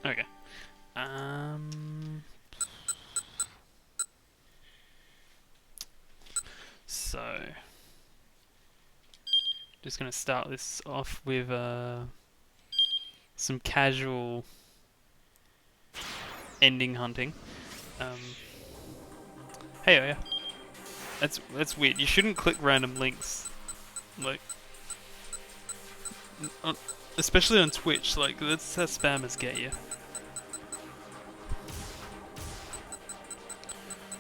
Okay. So just gonna start this off with some casual ending hunting. Um, hey, oh yeah, that's weird. You shouldn't click random links, like, on, especially on Twitch. Like that's how spammers get you.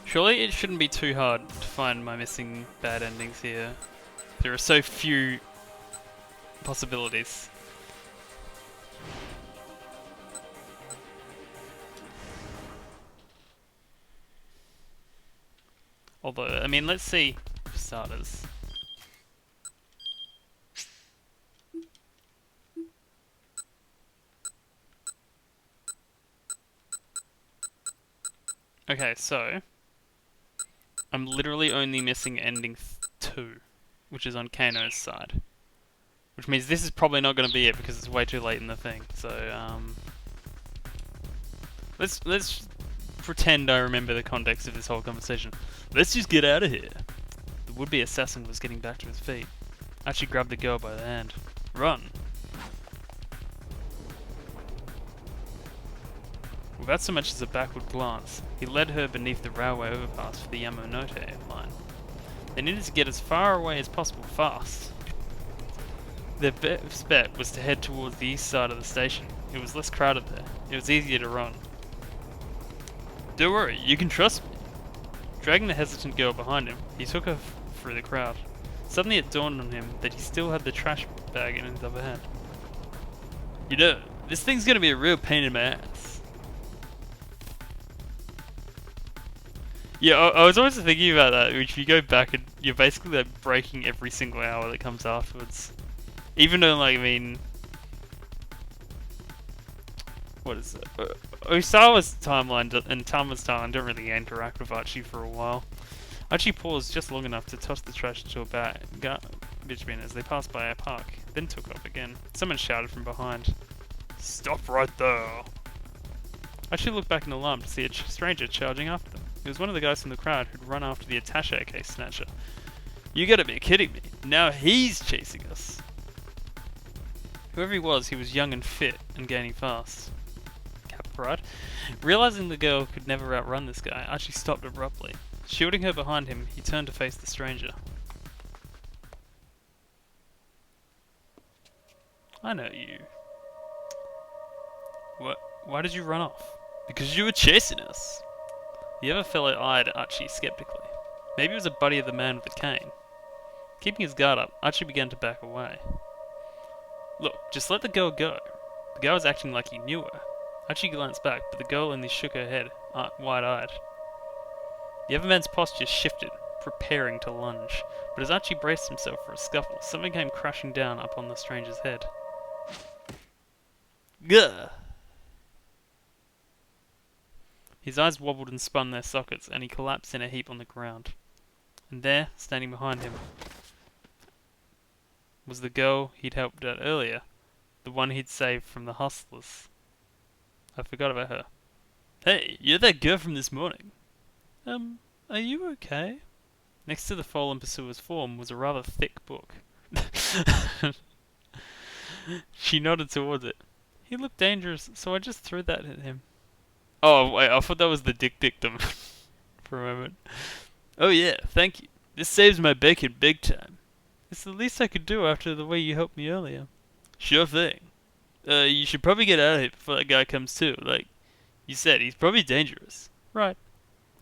Surely it shouldn't be too hard to find my missing bad endings here. There are so few possibilities. Although, I mean, let's see, for starters. Okay, so I'm literally only missing ending 2, which is on Kano's side. Which means this is probably not going to be it because it's way too late in the thing. So, let's pretend I remember the context of this whole conversation. Let's just get out of here. The would-be assassin was getting back to his feet. Archie grabbed the girl by the hand. Run! Without so much as a backward glance, he led her beneath the railway overpass for the Yamanote line. They needed to get as far away as possible fast. Their best bet was to head towards the east side of the station. It was less crowded there. It was easier to run. Don't worry, you can trust me. Dragging the hesitant girl behind him, he took her through the crowd. Suddenly it dawned on him that he still had the trash bag in his other hand. You know, this thing's gonna be a real pain in my ass. Yeah, I was always thinking about that, which if you go back and you're basically like breaking every single hour that comes afterwards. Even though, like, I mean, what is it? Osawa's timeline and Tama's timeline don't really interact with Archie for a while. Archie paused just long enough to toss the trash into a garbage bin as they passed by a park, then took off again. Someone shouted from behind, "Stop right there!" Archie looked back in alarm to see a stranger charging after them. It was one of the guys from the crowd who'd run after the attaché case snatcher. You gotta be kidding me. Now he's chasing us. Whoever he was young and fit and gaining fast. Right? Realizing the girl could never outrun this guy, Archie stopped abruptly. Shielding her behind him, he turned to face the stranger. I know you. What? Why did you run off? Because you were chasing us. The other fellow eyed Archie skeptically. Maybe he was a buddy of the man with the cane. Keeping his guard up, Archie began to back away. Look, just let the girl go. The guy was acting like he knew her. Archie glanced back, but the girl only shook her head, wide-eyed. The other man's posture shifted, preparing to lunge, but as Archie braced himself for a scuffle, something came crashing down upon the stranger's head. Gah! His eyes wobbled and spun their sockets, and he collapsed in a heap on the ground. And there, standing behind him, was the girl he'd helped out earlier, the one he'd saved from the hustlers. I forgot about her. Hey, you're that girl from this morning. Are you okay? Next to the fallen pursuer's form was a rather thick book. She nodded towards it. He looked dangerous, so I just threw that at him. Oh, wait, I thought that was the dick dictum for a moment. Oh yeah, thank you. This saves my bacon big time. It's the least I could do after the way you helped me earlier. Sure thing. You should probably get out of here before that guy comes too. Like you said, he's probably dangerous. Right.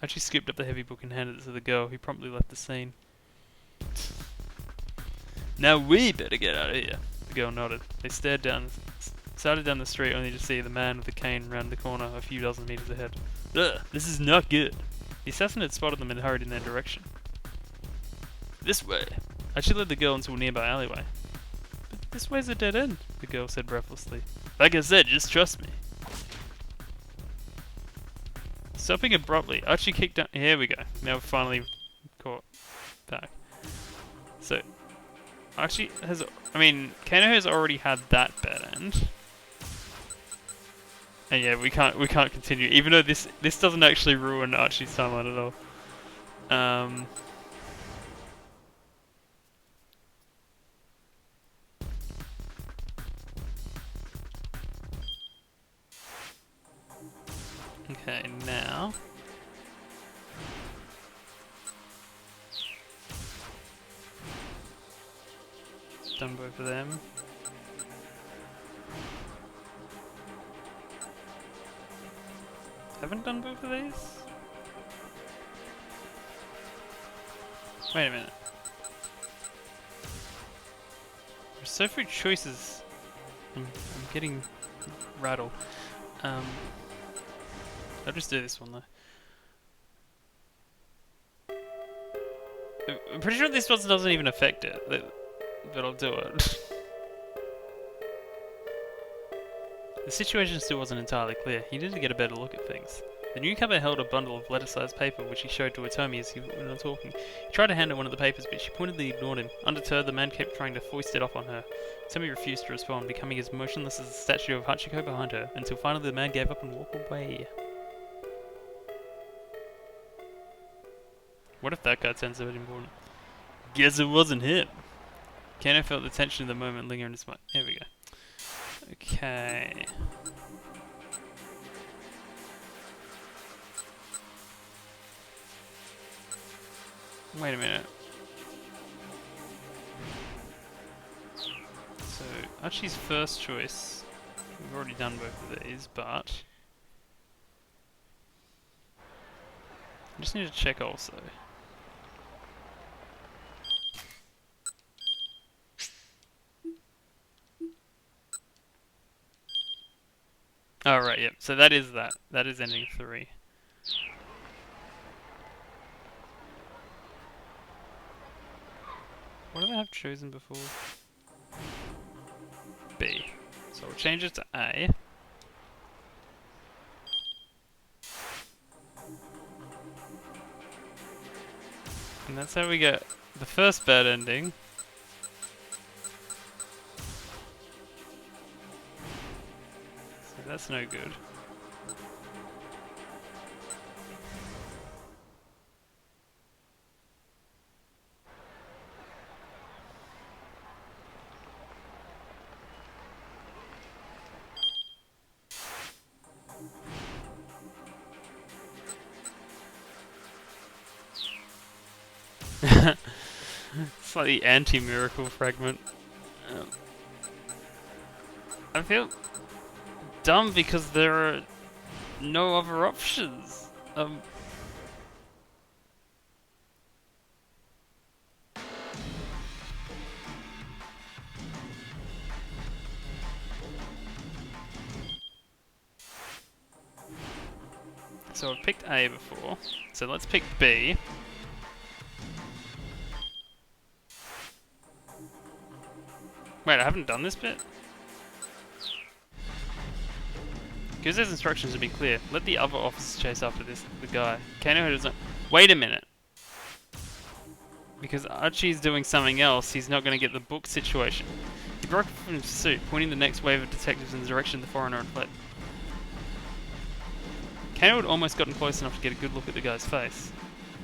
Archie scooped up the heavy book and handed it to the girl, who promptly left the scene. Now we better get out of here. The girl nodded. They started down the street only to see the man with the cane round the corner a few dozen meters ahead. Ugh, this is not good. The assassin had spotted them and hurried in their direction. This way. Archie led the girl into a nearby alleyway. But this way's a dead end, the girl said breathlessly. Like I said, just trust me. Stopping abruptly, Archie kicked down. Here we go. Now we're finally caught back. So, Archie has. Kano has already had that bad end. And yeah, we can't continue, even though this doesn't actually ruin Archie's timeline at all. Okay, now done both of them. Haven't done both of these? Wait a minute. There's so few choices. I'm getting rattled. I'll just do this one though. I'm pretty sure this one doesn't even affect it, but I'll do it. The situation still wasn't entirely clear. He needed to get a better look at things. The newcomer held a bundle of letter-sized paper which he showed to Atomi as he was talking. He tried to hand her one of the papers, but she pointedly ignored him. Undeterred, the man kept trying to foist it off on her. Atomi refused to respond, becoming as motionless as the statue of Hachiko behind her, until finally the man gave up and walked away. What if that guy turns out important? Guess it wasn't him. Kano felt the tension of the moment linger in his mind. Here we go. Okay. Wait a minute. So, Archie's first choice, we've already done both of these, but I just need to check also. Oh right, yep. So that is that. That is ending 3. What did I have chosen before? B. So we'll change it to A. And that's how we get the first bad ending. So that's no good. It's like the anti-miracle fragment. I feel dumb because there are no other options. So I've picked A before, so let's pick B. Wait, I haven't done this bit? Because his instructions have been clear. Let the other officers chase after the guy. Kano doesn't. Wait a minute. Because Archie's doing something else, he's not going to get the book situation. He broke from his suit, pointing the next wave of detectives in the direction the foreigner had fled. Kano had almost gotten close enough to get a good look at the guy's face.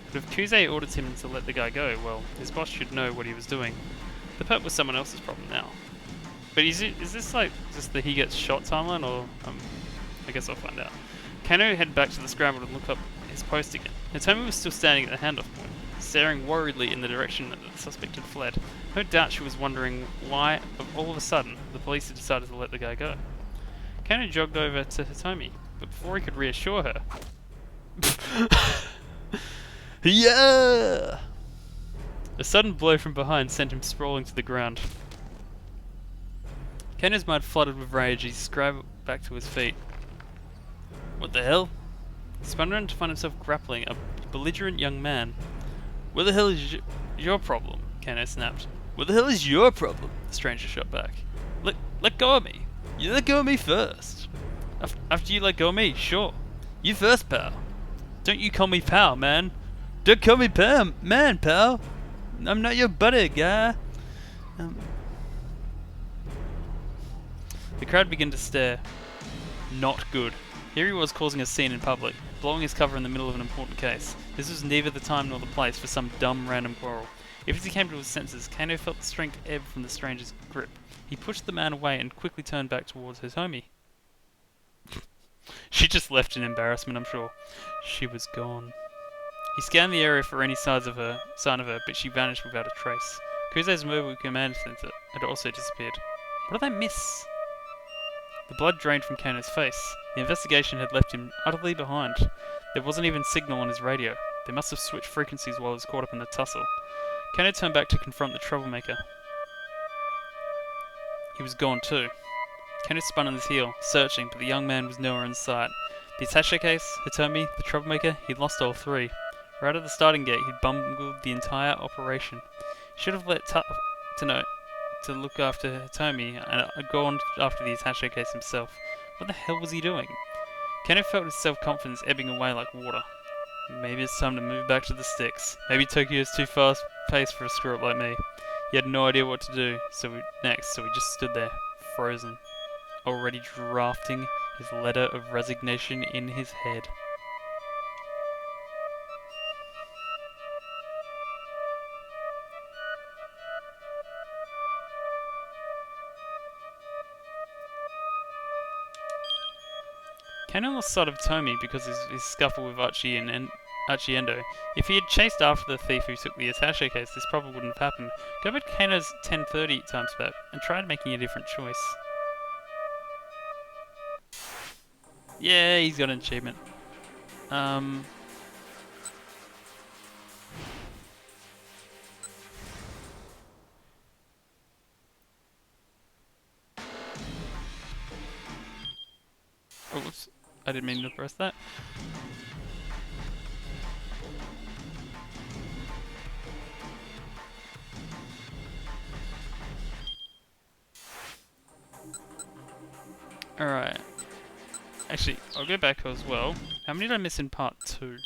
But if Kuze ordered him to let the guy go, well, his boss should know what he was doing. The perp was someone else's problem now. But is this like just the he gets shot timeline, or I guess I'll find out. Kano headed back to the scramble and looked up his post again. Hitomi was still standing at the handoff point, staring worriedly in the direction that the suspect had fled. No doubt she was wondering why, all of a sudden, the police had decided to let the guy go. Kano jogged over to Hitomi, but before he could reassure her... Yeah! A sudden blow from behind sent him sprawling to the ground. Kano's mind flooded with rage. He scrambled back to his feet. What the hell? He spun around to find himself grappling a belligerent young man. Where the hell is your problem? Kano snapped. What the hell is your problem? The stranger shot back. Let go of me. You let go of me first. After you let go of me, sure. You first, pal. Don't you call me pal, man. Don't call me pal, man, pal. I'm not your buddy, guy. The crowd began to stare. Not good. Here he was causing a scene in public, blowing his cover in the middle of an important case. This was neither the time nor the place for some dumb random quarrel. Even as he came to his senses, Kano felt the strength ebb from the stranger's grip. He pushed the man away and quickly turned back towards his homie. She just left in embarrassment, I'm sure. She was gone. He scanned the area for any sign of her, but she vanished without a trace. Kuze's mobile command center had also disappeared. What did they miss? The blood drained from Kano's face. The investigation had left him utterly behind. There wasn't even signal on his radio. They must have switched frequencies while he was caught up in the tussle. Kano turned back to confront the troublemaker. He was gone too. Kano spun on his heel, searching, but the young man was nowhere in sight. The attaché case, Hitomi, the troublemaker, he'd lost all three. Right at the starting gate, he'd bungled the entire operation. He should have let to look after Hitomi and gone after the attaché case himself. What the hell was he doing? Kano felt his self-confidence ebbing away like water. Maybe it's time to move back to the sticks. Maybe Tokyo's too fast-paced for a screw-up like me. He had no idea what to do so he just stood there, frozen, already drafting his letter of resignation in his head. Kano lost sight of Tomi because of his scuffle with Archie Endo. If he had chased after the thief who took the attaché case, this probably wouldn't have happened. Go back to Kano's 1030 times back and try making a different choice. Yeah, he's got an achievement. Oops, I didn't mean to press that. Alright. Actually, I'll go back as well. How many did I miss in part 2?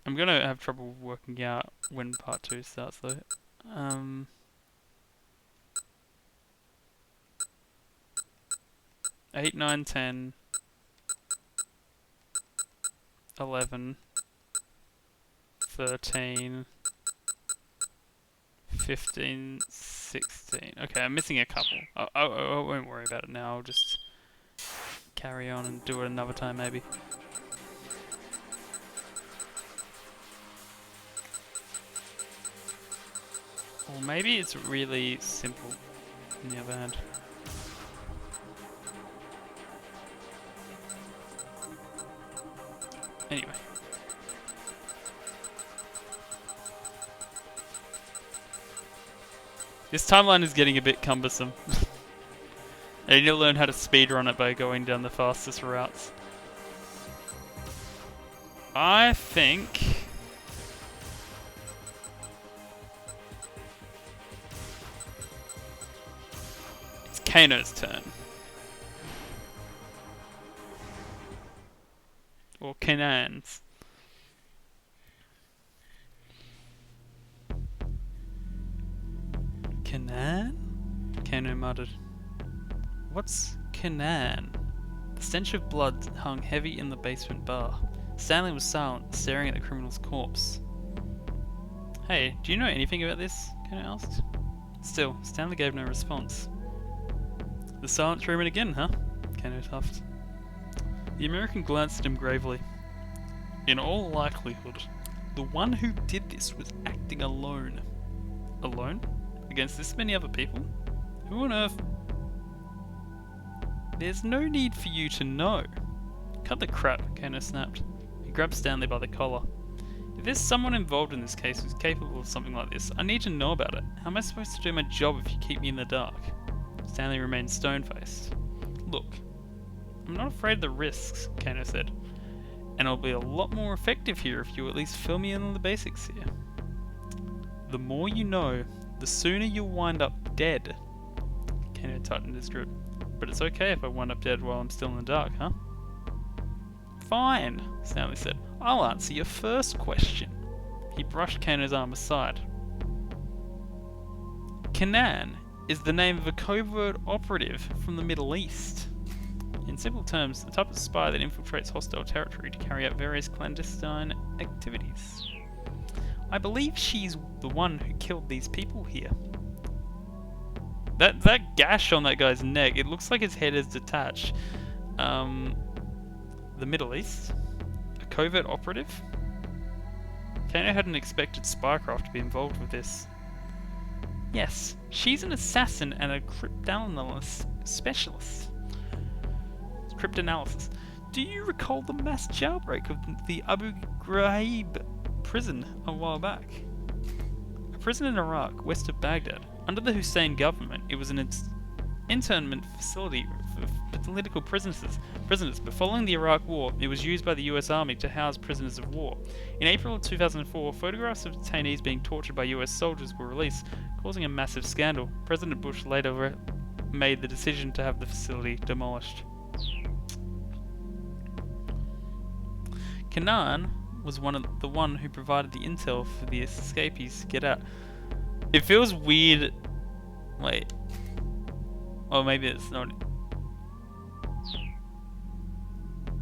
I'm gonna have trouble working out when part 2 starts though. 8, 9, 10, 11, 13, 15, 16. Okay, I'm missing a couple. I won't worry about it now. I'll just carry on and do it another time maybe. Or maybe it's really simple on the other hand. Anyway. This timeline is getting a bit cumbersome. I need to learn how to speedrun it by going down the fastest routes. I think... it's Kano's turn. Or Kanan's. Kanan? Kano muttered. What's Kanan? The stench of blood hung heavy in the basement bar. Stanley was silent, staring at the criminal's corpse. Hey, do you know anything about this? Kano asked. Still, Stanley gave no response. The silent treatment again, huh? Kano huffed. The American glanced at him gravely. In all likelihood, the one who did this was acting alone. Alone? Against this many other people? Who on earth? There's no need for you to know. Cut the crap, Kano snapped. He grabbed Stanley by the collar. If there's someone involved in this case who's capable of something like this, I need to know about it. How am I supposed to do my job if you keep me in the dark? Stanley remained stone-faced. Look, I'm not afraid of the risks, Kano said. And I'll be a lot more effective here if you at least fill me in on the basics here. The more you know, the sooner you'll wind up dead. Kano tightened his grip. But it's okay if I wind up dead while I'm still in the dark, huh? Fine, Stanley said. I'll answer your first question. He brushed Kano's arm aside. Kanan, is the name of a covert operative from the Middle East. In simple terms, the type of spy that infiltrates hostile territory to carry out various clandestine activities. I believe she's the one who killed these people here. That gash on that guy's neck, it looks like his head is detached. The Middle East? A covert operative? Kano hadn't expected Spycraft to be involved with this. Yes, she's an assassin and a cryptanalysis specialist. Cryptanalysis. Do you recall the mass jailbreak of the Abu Ghraib prison a while back? A prison in Iraq, west of Baghdad. Under the Hussein government, it was an internment facility for political prisoners, but following the Iraq War, it was used by the US Army to house prisoners of war. In April of 2004, photographs of detainees being tortured by US soldiers were released, causing a massive scandal. President Bush later made the decision to have the facility demolished. Kanan was the one who provided the intel for the escapees to get out. It feels weird. Wait. Oh, maybe it's not.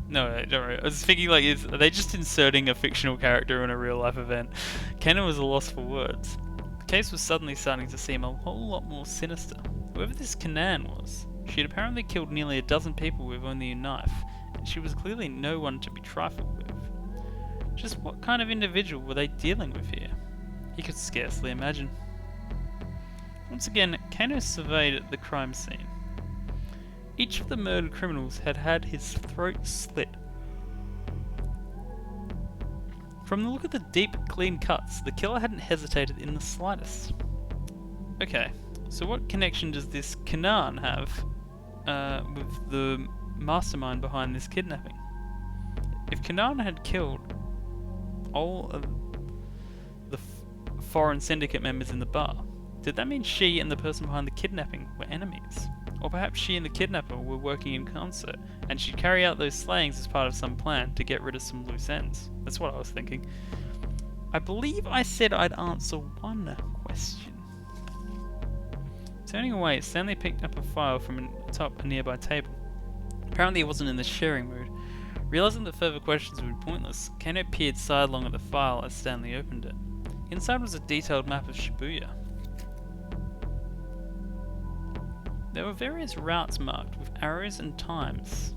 No, don't worry. I was thinking, like, are they just inserting a fictional character in a real life event? Kenan was a loss for words. The case was suddenly starting to seem a whole lot more sinister. Whoever this Kanan was, she had apparently killed nearly a dozen people with only a knife, and she was clearly no one to be trifled with. Just what kind of individual were they dealing with here? He could scarcely imagine. Once again, Kano surveyed the crime scene. Each of the murdered criminals had had his throat slit. From the look of the deep, clean cuts, the killer hadn't hesitated in the slightest. Okay, so what connection does this Kanan have with the mastermind behind this kidnapping? If Kanan had killed all of the foreign syndicate members in the bar, did that mean she and the person behind the kidnapping were enemies? Or perhaps she and the kidnapper were working in concert, and she'd carry out those slayings as part of some plan to get rid of some loose ends. That's what I was thinking. I believe I said I'd answer one question. Turning away, Stanley picked up a file from atop a nearby table. Apparently he wasn't in the sharing mood. Realizing that further questions would be pointless, Kano peered sidelong at the file as Stanley opened it. Inside was a detailed map of Shibuya. There were various routes marked with arrows and times.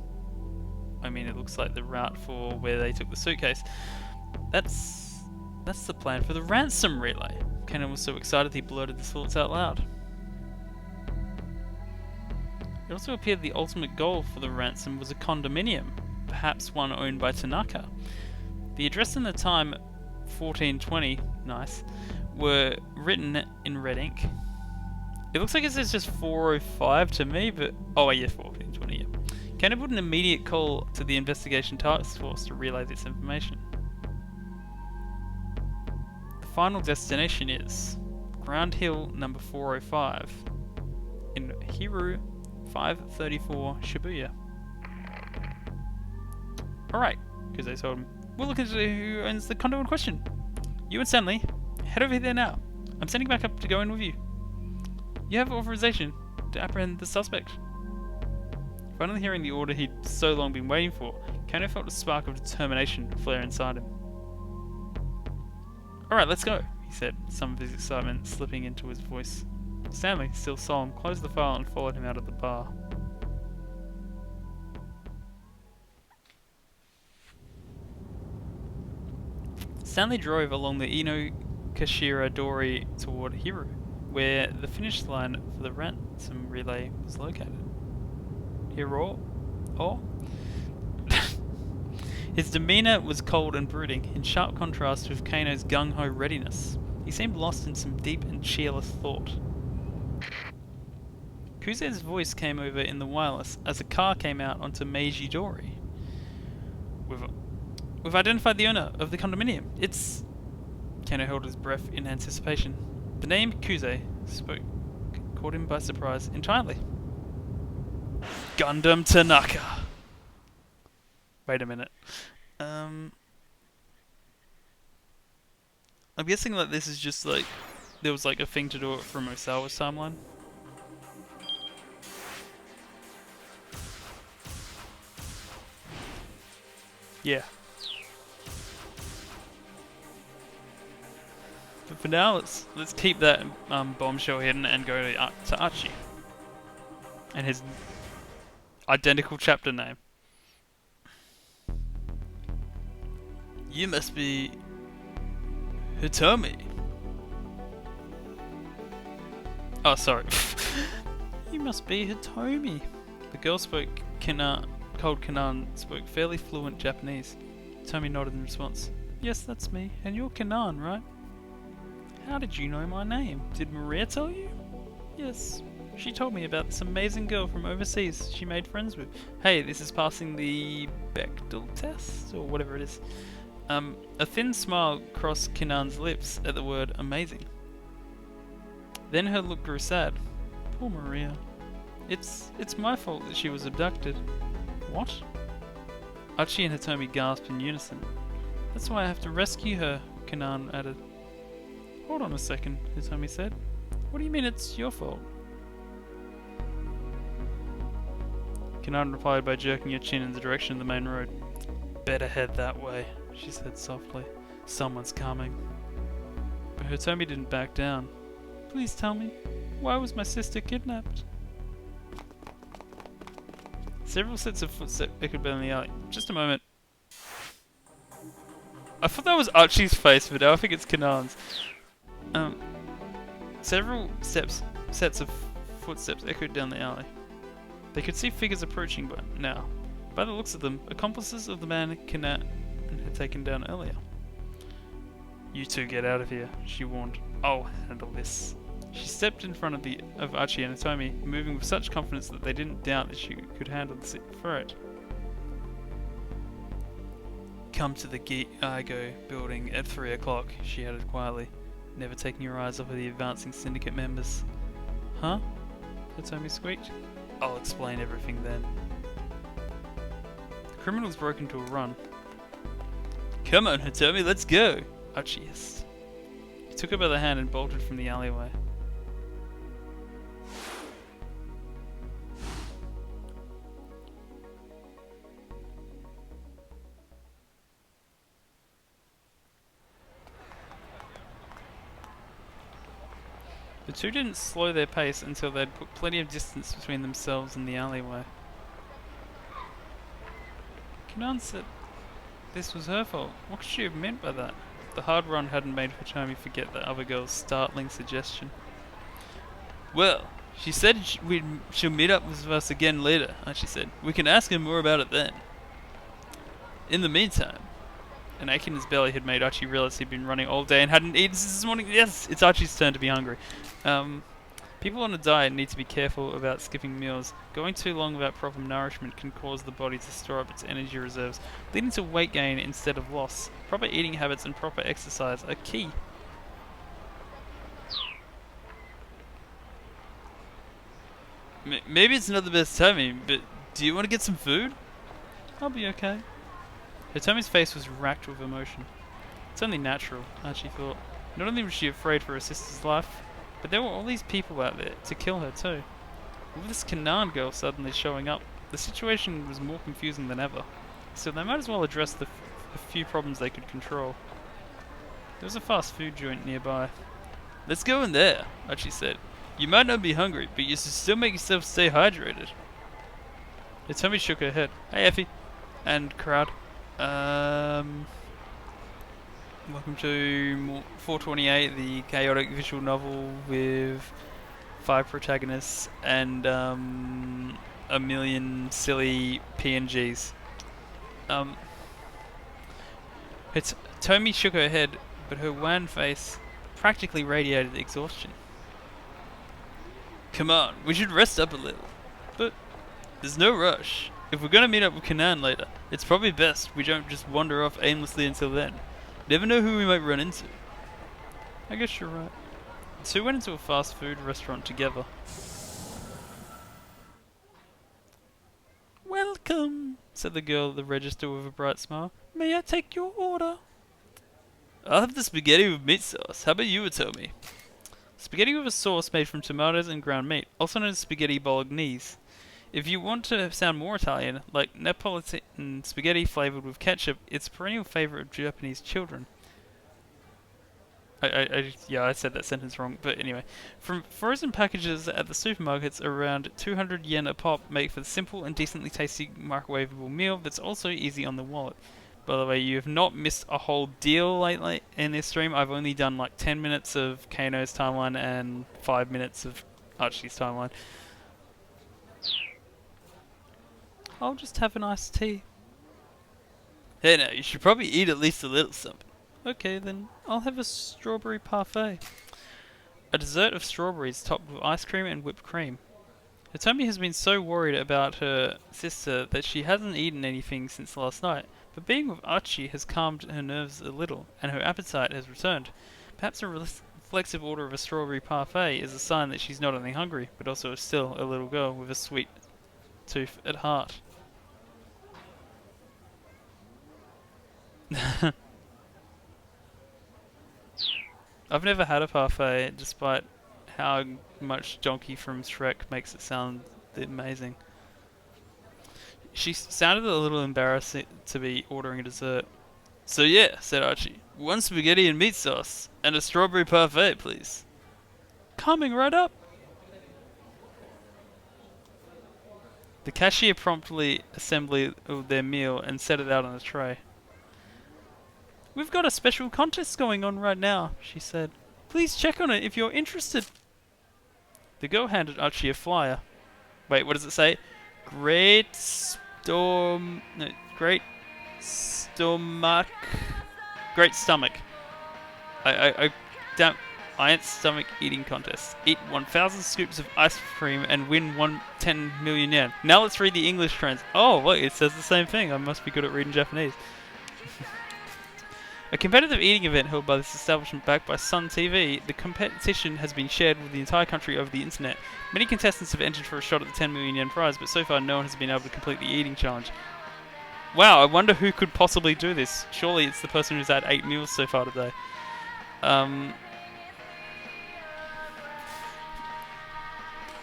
I mean, it looks like the route for where they took the suitcase. That's the plan for the ransom relay. Kenan was so excited he blurted his thoughts out loud. It also appeared the ultimate goal for the ransom was a condominium, perhaps one owned by Tanaka. The address and the time, 1420, nice, were written in red ink. It looks like it says just 405 to me, but... oh, yeah, 1420, yeah. Kenan put an immediate call to the investigation task force to relay this information. The final destination is Ground Hill number 405 in Hiru 534 Shibuya. Alright, because they told him, we'll look into who owns the condo in question. You and Stanley, head over there now. I'm sending back up to go in with you. You have authorization to apprehend the suspect. Finally hearing the order he'd so long been waiting for, Kano felt a spark of determination flare inside him. Alright, let's go, he said, some of his excitement slipping into his voice. Stanley, still solemn, closed the file and followed him out of the bar. Stanley drove along the Inokashira Dori toward Hiru, where the finish line for the ransom relay was located. Hiro? Oh? His demeanour was cold and brooding, in sharp contrast with Kano's gung-ho readiness. He seemed lost in some deep and cheerless thought. Kuze's voice came over in the wireless as a car came out onto Meiji Dori. We've identified the owner of the condominium. It's... Kano held his breath in anticipation. The name Kuze spoke caught him by surprise entirely. Gundam Tanaka. Wait a minute. I'm guessing that this is just like there was like a thing to do it from Osawa's timeline. Yeah. But for now, let's keep that bombshell hidden and go to Archie and his identical chapter name. You must be Hitomi. Oh, sorry. You must be Hitomi. The girl Cold Kanan spoke fairly fluent Japanese. Hitomi nodded in response. Yes, that's me. And you're Kanan, right? How did you know my name? Did Maria tell you? Yes. She told me about this amazing girl from overseas she made friends with. Hey, this is passing the Bechdel test? Or whatever it is. A thin smile crossed Kanan's lips at the word amazing. Then her look grew sad. Poor Maria. It's my fault that she was abducted. What? Archie and Hitomi gasped in unison. That's why I have to rescue her, Kanan added. Hold on a second, Hitomi said. What do you mean it's your fault? Kanan replied by jerking her chin in the direction of the main road. Better head that way, she said softly. Someone's coming. But Hitomi didn't back down. Please tell me, why was my sister kidnapped? Several sets of footsteps echoed down the alley. Just a moment. I thought that was Archie's face, but now I think it's Kanan's. Several sets of footsteps echoed down the alley. They could see figures approaching by now. By the looks of them, accomplices of the man Kanan had taken down earlier. You two get out of here, she warned. I'll handle this. She stepped in front of Archie and Hitomi, moving with such confidence that they didn't doubt that she could handle the threat. Come to the Geigo building at 3 o'clock, she added quietly, never taking her eyes off of the advancing syndicate members. Huh? Hitomi squeaked. I'll explain everything then. The criminals broke into a run. Come on, Hitomi, let's go! Archie hissed. He took her by the hand and bolted from the alleyway. The two didn't slow their pace until they'd put plenty of distance between themselves and the alleyway. Kanan said this was her fault. What could she have meant by that? The hard run hadn't made Hitomi forget the other girl's startling suggestion. Well, she said she'll meet up with us again later, Archie said. We can ask her more about it then. In the meantime, an ache in his belly had made Archie realize he'd been running all day and hadn't eaten since this morning. Yes, it's Archie's turn to be hungry. People on a diet need to be careful about skipping meals. Going too long without proper nourishment can cause the body to store up its energy reserves, leading to weight gain instead of loss. Proper eating habits and proper exercise are key. Maybe it's not the best timing, but do you want to get some food? I'll be okay. Hitomi's face was racked with emotion. It's only natural, Archie thought. Not only was she afraid for her sister's life, but there were all these people out there to kill her too. With this Kanan girl suddenly showing up, the situation was more confusing than ever. So they might as well address the few problems they could control. There was a fast food joint nearby. Let's go in there, Archie said. You might not be hungry, but you should still make yourself stay hydrated. Hitomi shook her head. Hey Effie. And crowd. Welcome to 428, the chaotic visual novel with 5 protagonists and a million silly PNGs. Hitomi shook her head, but her wan face practically radiated exhaustion. Come on, we should rest up a little. But there's no rush. If we're gonna meet up with Kanan later, it's probably best we don't just wander off aimlessly until then. Never know who we might run into. I guess you're right. The two went into a fast food restaurant together. Welcome, said the girl at the register with a bright smile. May I take your order? I'll have the spaghetti with meat sauce. How about you, Hitomi? Spaghetti with a sauce made from tomatoes and ground meat, also known as spaghetti bolognese. If you want to sound more Italian, like Neapolitan spaghetti flavored with ketchup, it's a perennial favorite of Japanese children. Yeah, I said that sentence wrong, but anyway. From frozen packages at the supermarkets, around 200 yen a pop make for the simple and decently tasty microwavable meal that's also easy on the wallet. By the way, you have not missed a whole deal lately in this stream. I've only done like 10 minutes of Kano's timeline and 5 minutes of Archie's timeline. I'll just have an iced tea. Hey now, you should probably eat at least a little something. Okay then, I'll have a strawberry parfait. A dessert of strawberries topped with ice cream and whipped cream. Hitomi has been so worried about her sister that she hasn't eaten anything since last night, but being with Archie has calmed her nerves a little, and her appetite has returned. Perhaps a reflexive order of a strawberry parfait is a sign that she's not only hungry, but also still a little girl with a sweet tooth at heart. I've never had a parfait, despite how much Donkey from Shrek makes it sound amazing. She sounded a little embarrassed to be ordering a dessert. So yeah, said Archie, 1 spaghetti and meat sauce, and a strawberry parfait, please. Coming right up. The cashier promptly assembled their meal and set it out on a tray. We've got a special contest going on right now, she said. Please check on it if you're interested. The girl handed Archie a flyer. Wait, what does it say? Great stomach. Great stomach. I ain't stomach eating contest. Eat 1,000 scoops of ice cream and win 10 million yen. Now let's read the English trends. Oh, wait, it says the same thing. I must be good at reading Japanese. A competitive eating event held by this establishment backed by Sun TV, the competition has been shared with the entire country over the internet. Many contestants have entered for a shot at the 10 million yen prize, but so far no one has been able to complete the eating challenge. Wow, I wonder who could possibly do this. Surely it's the person who's had 8 meals so far today.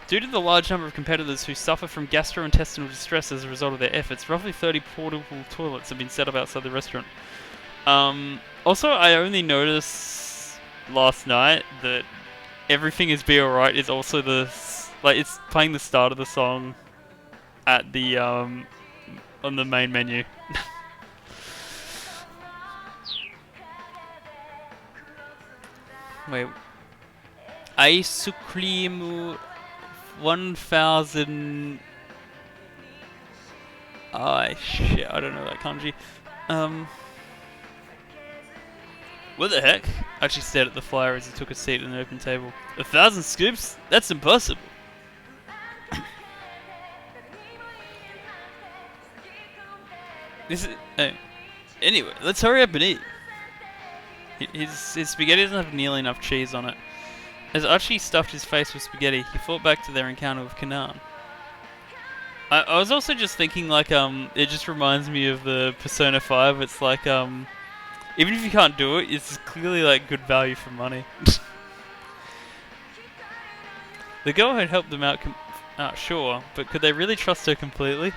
Due to the large number of competitors who suffer from gastrointestinal distress as a result of their efforts, roughly 30 portable toilets have been set up outside the restaurant. Also, I only noticed last night that Everything Is Be Alright is also it's playing the start of the song at the, on the main menu. Wait. Ice cream 1,000... Oh, shit, I don't know that kanji. What the heck? Archie stared at the flyer as he took a seat at an open table. 1,000 scoops? That's impossible. This is... Anyway, let's hurry up and eat. His spaghetti doesn't have nearly enough cheese on it. As Archie stuffed his face with spaghetti, he thought back to their encounter with Kanan. I was also just thinking, like, it just reminds me of the Persona 5. It's like, even if you can't do it, it's clearly, like, good value for money. The girl had helped them out, sure, but could they really trust her completely?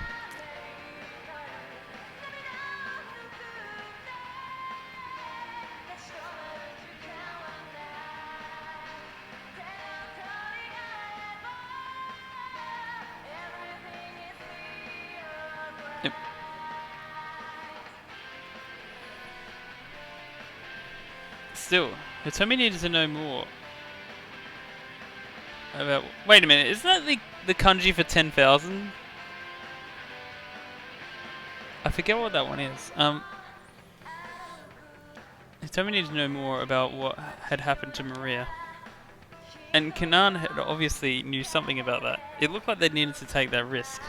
Yep. Still, Hitomi needed to know more about... Wait a minute, isn't that the kanji for 10,000? I forget what that one is. Hitomi needed to know more about what had happened to Maria. And Kanan had obviously knew something about that. It looked like they needed to take that risk.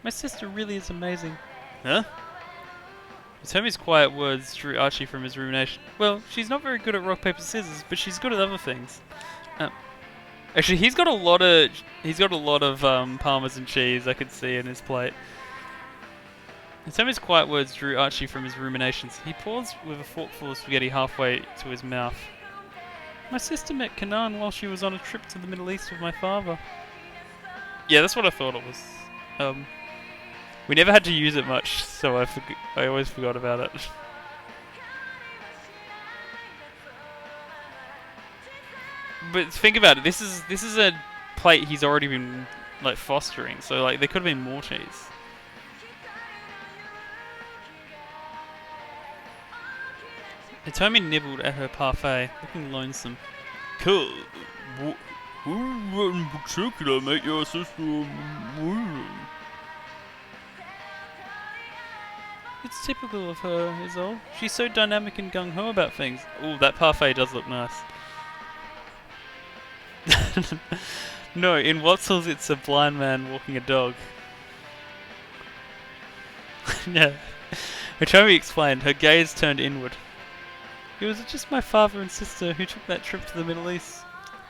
My sister really is amazing. Huh? Hitomi's quiet words drew Archie from his rumination. Well, she's not very good at rock, paper, scissors, but she's good at other things. Actually, he's got a lot of Parmesan cheese I could see in his plate. Hitomi's quiet words drew Archie from his ruminations. He paused with a forkful of spaghetti halfway to his mouth. My sister met Kanan while she was on a trip to the Middle East with my father. Yeah, that's what I thought it was. We never had to use it much, so I always forgot about it. But think about it. This is a plate he's already been like fostering. So like there could have been more cheese. Hitomi nibbled at her parfait, looking lonesome. Cool. Who in particular make your sister? It's typical of her, is all. She's so dynamic and gung-ho about things. Ooh, that parfait does look nice. No, in Watsels it's a blind man walking a dog. Yeah. Hitomi explained, her gaze turned inward. It was just my father and sister who took that trip to the Middle East.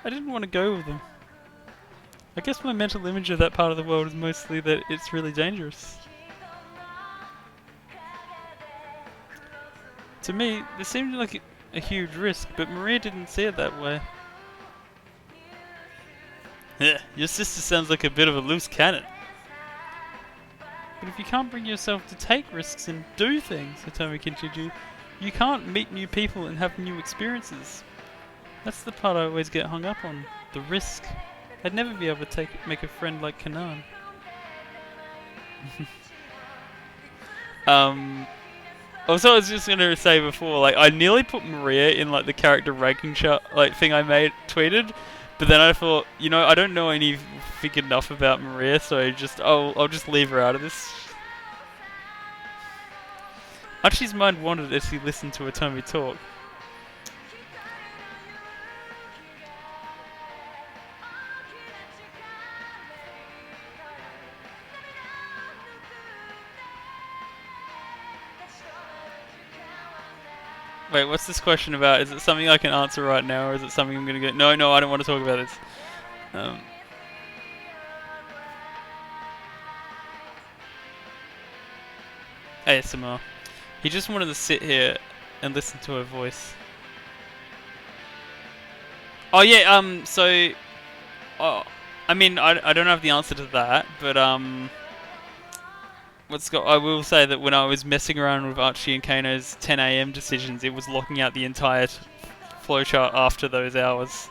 I didn't want to go with them. I guess my mental image of that part of the world is mostly that it's really dangerous. To me, this seemed like a huge risk, but Maria didn't see it that way. Yeah, your sister sounds like a bit of a loose cannon. But if you can't bring yourself to take risks and do things, Hitomi continued, you can't meet new people and have new experiences. That's the part I always get hung up on, the risk. I'd never be able to make a friend like Kanan. Also, I was just gonna say before, like I nearly put Maria in like the character ranking chart, like thing I tweeted, but then I thought, you know, I don't know anything enough about Maria, so I'll just leave her out of this. Archie's mind wandered as he listened to Hitomi talk. Wait, what's this question about? Is it something I can answer right now, or is it something I'm gonna go? No, I don't want to talk about this. ASMR. He just wanted to sit here and listen to her voice. Oh yeah, so... Oh, I mean, I don't have the answer to that, but, I will say that when I was messing around with Archie and Kano's 10 AM decisions, it was locking out the entire flowchart after those hours.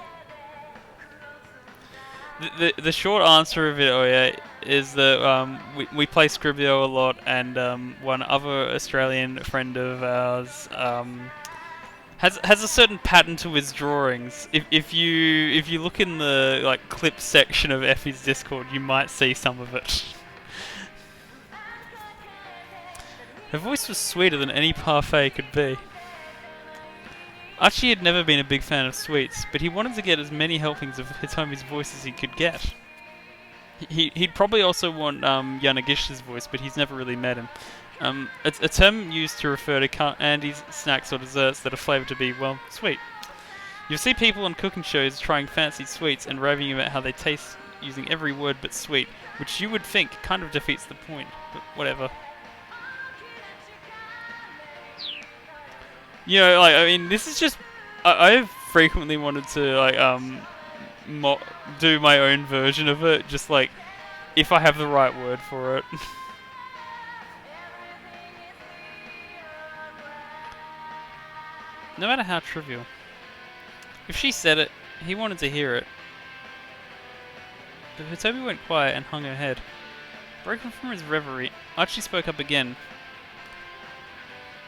The short answer of it, oh yeah, is that we play Scribio a lot, and one other Australian friend of ours has a certain pattern to his drawings. If you look in the like clip section of Effie's Discord, you might see some of it. Her voice was sweeter than any parfait could be. Archie had never been a big fan of sweets, but he wanted to get as many helpings of Hitomi's voice as he could get. He'd probably also want Yanagish's voice, but he's never really met him. A term used to refer to candies, snacks or desserts that are flavoured to be, well, sweet. You'll see people on cooking shows trying fancy sweets and raving about how they taste using every word but sweet, which you would think kind of defeats the point, but whatever. You know, like, I mean, this is just... I've frequently wanted to, like, do my own version of it, just, like, if I have the right word for it. No matter how trivial. If she said it, he wanted to hear it. But Hitomi went quiet and hung her head. Broken from his reverie, Archie spoke up again.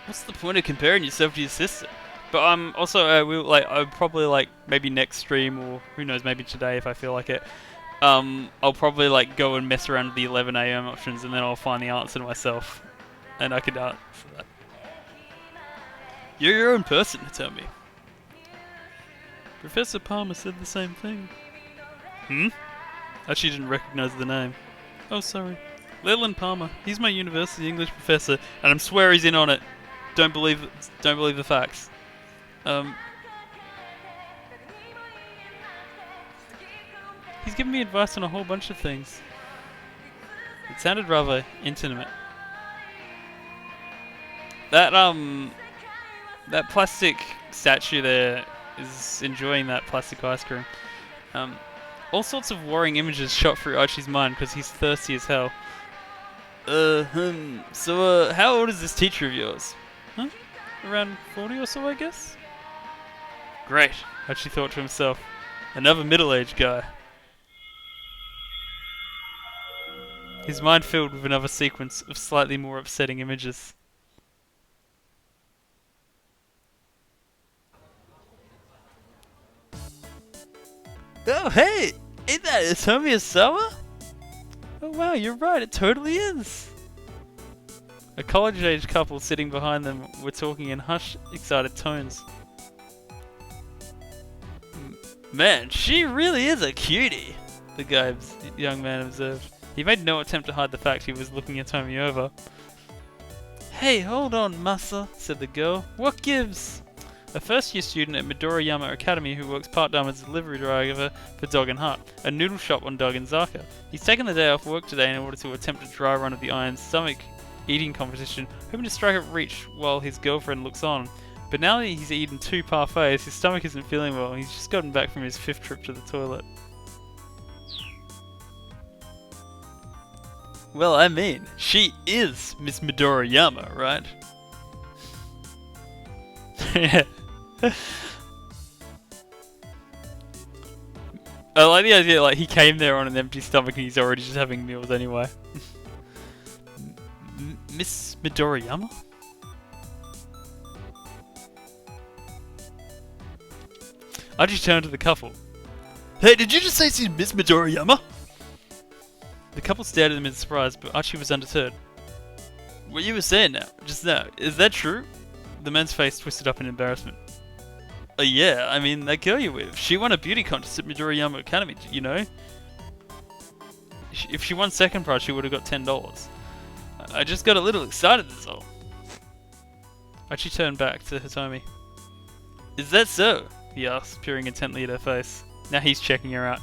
What's the point of comparing yourself to your sister? But also I'll probably like maybe next stream or who knows, maybe today if I feel like it. I'll probably like go and mess around with the 11 AM options and then I'll find the answer myself, and I could answer that. You're your own person, Hitomi. Professor Palmer said the same thing. Actually didn't recognize the name. Oh, sorry. Leland Palmer. He's my university English professor, and I swear he's in on it. Don't believe the facts. He's given me advice on a whole bunch of things. It sounded rather intimate. That plastic statue there is enjoying that plastic ice cream. All sorts of warring images shot through Archie's mind because he's thirsty as hell. So, how old is this teacher of yours? Huh? Around 40 or so, I guess? Great, Archie thought to himself. Another middle-aged guy. His mind filled with another sequence of slightly more upsetting images. Oh, hey! Ain't that Hitomi Osawa? Oh wow, you're right, it totally is! A college-age couple sitting behind them were talking in hushed, excited tones. Man, she really is a cutie, the young man observed. He made no attempt to hide the fact he was looking Hitomi over. Hey, hold on, massa, said the girl. What gives? A first-year student at Midoriyama Academy who works part-time as a delivery driver for Dog and Heart, a noodle shop on Dogenzaka. He's taken the day off work today in order to attempt a dry run of the Iron Stomach eating competition, hoping to strike a reach while his girlfriend looks on. But now that he's eaten 2 parfaits, his stomach isn't feeling well, and he's just gotten back from his 5th trip to the toilet. Well, I mean, she is Miss Midoriyama, right? Yeah. I like the idea, like, he came there on an empty stomach and he's already just having meals anyway. Miss Midoriyama? I just turned to the couple. Hey, did you just say she's Miss Midoriyama? The couple stared at him in surprise, but Archie was undeterred. What you were saying just now, is that true? The man's face twisted up in embarrassment. Yeah, I mean, that girl you're with, she won a beauty contest at Midoriyama Academy, you know? If she won second prize, she would have got $10. I just got a little excited, that's all. Archie turned back to Hitomi. Is that so? He asked, peering intently at her face. Now he's checking her out.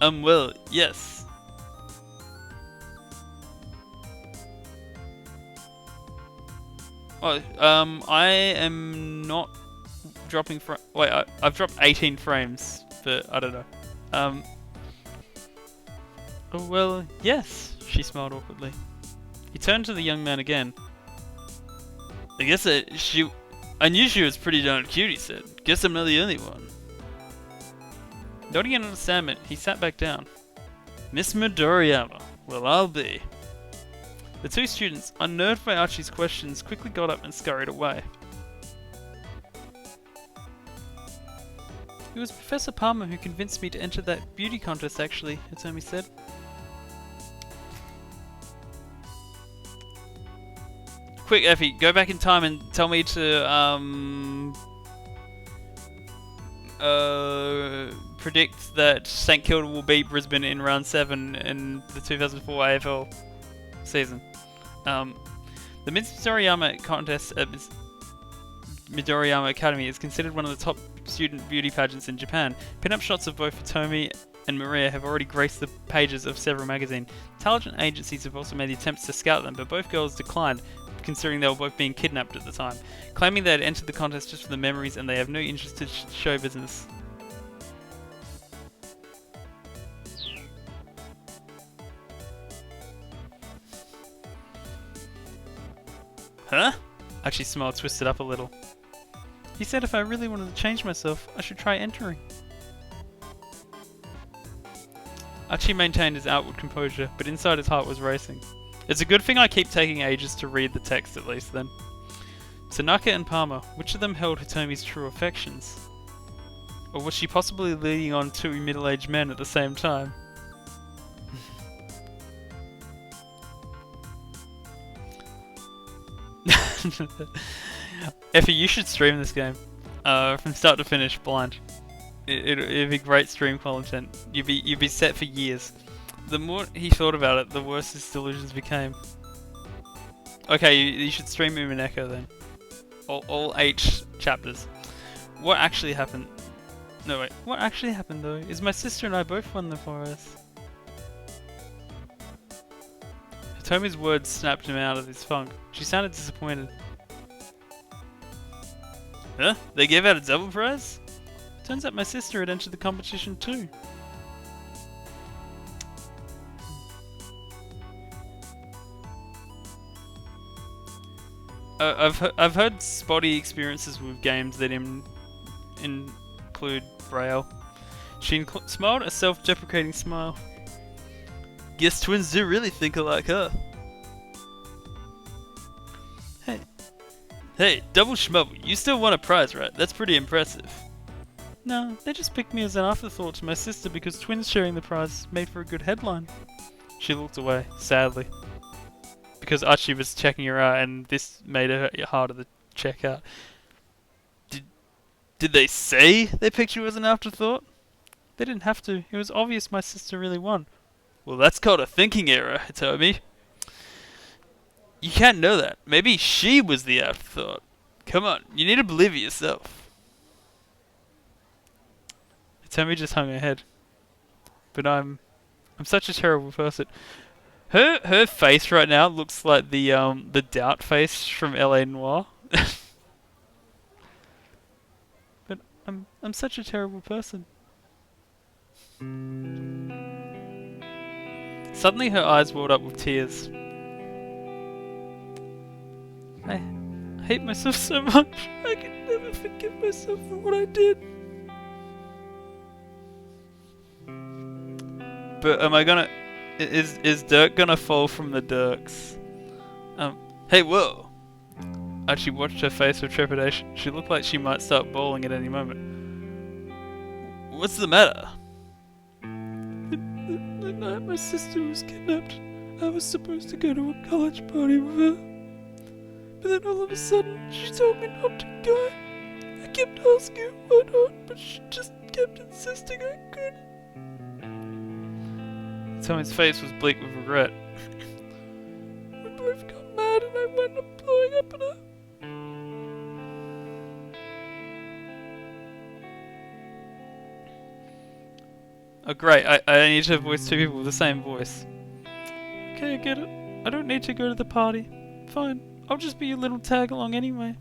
Well, yes. Oh, I am not dropping wait, I've dropped 18 frames, but I don't know. Oh, well, yes, she smiled awkwardly. He turned to the young man again. I guess I knew she was pretty darn cute, he said. Guess I'm not the only one. Nodding in understanding, he sat back down. Miss Midoriyama, well, I'll be. The 2 students, unnerved by Archie's questions, quickly got up and scurried away. It was Professor Palmer who convinced me to enter that beauty contest, actually, Hitomi said. Quick, Effie, go back in time and tell me to, predict that St Kilda will beat Brisbane in round 7 in the 2004 AFL season. The Miss Midoriyama contest at Midoriyama Academy is considered one of the top student beauty pageants in Japan. Pin-up shots of both Hitomi and Maria have already graced the pages of several magazines. Intelligent agencies have also made attempts to scout them, but both girls declined, considering they were both being kidnapped at the time, claiming they had entered the contest just for the memories and they have no interest in show business. Huh? Archie's smile twisted up a little. He said if I really wanted to change myself, I should try entering. Archie maintained his outward composure, but inside his heart was racing. It's a good thing I keep taking ages to read the text at least then. Tanaka and Palmer, which of them held Hitomi's true affections? Or was she possibly leading on 2 middle-aged men at the same time? Effie, you should stream this game from start to finish blind. It'd be great stream content. You'd be set for years. The more he thought about it, the worse his delusions became. Okay, you should stream Umineko then. All 8 chapters. What actually happened? No wait, what actually happened though is my sister and I both won the forest. Hitomi's words snapped him out of his funk. She sounded disappointed. Huh? They gave out a double prize? Turns out my sister had entered the competition too. I've heard spotty experiences with games that include Braille. She smiled a self-deprecating smile. Guess twins do really think alike, huh? Hey, double schmubble, you still won a prize, right? That's pretty impressive. No, they just picked me as an afterthought to my sister because twins sharing the prize made for a good headline. She looked away, sadly. Because Archie was checking her out and this made it harder to check out. Did they say they picked you as an afterthought? They didn't have to. It was obvious my sister really won. Well, that's called a thinking error, Hitomi. You can't know that. Maybe she was the afterthought. Come on, you need to believe it yourself. Hitomi just hung her head. But I'm such a terrible person. Her face right now looks like the doubt face from LA Noire. But I'm such a terrible person. Suddenly her eyes welled up with tears. I hate myself so much. I can never forgive myself for what I did. But am I gonna... Is Dirk gonna fall from the Dirks? Hey, whoa! Archie watched her face with trepidation. She looked like she might start bawling at any moment. What's the matter? The night my sister was kidnapped, I was supposed to go to a college party with her. But then all of a sudden, she told me not to go. I kept asking her why not, but she just kept insisting I couldn't. Tommy's face was bleak with regret. We both got mad and I wound up blowing up at her. Oh great, I need to voice two people with the same voice. Okay, I get it. I don't need to go to the party. Fine, I'll just be your little tag-along anyway.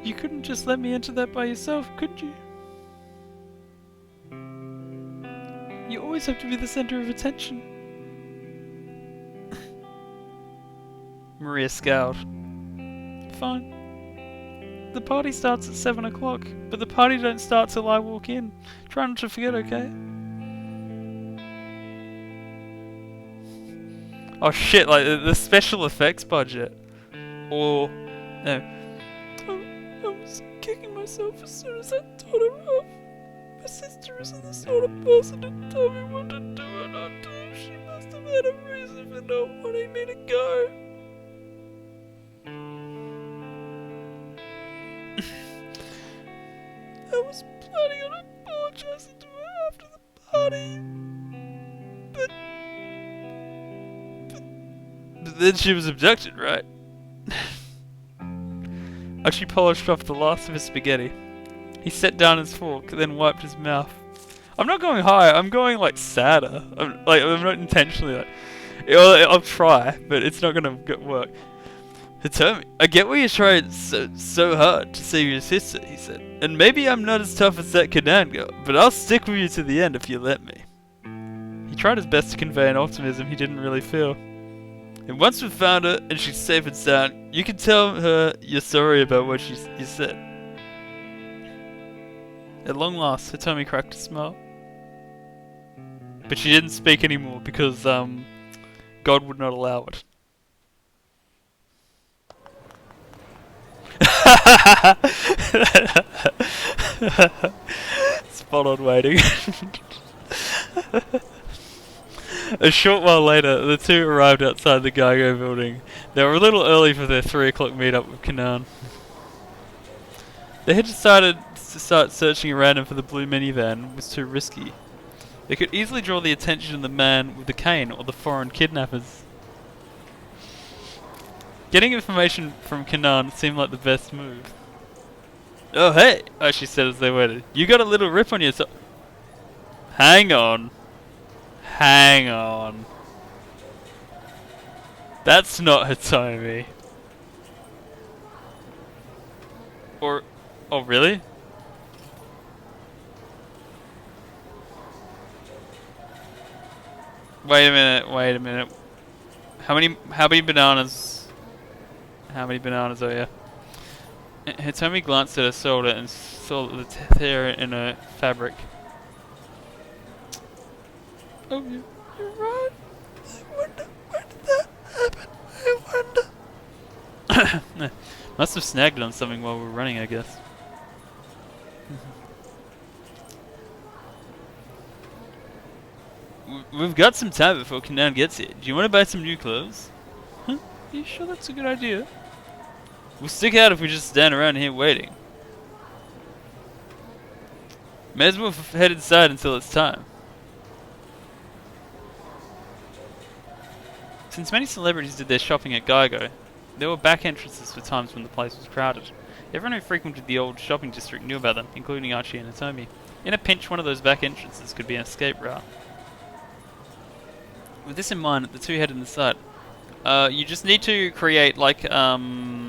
You couldn't just let me enter that by yourself, could you? You always have to be the center of attention. Maria scowled. Fine. The party starts at 7 o'clock, but the party don't start till I walk in. Try not to forget, okay? Oh shit, like the special effects budget. Or... no. I was kicking myself as soon as I told her off. My sister isn't the sort of person to tell me what to do or not do. She must have had a reason for not wanting me to go. I was planning on apologizing to her after the party. But then she was abducted, right? Archie polished off the last of his spaghetti. He set down his fork, then wiped his mouth. I'm not going higher, I'm going like sadder. I'm not intentionally like... I'll try, but it's not gonna work. Hitomi, I get why you tried so hard to save your sister, he said. And maybe I'm not as tough as that Kanan girl, but I'll stick with you to the end if you let me. He tried his best to convey an optimism he didn't really feel. And once we've found her, and she's safe and sound, you can tell her you're sorry about what you said. At long last, Hitomi cracked a smile. But she didn't speak anymore because, God would not allow it. Spot on waiting. A short while later, the two arrived outside the Geigo building. They were a little early for their 3 o'clock meetup with Kanan. They had decided to start searching around for the blue minivan was too risky. They could easily draw the attention of the man with the cane or the foreign kidnappers. Getting information from Kanan seemed like the best move. Oh hey, she said as they waited. You got a little rip on yourself. Hang on. Hang on. That's not Hitomi. Or... oh really? Wait a minute. How many bananas? How many bananas are you? Hitomi glanced at her shoulder and saw the tear in her fabric. Oh, you're right. I wonder when did that happen? I wonder. Must have snagged on something while we were running, I guess. We've got some time before Kanan gets here. Do you want to buy some new clothes? Huh? You sure that's a good idea? We'll stick out if we just stand around here waiting. May as well head inside until it's time. Since many celebrities did their shopping at Geigo, there were back entrances for times when the place was crowded. Everyone who frequented the old shopping district knew about them, including Archie and Hitomi. In a pinch, one of those back entrances could be an escape route. With this in mind, the two headed inside. You just need to create like a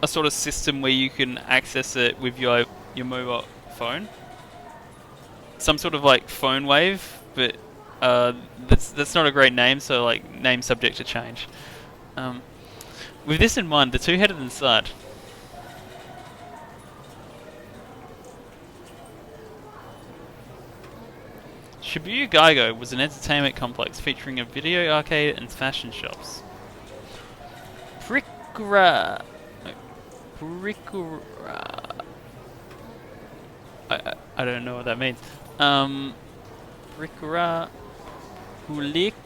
sort of system where you can access it with your mobile phone. Some sort of like phone wave, but that's not a great name, so like name subject to change. With this in mind, the two headed inside. Shibuya Geigo was an entertainment complex featuring a video arcade and fashion shops. Prikura. I don't know what that means. Prikura. Hulikura.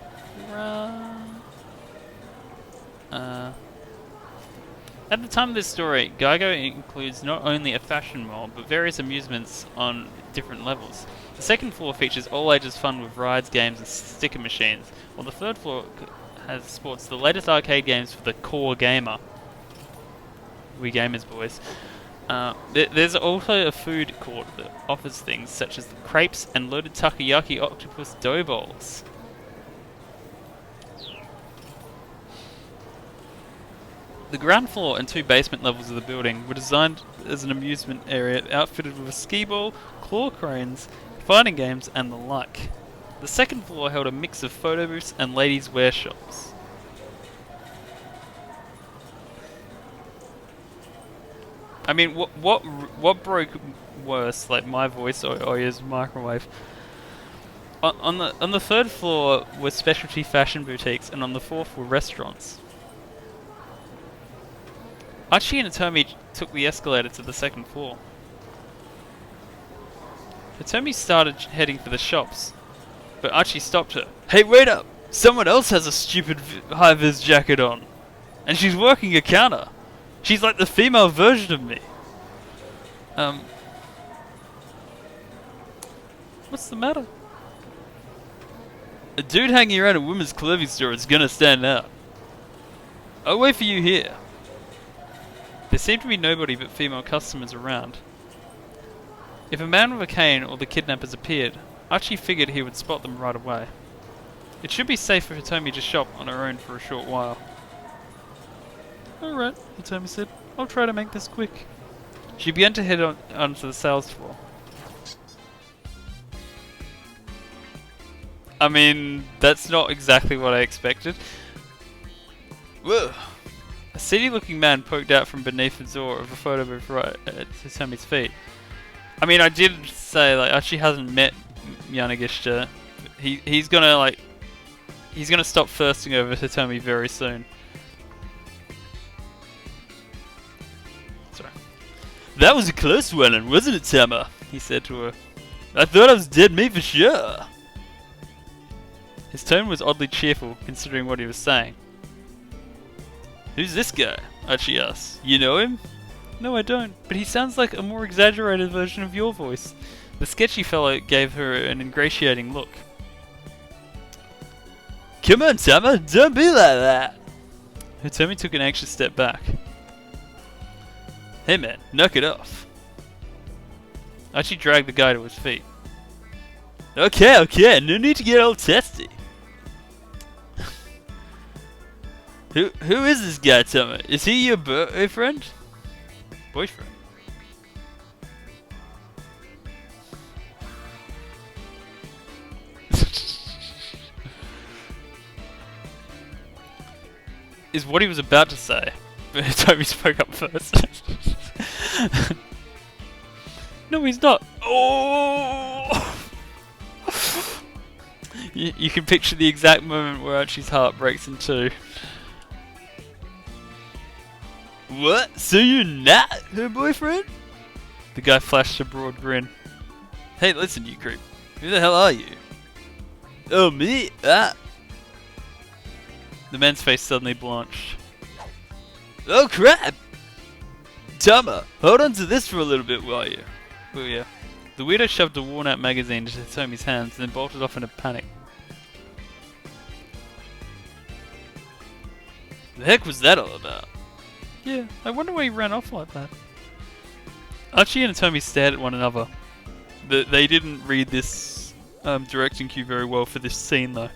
At the time of this story, Geigo includes not only a fashion mall, but various amusements on different levels. The second floor features all ages fun with rides, games, and sticker machines, while the third floor sports the latest arcade games for the core gamer. We gamers, boys. There's also a food court that offers things such as crepes and loaded takoyaki octopus dough balls. The ground floor and two basement levels of the building were designed as an amusement area outfitted with a ski ball, claw cranes, fighting games, and the like. The second floor held a mix of photo booths and ladies' wear shops. I mean, what broke worse, like my voice or Oya's microwave? On the third floor were specialty fashion boutiques, and on the fourth were restaurants. Archie and Hitomi took the escalator to the second floor. Hitomi started heading for the shops, but Archie stopped her. Hey, wait up! Someone else has a stupid high-vis jacket on, and she's working a counter. She's like the female version of me. What's the matter? A dude hanging around a women's clothing store is gonna stand out. I'll wait for you here. There seemed to be nobody but female customers around. If a man with a cane or the kidnappers appeared, Archie figured he would spot them right away. It should be safe for Hitomi to shop on her own for a short while. Alright, Hitomi said. I'll try to make this quick. She began to head onto the sales floor. I mean, that's not exactly what I expected. Whoa! A seedy-looking man poked out from beneath the door of a photo booth right at Hitomi's feet. I mean, I did say, like, Archie hasn't met Yanagishita. He's gonna stop thirsting over Hitomi very soon. Sorry. That was a close one, wasn't it, Tama? He said to her. I thought I was dead meat for sure. His tone was oddly cheerful, considering what he was saying. Who's this guy? Archie asked. You know him? No, I don't, but he sounds like a more exaggerated version of your voice. The sketchy fellow gave her an ingratiating look. Come on, Tama, don't be like that! Hitomi took an anxious step back. Hey man, knock it off. Archie dragged the guy to his feet. Okay, no need to get all testy. Who is this guy, Tama? Is he your boyfriend? Boyfriend? is what he was about to say. But Toby spoke up first. No, he's not. Oh! You can picture the exact moment where Archie's heart breaks in two. What? So you're not her boyfriend? The guy flashed a broad grin. Hey, listen, you creep. Who the hell are you? Oh, me? Ah. The man's face suddenly blanched. Oh, crap! Tama, hold on to this for a little bit, will you? Oh, yeah. The weirdo shoved a worn-out magazine into Tommy's hands and then bolted off in a panic. The heck was that all about? Yeah, I wonder why he ran off like that. Archie and Tommy stared at one another. They didn't read this directing cue very well for this scene, though.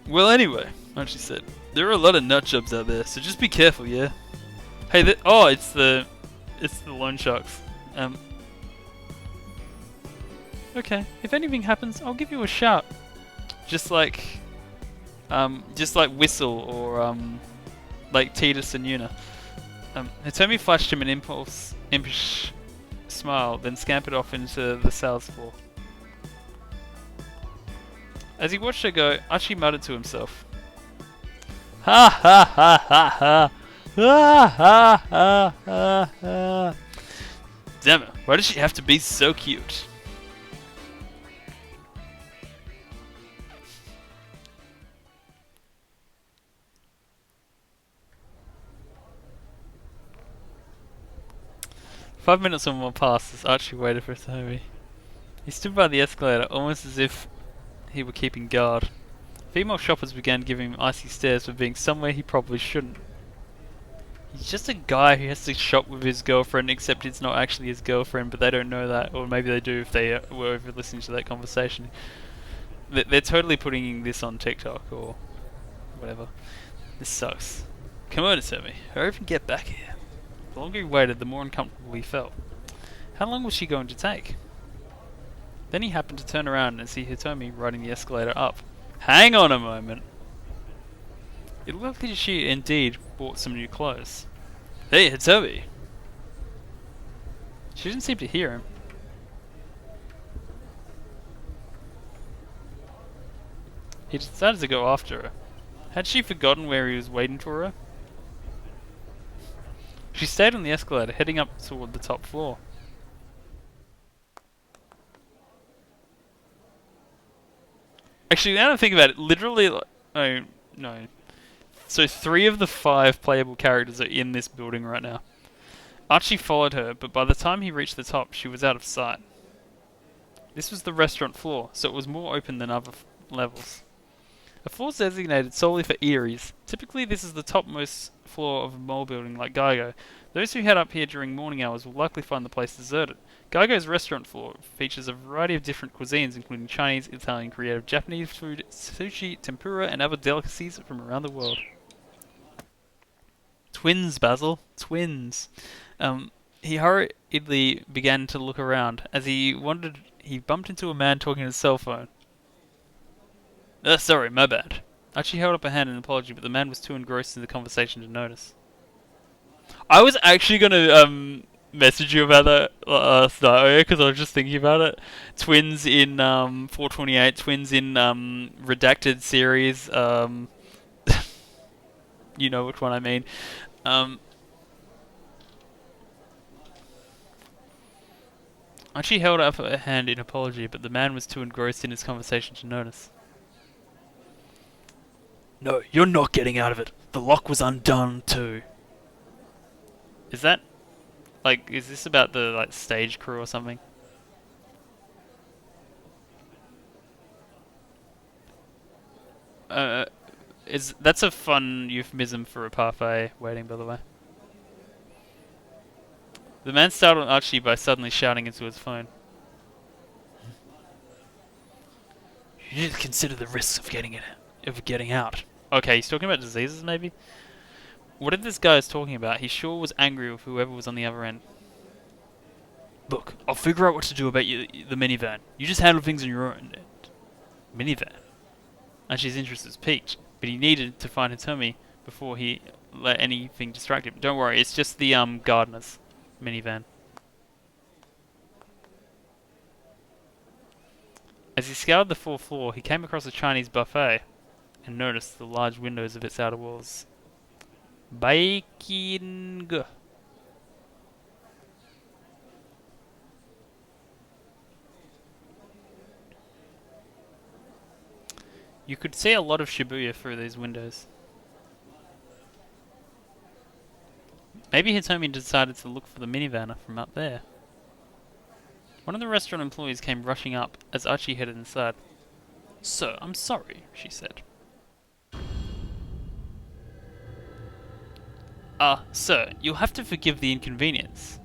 Well, anyway, Archie said, there are a lot of nut jobs out there, so just be careful, yeah? Hey, it's the loan sharks. Okay, if anything happens, I'll give you a shout. Just like Whistle or like Titus and Yuna. Hitomi flashed him an impish smile, then scampered off into the sales floor. As he watched her go, Archie muttered to himself, "Ha ha ha ha ha! Ha ha ha ha ha! Damn it! Why does she have to be so cute?" "5 minutes or more passed as Archie waited for Hitomi. He stood by the escalator almost as if he were keeping guard. Female shoppers began giving him icy stares for being somewhere he probably shouldn't. He's just a guy who has to shop with his girlfriend, except it's not actually his girlfriend, but they don't know that, or maybe they do if they were over listening to that conversation. They're totally putting this on TikTok or whatever. This sucks. Come on, Hitomi. Hurry up and get back here." The longer he waited, the more uncomfortable he felt. How long was she going to take? Then he happened to turn around and see Hitomi riding the escalator up. Hang on a moment. It looked like she indeed bought some new clothes. Hey, Hitomi! She didn't seem to hear him. He decided to go after her. Had she forgotten where he was waiting for her? She stayed on the escalator, heading up toward the top floor. Actually, now that I think about it, literally, oh, no. So 3 of the 5 playable characters are in this building right now. Archie followed her, but by the time he reached the top, she was out of sight. This was the restaurant floor, so it was more open than other levels. A floor is designated solely for eateries. Typically, this is the topmost floor of a mall building like Geigo. Those who head up here during morning hours will likely find the place deserted. Geigo's restaurant floor features a variety of different cuisines, including Chinese, Italian, creative, Japanese food, sushi, tempura, and other delicacies from around the world. Twins, Basil. Twins. He hurriedly began to look around. As he wandered, he bumped into a man talking on his cell phone. Sorry, my bad. Archie held up a hand in apology, but the man was too engrossed in the conversation to notice. I was actually gonna message you about that last night because I was just thinking about it. Twins in 428, twins in redacted series. You know which one I mean. Archie held up a hand in apology, but the man was too engrossed in his conversation to notice. No, you're not getting out of it. The lock was undone too. Is that, like, is this about the, like, stage crew or something? That's a fun euphemism for a parfait waiting, by the way. The man startled Archie by suddenly shouting into his phone. You need to consider the risks of getting out. Okay, he's talking about diseases, maybe? Whatever this guy is talking about, he sure was angry with whoever was on the other end. Look, I'll figure out what to do about the minivan. You just handle things on your own. Minivan? Archie's interest is piqued. but he needed to find Hitomi before he let anything distract him. Don't worry, it's just the gardener's minivan. As he scoured the 4th floor, he came across a Chinese buffet and noticed the large windows of its outer walls. Baking. You could see a lot of Shibuya through these windows. Maybe Hitomi decided to look for the minivan from up there. One of the restaurant employees came rushing up as Archie headed inside. "Sir, I'm sorry," she said. Sir, you'll have to forgive the inconvenience."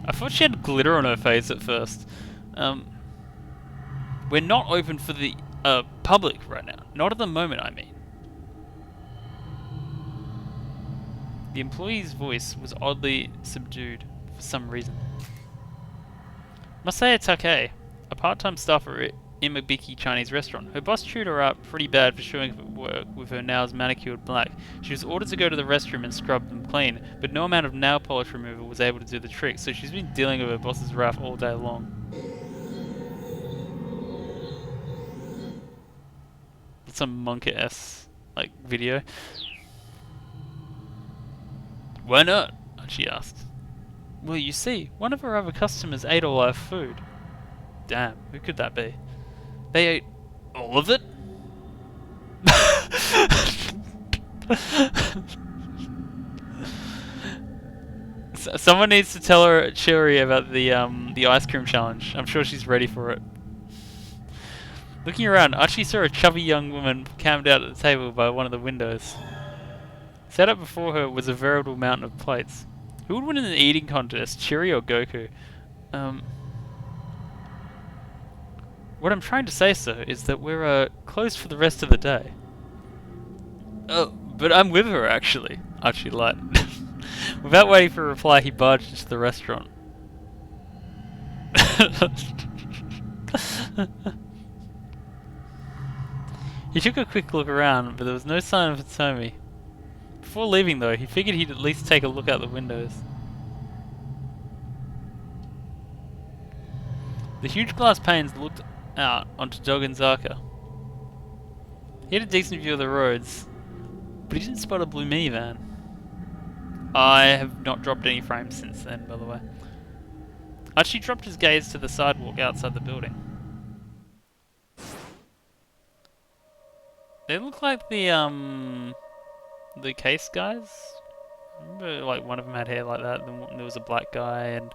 I thought she had glitter on her face at first. We're not open for the, public right now. Not at the moment, I mean. The employee's voice was oddly subdued for some reason. Masaya Takei, a part-time staffer at Imabiki Chinese restaurant. Her boss chewed her up pretty bad for showing up at work with her nails manicured black. She was ordered to go to the restroom and scrub them clean, but no amount of nail polish removal was able to do the trick, so she's been dealing with her boss's wrath all day long. Some monk-ass, like, video. "Why not?" she asked. "Well, you see, one of our other customers ate all our food." Damn, who could that be? "They ate all of it?" Someone needs to tell her Chiri about the ice cream challenge. I'm sure she's ready for it. Looking around, Archie saw a chubby young woman camped out at the table by one of the windows. Set up before her was a veritable mountain of plates. Who would win in an eating contest, Chiri or Goku? What I'm trying to say, sir, is that we're closed for the rest of the day. "Oh, but I'm with her, actually," Archie lied. Without waiting for a reply, he barged into the restaurant. He took a quick look around, but there was no sign of Hitomi. Before leaving, though, he figured he'd at least take a look out the windows. The huge glass panes looked out onto Dogenzaka. He had a decent view of the roads, but he didn't spot a blue minivan. I have not dropped any frames since then, by the way. Archie dropped his gaze to the sidewalk outside the building. They look like the case guys. Remember, like, one of them had hair like that, then there was a black guy, and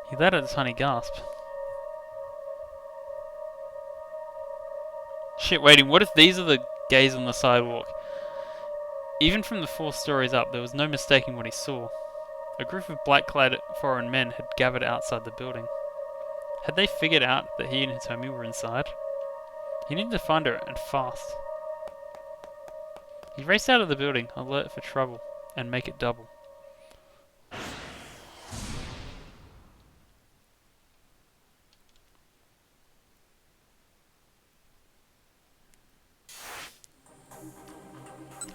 he let out a tiny gasp. Shit, waiting, what if these are the gays on the sidewalk? Even from the 4 stories up, there was no mistaking what he saw. A group of black-clad foreign men had gathered outside the building. Had they figured out that he and Hitomi were inside? He needed to find her, and fast. He raced out of the building, alert for trouble, and make it double.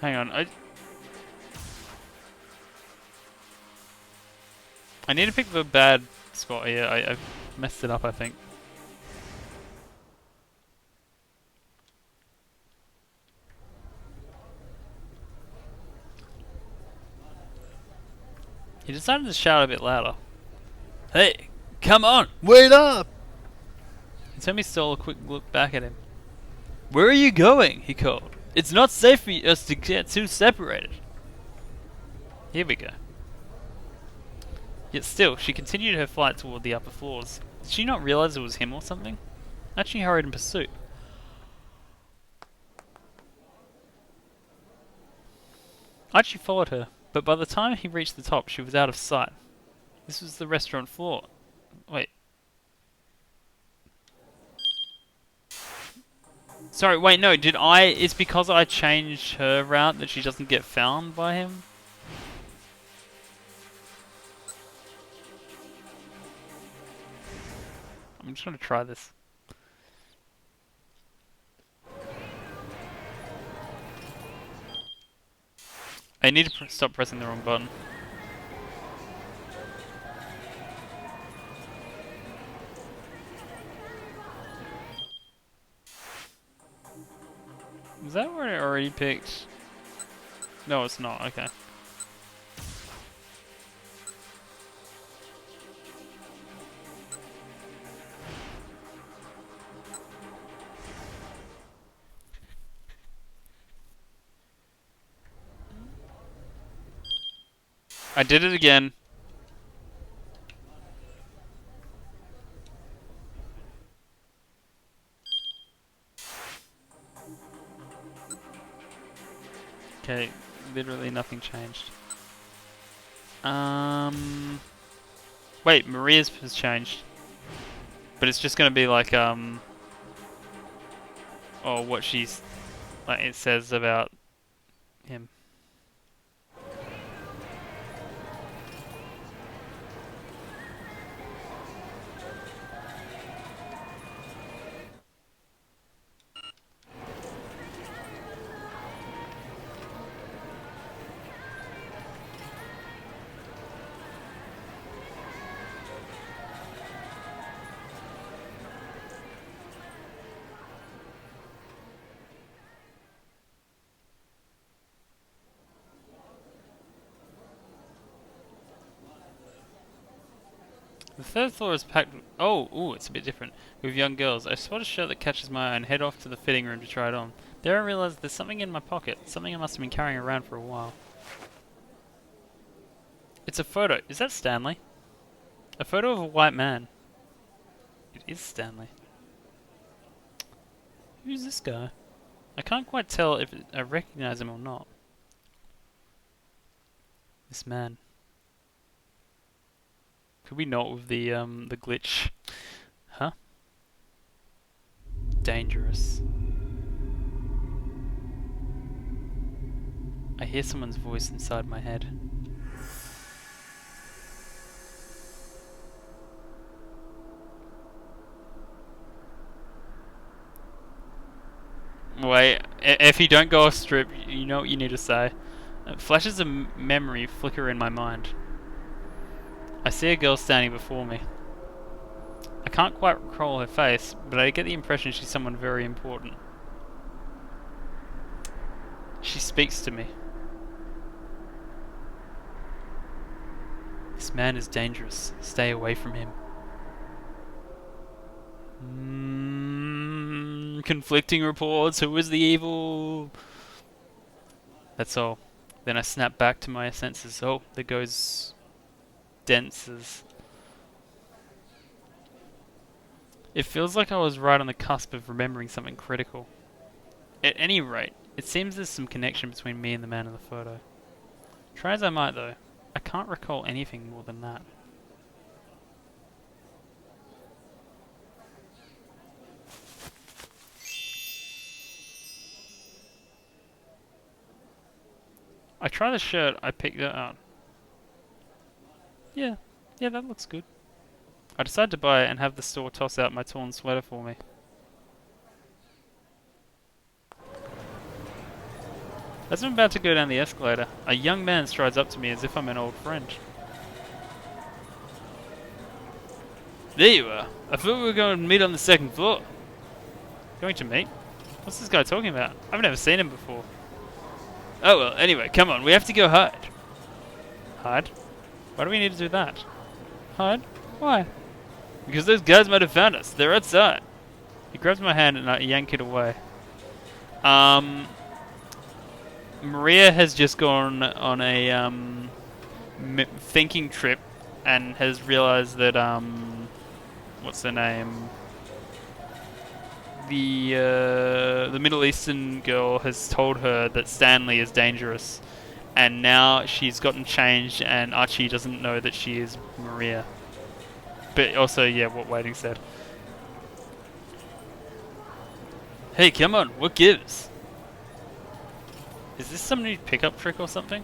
Hang on, I need to pick the bad spot here. I've messed it up, I think. He decided to shout a bit louder. "Hey, come on, wait up!" Hitomi stole a quick look back at him. "Where are you going?" he called. "It's not safe for us to get too separated." Here we go. Yet still, she continued her flight toward the upper floors. Did she not realize it was him or something? Archie hurried in pursuit. Archie followed her, but by the time he reached the top, she was out of sight. This was the restaurant floor. Wait. Sorry, wait, no, it's because I changed her route that she doesn't get found by him? I'm just gonna try this. I need to stop pressing the wrong button. Is that what it already picked? No, it's not. Okay. I did it again. Okay, literally nothing changed. Wait, Maria's has changed. But it's just gonna be like, or what she's, like it says about him. The third floor is packed with, ooh, it's a bit different. With young girls. I spot a shirt that catches my eye and head off to the fitting room to try it on. There I realize there's something in my pocket. Something I must have been carrying around for a while. It's a photo. Is that Stanley? A photo of a white man. It is Stanley. Who's this guy? I can't quite tell if I recognize him or not. This man. Could we not with the glitch? Huh? Dangerous. I hear someone's voice inside my head. Wait, if you don't go off strip, you know what you need to say. Flashes of memory flicker in my mind. I see a girl standing before me. I can't quite recall her face, but I get the impression she's someone very important. She speaks to me. This man is dangerous. Stay away from him. Conflicting reports. Who is the evil? That's all. Then I snap back to my senses. Oh, there goes Denses. It feels like I was right on the cusp of remembering something critical. At any rate, it seems there's some connection between me and the man in the photo. Try as I might though, I can't recall anything more than that. I try the shirt I picked out. Yeah, that looks good. I decide to buy it and have the store toss out my torn sweater for me. As I'm about to go down the escalator, a young man strides up to me as if I'm an old friend. There you are. I thought we were going to meet on the second floor. Going to meet? What's this guy talking about? I've never seen him before. Oh well, anyway, come on, we have to go hide. Hide? Why do we need to do that? Hide? Why? Because those guys might have found us. They're outside. He grabs my hand and I yank it away. Maria has just gone on a thinking trip and has realized that what's her name? The Middle Eastern girl has told her that Stanley is dangerous, and now she's gotten changed, and Archie doesn't know that she is Maria. But also, yeah, what Waiting said. Hey, come on, what gives? Is this some new pickup trick or something?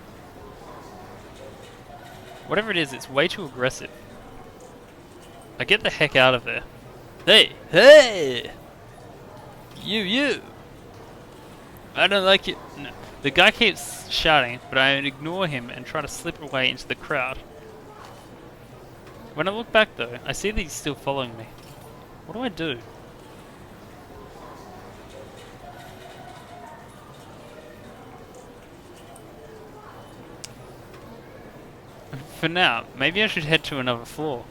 Whatever it is, it's way too aggressive. I get the heck out of there. Hey, hey! You! I don't like it. No. The guy keeps shouting, but I ignore him and try to slip away into the crowd. When I look back though, I see that he's still following me. What do I do? For now, maybe I should head to another floor.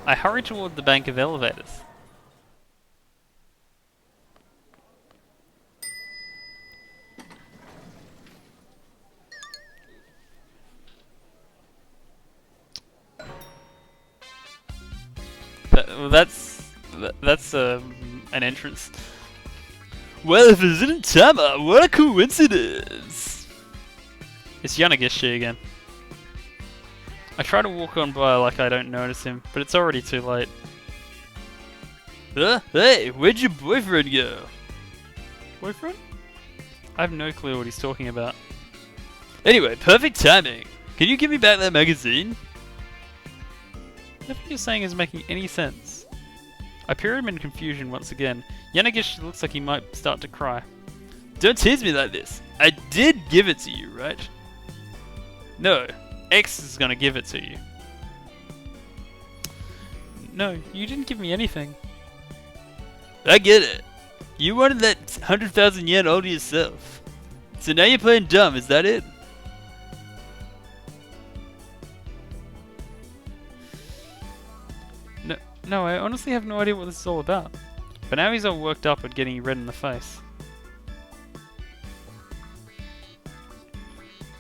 I hurry toward the bank of elevators. That's an entrance. Well, if it isn't Tama, what a coincidence! It's Yanagishi again. I try to walk on by like I don't notice him, but it's already too late. Hey, where'd your boyfriend go? Boyfriend? I have no clue what he's talking about. Anyway, perfect timing. Can you give me back that magazine? Nothing you're saying is making any sense. I peer him in confusion once again. Yanagishi looks like he might start to cry. Don't tease me like this. I did give it to you, right? No, X is gonna give it to you. No, you didn't give me anything. I get it. You wanted that 100,000 yen all to yourself. So now you're playing dumb, is that it? No, I honestly have no idea what this is all about. But now he's all worked up and getting red in the face.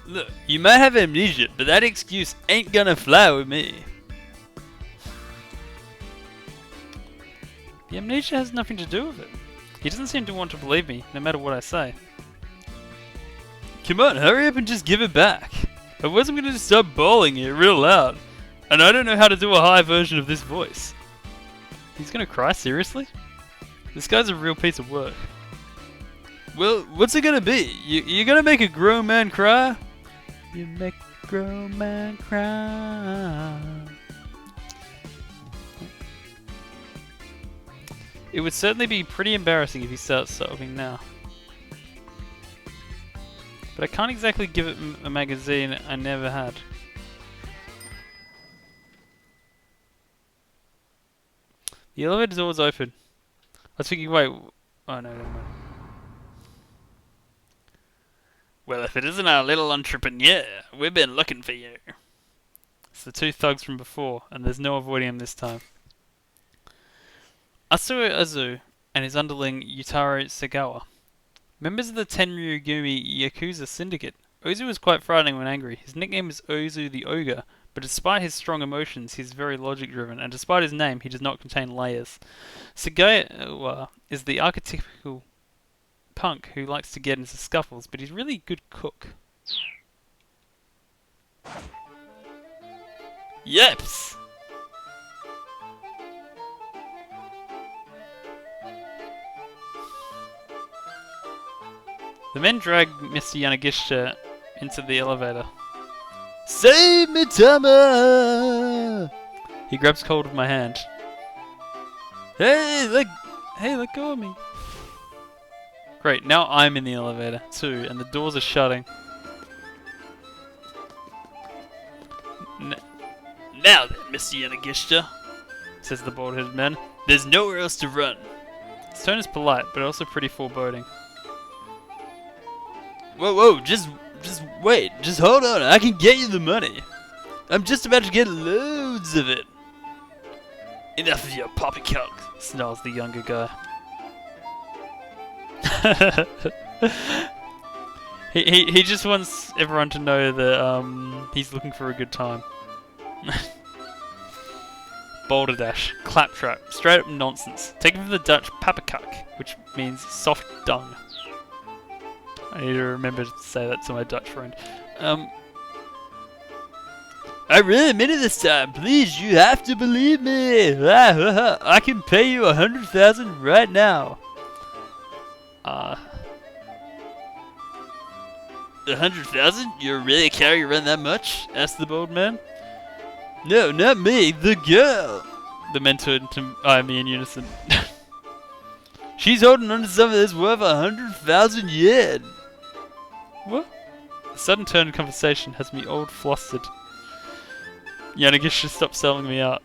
Look, you might have amnesia, but that excuse ain't gonna fly with me. The amnesia has nothing to do with it. He doesn't seem to want to believe me, no matter what I say. Come on, hurry up and just give it back. Otherwise I'm gonna just start bawling it real loud. And I don't know how to do a high version of this voice. He's gonna cry, seriously? This guy's a real piece of work. Well, what's it gonna be? You're gonna make a grown man cry? You make a grown man cry. It would certainly be pretty embarrassing if he starts sobbing now. But I can't exactly give it a magazine I never had. The elevator door was open. I was thinking, wait, oh no, never mind. Well, if it isn't our little entrepreneur, we've been looking for you. It's the two thugs from before, and there's no avoiding him this time. Asuo Azu and his underling Yutaro Segawa. Members of the Tenryugumi Yakuza syndicate. Ozu is quite frightening when angry. His nickname is Ozu the Ogre, but despite his strong emotions, he's very logic-driven, and despite his name, he does not contain layers. Segawa is the archetypical punk who likes to get into scuffles, but he's a really good cook. Yeps! The men drag Mr. Yanagishi into the elevator. Save me, Tama! He grabs hold of my hand. Hey, let go of me. Great, now I'm in the elevator too, and the doors are shutting. Now then, Mr. Yanagishi, says the bald-headed man, there's nowhere else to run. His tone is polite, but also pretty foreboding. Whoa, just wait, just hold on, I can get you the money. I'm just about to get loads of it. Enough of your poppycock, snarls the younger guy. he just wants everyone to know that he's looking for a good time. Boulder Dash, claptrap, straight up nonsense. Taken from the Dutch papakak, which means soft dung. I need to remember to say that to my Dutch friend. I really mean it this time. Please, you have to believe me. I can pay you 100,000 right now. 100,000? You're really carrying around that much? Asked the bald man. No, not me. The girl. The men turned to eye me in unison. She's holding on to something that's worth 100,000 yen. What? The sudden turn of conversation has me all flustered. Yanagishi stopped selling me out.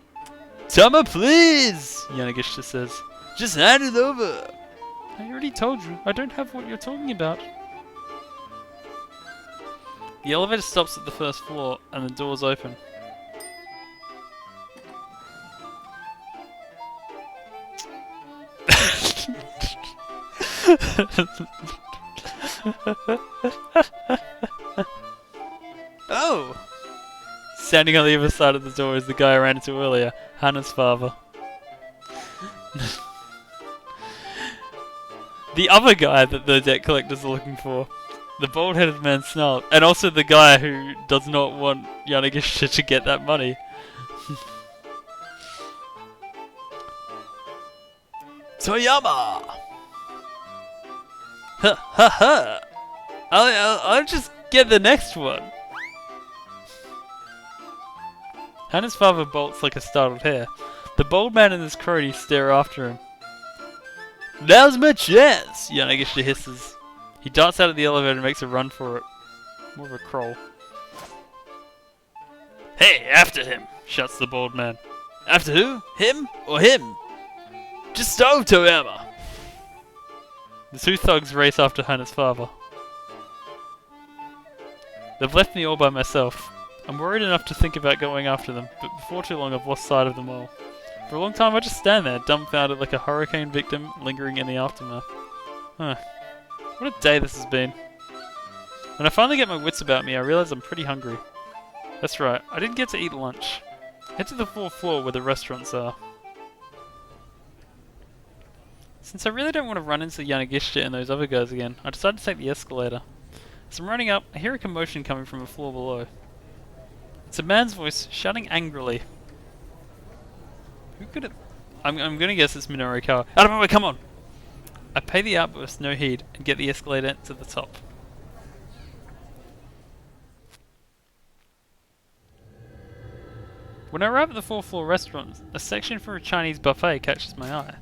Tama, please! Yanagishi says. Just hand it over. I already told you. I don't have what you're talking about. The elevator stops at the first floor and the doors open. Oh! Standing on the other side of the door is the guy I ran into earlier, Hannah's father. The other guy that the debt collectors are looking for. The bald-headed man snarled, and also the guy who does not want Yanagishi to get that money. Toyama! Ha ha ha! I'll just get the next one. Hannah's father bolts like a startled hare. The bald man and his crony stare after him. Now's my chance! Yanagishi hisses. He darts out of the elevator and makes a run for it. More of a crawl. Hey, after him! Shouts the bald man. After who? Him or him? Just stove Toyama! The two thugs race after Hannah's father. They've left me all by myself. I'm worried enough to think about going after them, but before too long I've lost sight of them all. For a long time I just stand there, dumbfounded like a hurricane victim lingering in the aftermath. Huh. What a day this has been. When I finally get my wits about me, I realise I'm pretty hungry. That's right, I didn't get to eat lunch. Head to the 4th floor where the restaurants are. Since I really don't want to run into Yanagishi and those other guys again, I decided to take the escalator. As I'm running up, I hear a commotion coming from a floor below. It's a man's voice shouting angrily. Who could it... I'm gonna guess it's Minoru Kawa. Out of my way, come on! I pay the outburst no heed and get the escalator to the top. When I arrive at the 4th floor restaurant, a section for a Chinese buffet catches my eye.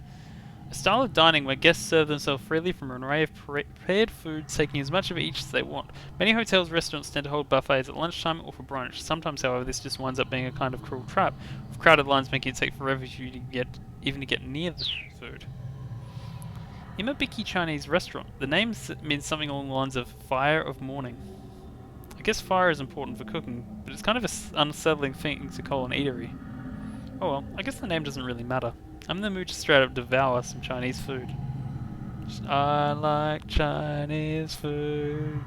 A style of dining where guests serve themselves freely from an array of prepared foods, taking as much of each as they want. Many hotels' restaurants tend to hold buffets at lunchtime or for brunch. Sometimes, however, this just winds up being a kind of cruel trap, with crowded lines making it take forever for you to get near the food. Imabiki Chinese restaurant. The name means something along the lines of fire of morning. I guess fire is important for cooking, but it's kind of an unsettling thing to call an eatery. Oh well, I guess the name doesn't really matter. I'm in the mood to straight up devour some Chinese food. I like Chinese food.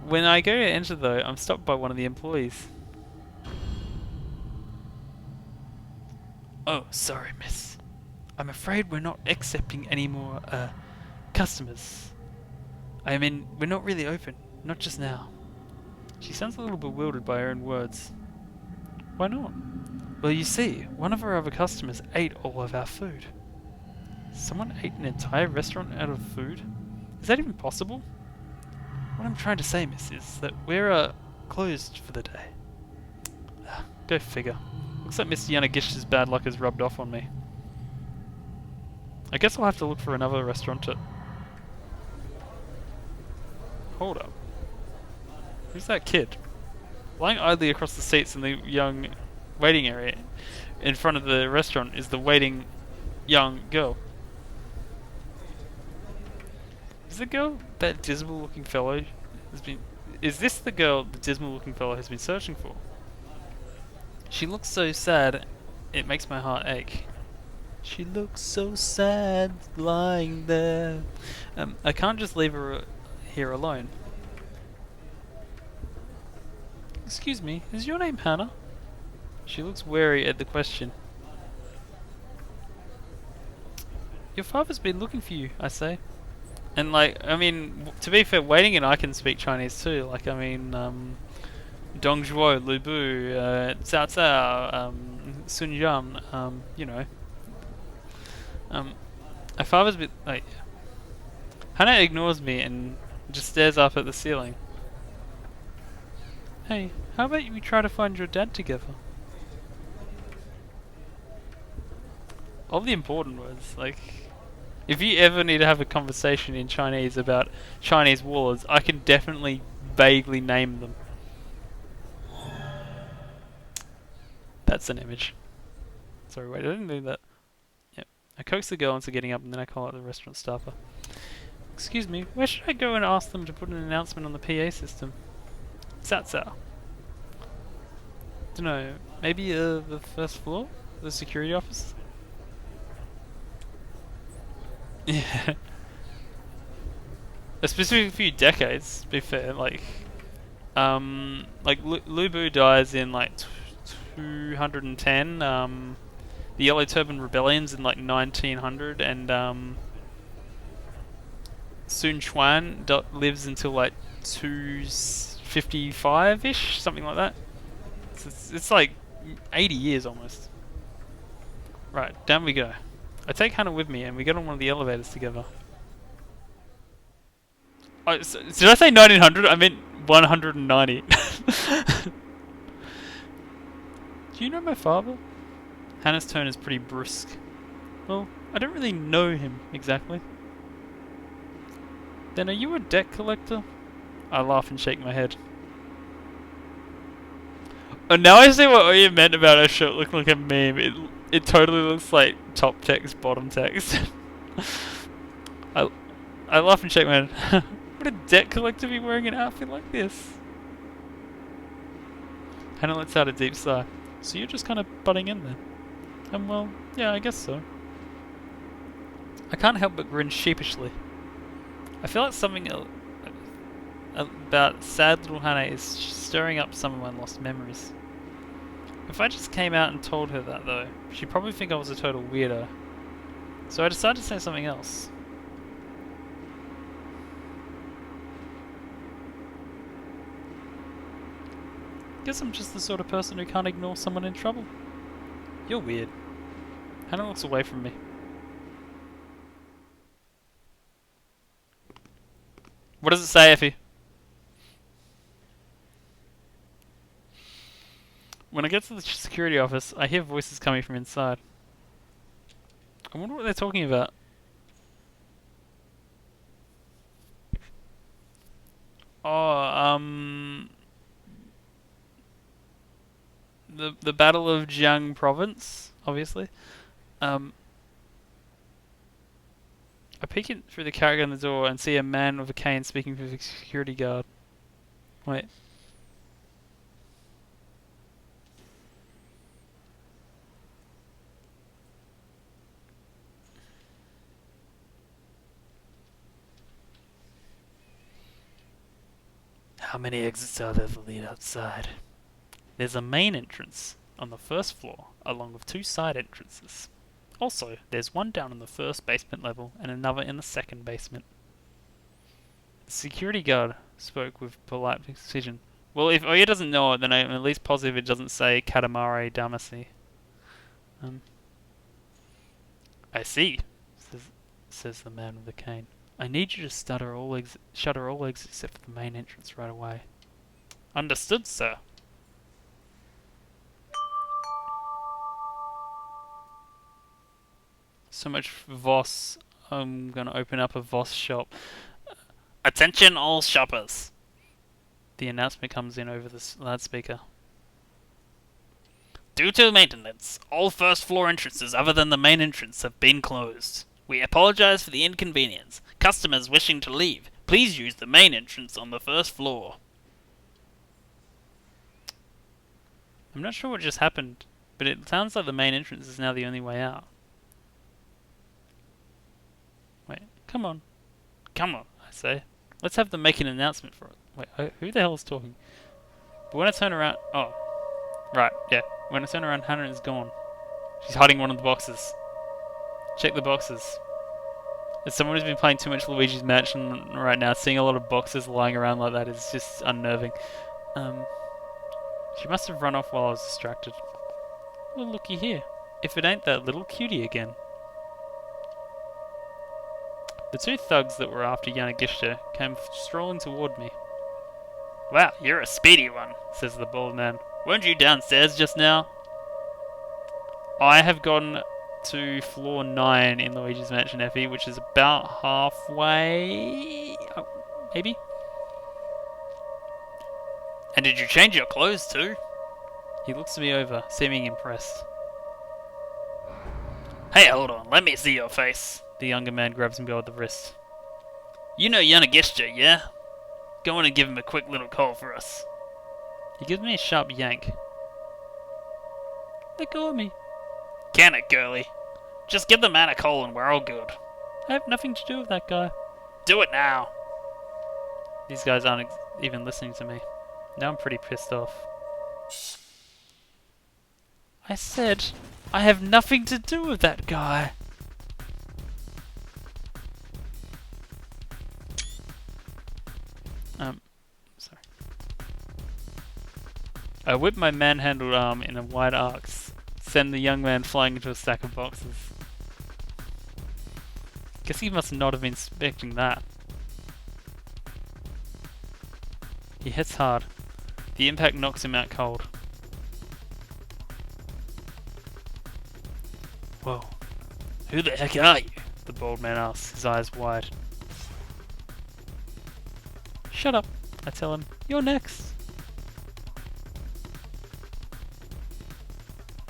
When I go to enter though, I'm stopped by one of the employees. Oh, sorry miss. I'm afraid we're not accepting any more, customers. I mean, we're not really open. Not just now. She sounds a little bewildered by her own words. Why not? Well, you see, one of our other customers ate all of our food. Someone ate an entire restaurant out of food? Is that even possible? What I'm trying to say, miss, is that we're, closed for the day. Go figure. Looks like Mr. Yanagishi's bad luck has rubbed off on me. I guess I'll have to look for another restaurant to... Hold up. Who's that kid? Lying idly across the seats in the young waiting area in front of the restaurant is the waiting young girl. Is the girl that dismal looking fellow has been... Is this the girl the dismal looking fellow has been searching for? She looks so sad, it makes my heart ache. She looks so sad lying there. I can't just leave her here alone. Excuse me, is your name Hannah? She looks wary at the question. Your father's been looking for you, I say. And like, I mean, to be fair, Waiting and I can speak Chinese too. Like, I mean, Dong Zhuo, Lu Bu, Cao Cao, Sun Yam, you know. My father's been, like... Hannah ignores me and just stares up at the ceiling. Hey, how about we try to find your dad together? All the important words, like, if you ever need to have a conversation in Chinese about Chinese words, I can definitely vaguely name them. That's an image. Sorry, wait, I didn't do that. Yep. I coax the girl into getting up and then I call out the restaurant staffer. Excuse me, where should I go and ask them to put an announcement on the PA system? Tsao. Dunno, maybe the first floor? The security office? Yeah. A specific few decades, to be fair, like Lu Bu dies in like 210, the Yellow Turban Rebellion's in like 1900, and Sun Quan lives until like 255-ish, something like that. It's like 80 years almost. Right, down we go. I take Hannah with me and we get on one of the elevators together. Oh, did I say 1900? I meant 190. Do you know my father? Hannah's tone is pretty brusque. Well, I don't really know him exactly. Then are you a debt collector? I laugh and shake my head. Oh, now I see what you meant about a shirt looking like a meme. It totally looks like top text, bottom text. I laugh and shake my head. Would a debt collector be wearing an outfit like this? Hannah lets out a deep sigh. So you're just kind of butting in there? Well, yeah, I guess so. I can't help but grin sheepishly. I feel like something about sad little Hannah is stirring up some of my lost memories. If I just came out and told her that though, she'd probably think I was a total weirdo. So I decided to say something else. Guess I'm just the sort of person who can't ignore someone in trouble. You're weird. Hannah looks away from me. What does it say, Effie? When I get to the security office, I hear voices coming from inside. I wonder what they're talking about. Oh, the Battle of Jiang Province, obviously. I peek in through the carriage on the door and see a man with a cane speaking to the security guard. Wait. How many exits are there that lead outside? There's a main entrance on the first floor, along with two side entrances. Also, there's one down on the first basement level and another in the second basement. The security guard spoke with polite precision. Well, if Oya doesn't know it, then I'm at least positive it doesn't say Katamari Damacy. I see, says the man with the cane. I need you to shutter all exits except for the main entrance right away. Understood, sir. So much for Voss. I'm gonna open up a Voss shop. Attention all shoppers! The announcement comes in over the loudspeaker. Due to maintenance, all first floor entrances other than the main entrance have been closed. We apologize for the inconvenience. Customers wishing to leave, please use the main entrance on the first floor. I'm not sure what just happened, but it sounds like the main entrance is now the only way out. Wait, come on. Come on, I say. Let's have them make an announcement for it. Wait, who the hell is talking? But when I turn around... Oh. Right, yeah. When I turn around, Hannah is gone. She's hiding one of the boxes. Check the boxes. As someone who's been playing too much Luigi's Mansion right now, seeing a lot of boxes lying around like that is just unnerving. She must have run off while I was distracted. Well, looky here. If it ain't that little cutie again. The two thugs that were after Yanagishta came strolling toward me. Wow, you're a speedy one, says the bald man. Weren't you downstairs just now? I have gone to floor 9 in Luigi's Mansion FE, which is about halfway. Oh, maybe? And did you change your clothes too? He looks me over, seeming impressed. Hey, hold on, let me see your face. The younger man grabs me by the wrist. You know Yanagisha, yeah? Go on and give him a quick little call for us. He gives me a sharp yank. Let go of me. Can it, girlie? Just give the man a call and we're all good. I have nothing to do with that guy. Do it now. These guys aren't even listening to me. Now I'm pretty pissed off. I said, I have nothing to do with that guy. Sorry. I whip my manhandled arm in a wide arc, send the young man flying into a stack of boxes. Guess he must not have been expecting that. He hits hard. The impact knocks him out cold. Whoa. Who the heck are you? The bald man asks, his eyes wide. Shut up, I tell him. You're next.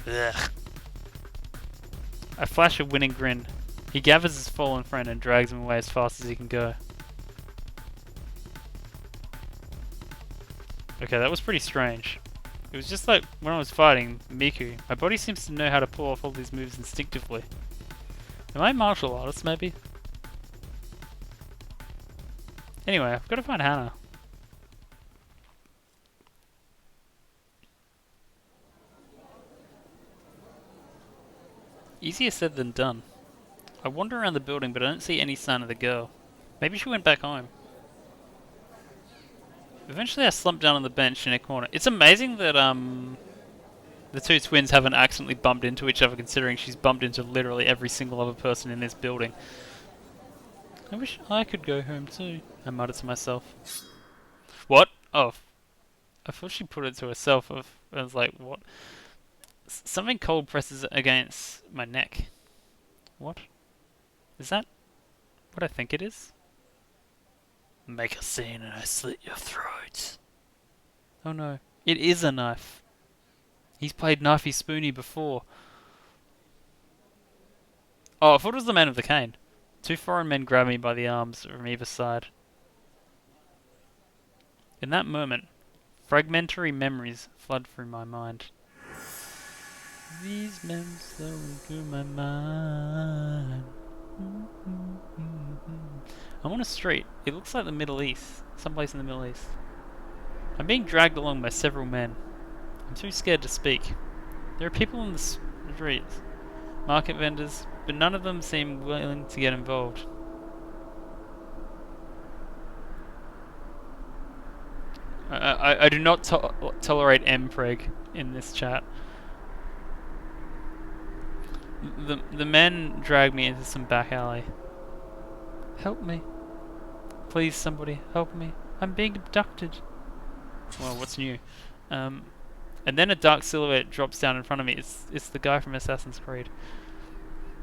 Ugh. I flash a winning grin. He gathers his fallen friend and drags him away as fast as he can go. Okay, that was pretty strange. It was just like when I was fighting Miku. My body seems to know how to pull off all these moves instinctively. Am I a martial artist, maybe? Anyway, I've got to find Hannah. Easier said than done. I wander around the building, but I don't see any sign of the girl. Maybe she went back home. Eventually I slump down on the bench in a corner. It's amazing that the two twins haven't accidentally bumped into each other, considering she's bumped into literally every single other person in this building. I wish I could go home too, I muttered to myself. What? Oh. I thought she put it to herself. I was like, what? Something cold presses against my neck. What? Is that what I think it is? Make a scene and I slit your throat. Oh no, it is a knife. He's played Knifey Spoony before. Oh, I thought it was the man with the cane. Two foreign men grab me by the arms from either side. In that moment, fragmentary memories flood through my mind. These memories flowing through my mind. I'm on a street. It looks like the Middle East. Someplace in the Middle East. I'm being dragged along by several men. I'm too scared to speak. There are people on the streets, market vendors, but none of them seem willing to get involved. I do not tolerate mpreg in this chat. The men drag me into some back alley. Help me. Please, somebody, help me. I'm being abducted. Well, what's new? And then a dark silhouette drops down in front of me. It's the guy from Assassin's Creed.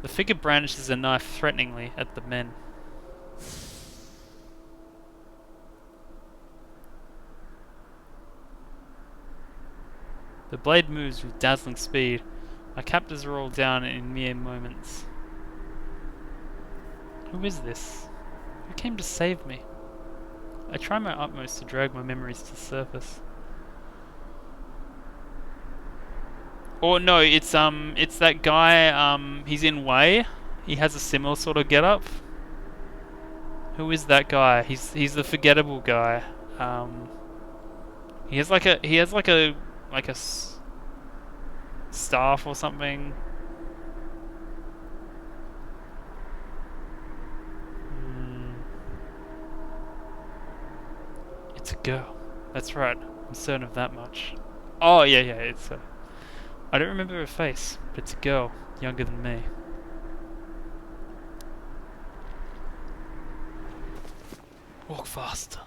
The figure brandishes a knife threateningly at the men. The blade moves with dazzling speed. My captors roll down in mere moments. Who is this? Who came to save me? I try my utmost to drag my memories to the surface. Or no, it's that guy, he's in Way. He has a similar sort of getup. Who is that guy? He's the forgettable guy. He has like a staff or something. It's a girl. That's right. I'm certain of that much. Oh yeah, it's a... I don't remember her face, but it's a girl, younger than me. Walk faster.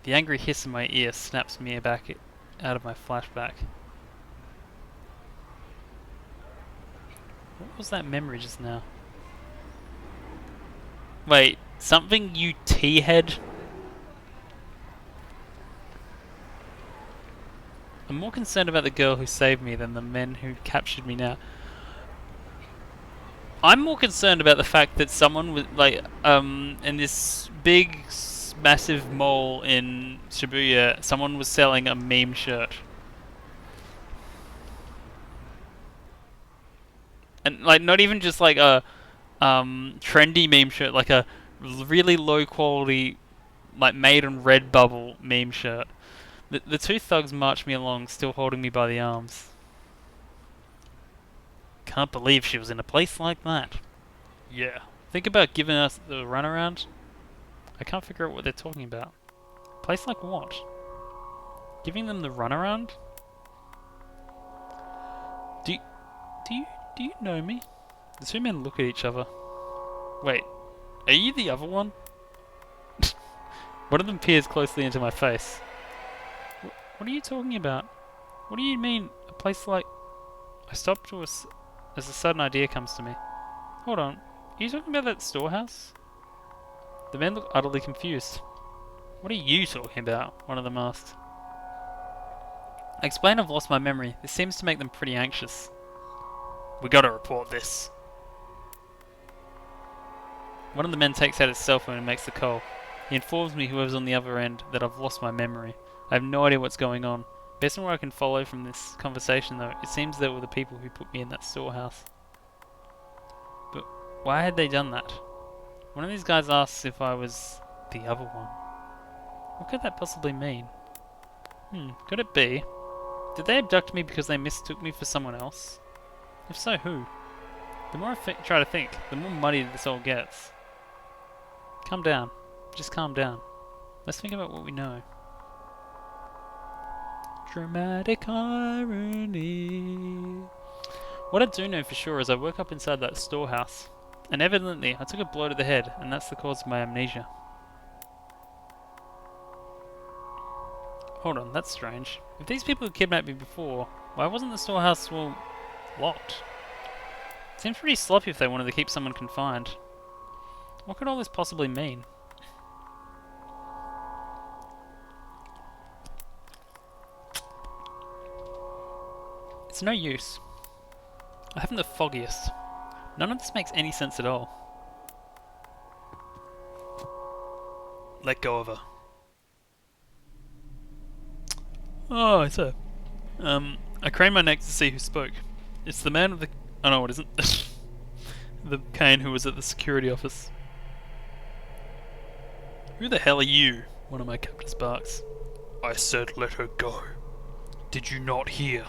The angry hiss in my ear snaps me back out of my flashback. What was that memory just now? Wait, something you T-head? I'm more concerned about the girl who saved me than the men who captured me now. I'm more concerned about the fact that someone was like, in this big, massive mall in Shibuya, someone was selling a meme shirt. And like, not even just like a trendy meme shirt, like a really low quality, like made on Redbubble meme shirt. The two thugs marched me along, still holding me by the arms. Can't believe she was in a place like that. Yeah. Think about giving us the runaround. I can't figure out what they're talking about. Place like what? Giving them the runaround? Do you, do you do you know me? The two men look at each other. Wait, are you the other one? One of them peers closely into my face. What are you talking about? What do you mean, a place like... I stop to as a sudden idea comes to me. Hold on, are you talking about that storehouse? The men look utterly confused. What are you talking about? One of them asked. I explain I've lost my memory. This seems to make them pretty anxious. We gotta report this. One of the men takes out his cell phone and makes the call. He informs me, whoever's on the other end, that I've lost my memory. I have no idea what's going on. Based on what I can follow from this conversation though, it seems they were the people who put me in that storehouse. But why had they done that? One of these guys asks if I was the other one. What could that possibly mean? Could it be? Did they abduct me because they mistook me for someone else? If so, who? The more I try to think, the more muddy this all gets. Calm down. Just calm down. Let's think about what we know. Dramatic irony. What I do know for sure is I woke up inside that storehouse, and evidently I took a blow to the head, and that's the cause of my amnesia. Hold on, that's strange. If these people had kidnapped me before, why wasn't the storehouse, well, locked? Seems pretty sloppy if they wanted to keep someone confined. What could all this possibly mean? It's no use. I haven't the foggiest. None of this makes any sense at all. Let go of her. Oh, it's her. I crane my neck to see who spoke. It's the man with the... Oh no, it isn't. The cane who was at the security office. Who the hell are you? One of my captors barks. I said let her go. Did you not hear?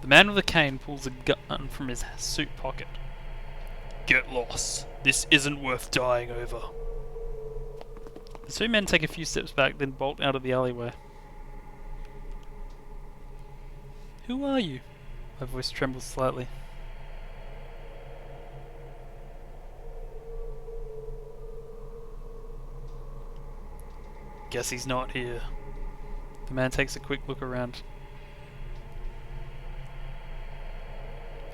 The man with the cane pulls a gun from his suit pocket. Get lost. This isn't worth dying over. The two men take a few steps back, then bolt out of the alleyway. Who are you? My voice trembles slightly. Guess he's not here. The man takes a quick look around.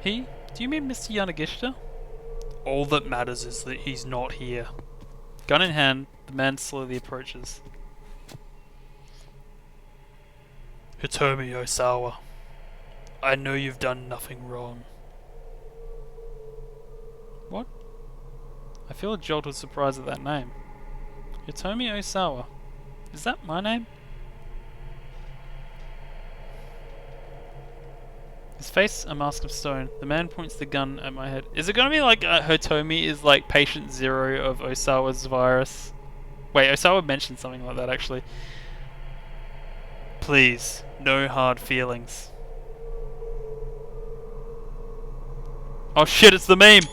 He? Do you mean Mr. Yanagishita? All that matters is that he's not here. Gun in hand, the man slowly approaches. Hitomi Osawa, I know you've done nothing wrong. What? I feel a jolt of surprise at that name. Hitomi Osawa. Is that my name? His face a mask of stone. The man points the gun at my head. Is it gonna be like Hitomi is like patient zero of Osawa's virus? Wait, Osawa mentioned something like that actually. Please, no hard feelings. Oh shit, it's the meme!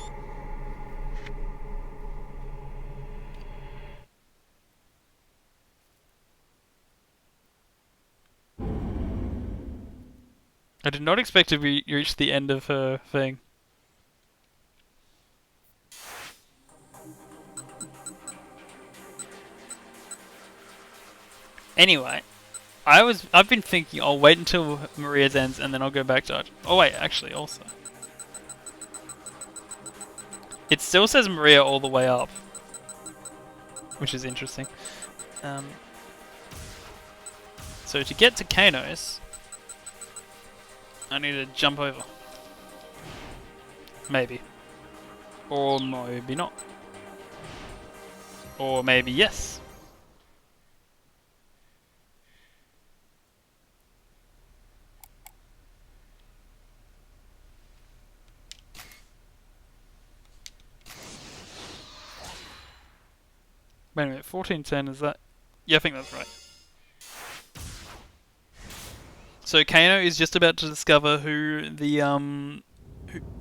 I did not expect to reach the end of her thing. Anyway, I've been thinking I'll wait until Maria's ends and then I'll go back to Arch. Oh wait, actually also. It still says Maria all the way up, which is interesting. So to get to Kano's, I need to jump over. Maybe. Or maybe not. Or maybe yes. Wait a minute, 1410, is that? Yeah, I think that's right. So Kano is just about to discover who the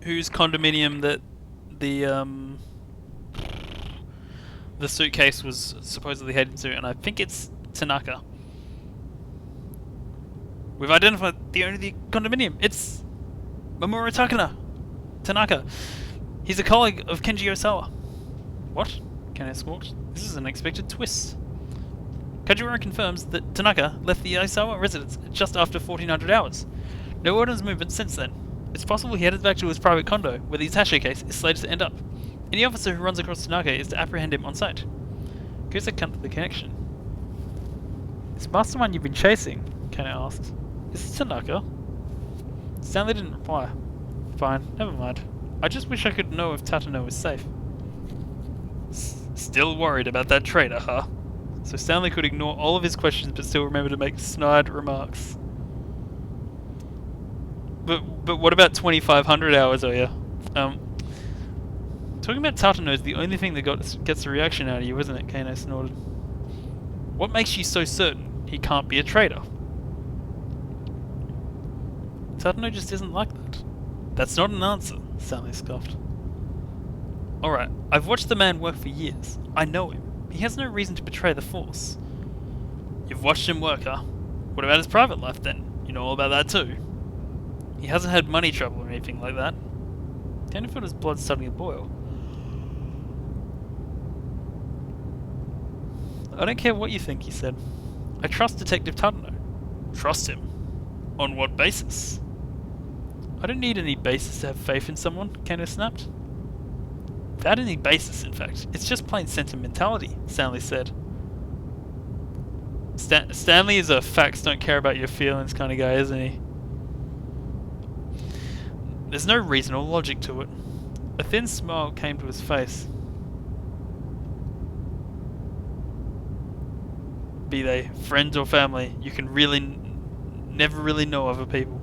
whose condominium that the suitcase was supposedly heading to, and I think it's Tanaka. We've identified the owner of the condominium. It's Mamoru Tanaka. He's a colleague of Kenji Osawa. What? Kano squawked. This is an unexpected twist. Kajiura confirms that Tanaka left the Osawa residence just after 1400 hours. No word on his movement since then. It's possible he headed back to his private condo, where the attaché case is slated to end up. Any officer who runs across Tanaka is to apprehend him on sight. Kusa cut the connection. This mastermind you've been chasing? Kano asked. Is it Tanaka? Stanley didn't reply. Fine, never mind. I just wish I could know if Tatano is safe. Still worried about that traitor, huh? So Stanley could ignore all of his questions but still remember to make snide remarks. But what about 2500 hours, oh yeah? Talking about Tatano is the only thing that gets a reaction out of you, isn't it? Kano snorted. What makes you so certain he can't be a traitor? Tatano just isn't like that. That's not an answer, Stanley scoffed. Alright, I've watched the man work for years. I know him. He has no reason to betray the Force. You've watched him work, huh? What about his private life then? You know all about that too. He hasn't had money trouble or anything like that. Kano felt his blood starting to boil. I don't care what you think, he said. I trust Detective Tatano. Trust him? On what basis? I don't need any basis to have faith in someone, Kano snapped. Without any basis, in fact. It's just plain sentimentality, Stanley said. Stanley is a facts don't care about your feelings kind of guy, isn't he? There's no reason or logic to it. A thin smile came to his face. Be they friends or family, you can really never really know other people.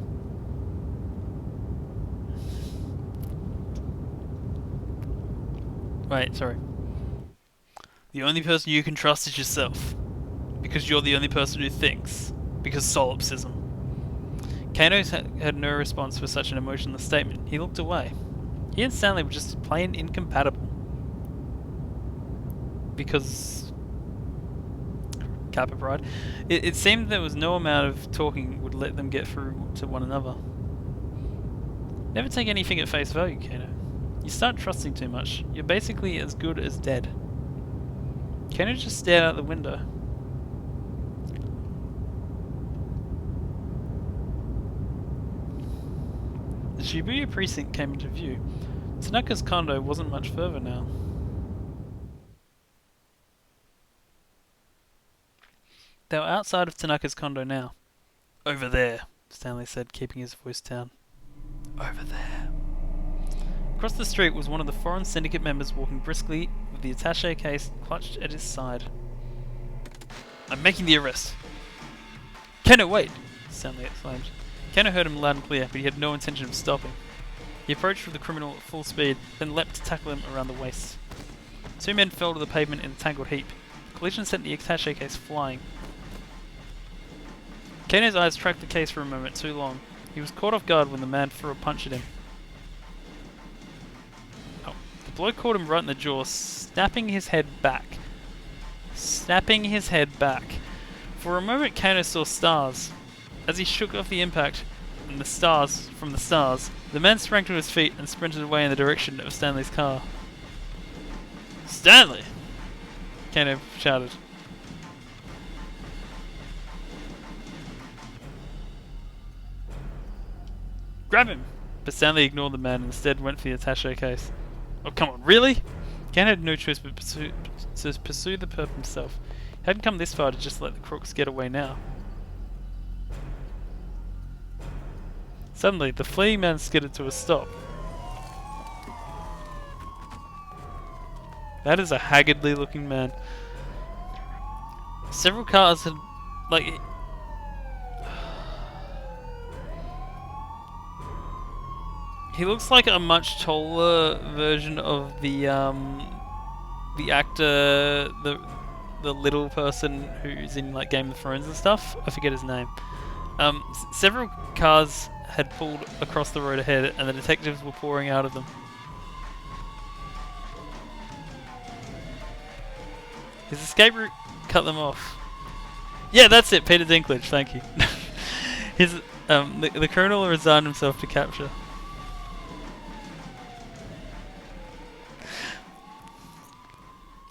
Wait, sorry. The only person you can trust is yourself. Because you're the only person who thinks. Because solipsism. Kano had no response for such an emotionless statement. He looked away. He and Stanley were just plain incompatible. Because... Kappa pride. It seemed there was no amount of talking would let them get through to one another. Never take anything at face value, Kano. You start trusting too much, you're basically as good as dead. Kano just stared out the window. The Shibuya precinct came into view. Tanaka's condo wasn't much further now. They were outside of Tanaka's condo now. Over there, Stanley said, keeping his voice down. Over there. Across the street was one of the foreign syndicate members walking briskly with the attaché case clutched at his side. I'm making the arrest. Kano, wait! Stanley exclaimed. Kano heard him loud and clear, but he had no intention of stopping. He approached with the criminal at full speed, then leapt to tackle him around the waist. Two men fell to the pavement in a tangled heap. The collision sent the attaché case flying. Kano's eyes tracked the case for a moment too long. He was caught off guard when the man threw a punch at him. The blow caught him right in the jaw, snapping his head back. For a moment, Kano saw stars. As he shook off the impact from the stars, the man sprang to his feet and sprinted away in the direction of Stanley's car. Stanley! Kano shouted. Grab him! But Stanley ignored the man and instead went for the attaché case. Oh, come on, really? Ken had no choice but to pursue the perp himself. He hadn't come this far to just let the crooks get away now. Suddenly, the fleeing man skidded to a stop. That is a haggardly looking man. Several cars had, like... He looks like a much taller version of the actor, the little person who's in like Game of Thrones and stuff. I forget his name. Several cars had pulled across the road ahead, and the detectives were pouring out of them. His escape route cut them off. Yeah, that's it, Peter Dinklage. Thank you. The colonel resigned himself to capture.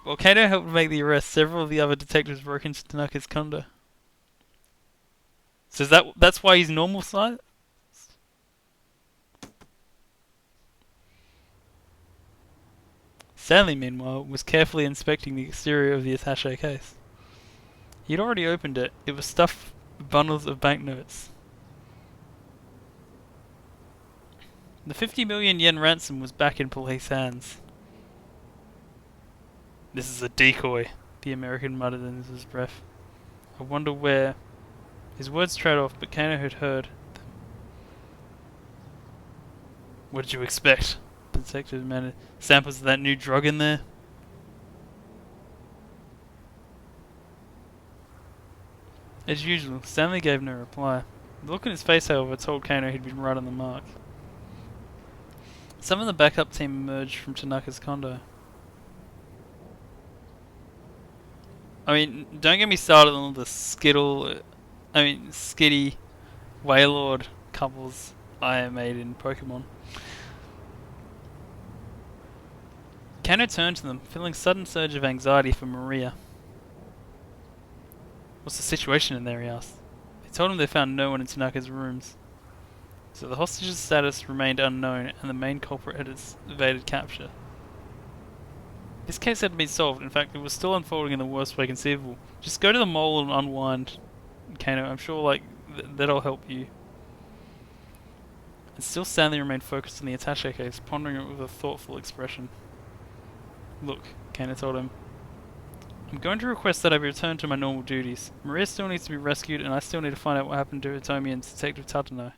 While Kato helped make the arrest, several of the other detectives broke into Tanaka's condo. So that's why he's normal size? Stanley, meanwhile, was carefully inspecting the exterior of the attaché case. He had already opened it. It was stuffed with bundles of banknotes. The 50 million yen ransom was back in police hands. This is a decoy, the American muttered under his breath. I wonder where... His words trailed off, but Kano had heard them. What did you expect? The detective demanded. Samples of that new drug in there? As usual, Stanley gave no reply. The look on his face, however, told Kano he'd been right on the mark. Some of the backup team emerged from Tanaka's condo. I mean, don't get me started on all the skitty Waylord couples I made in Pokemon. Kano turned to them, feeling a sudden surge of anxiety for Maria. What's the situation in there, he asked. They told him they found no one in Tanaka's rooms. So the hostage's status remained unknown and the main culprit had evaded capture. This case hadn't been solved. In fact, it was still unfolding in the worst way conceivable. Just go to the mall and unwind, Kano. I'm sure, that'll help you. And still Stanley remained focused on the attaché case, pondering it with a thoughtful expression. Look, Kano told him. I'm going to request that I be returned to my normal duties. Maria still needs to be rescued, and I still need to find out what happened to Hitomi and Detective Tatano.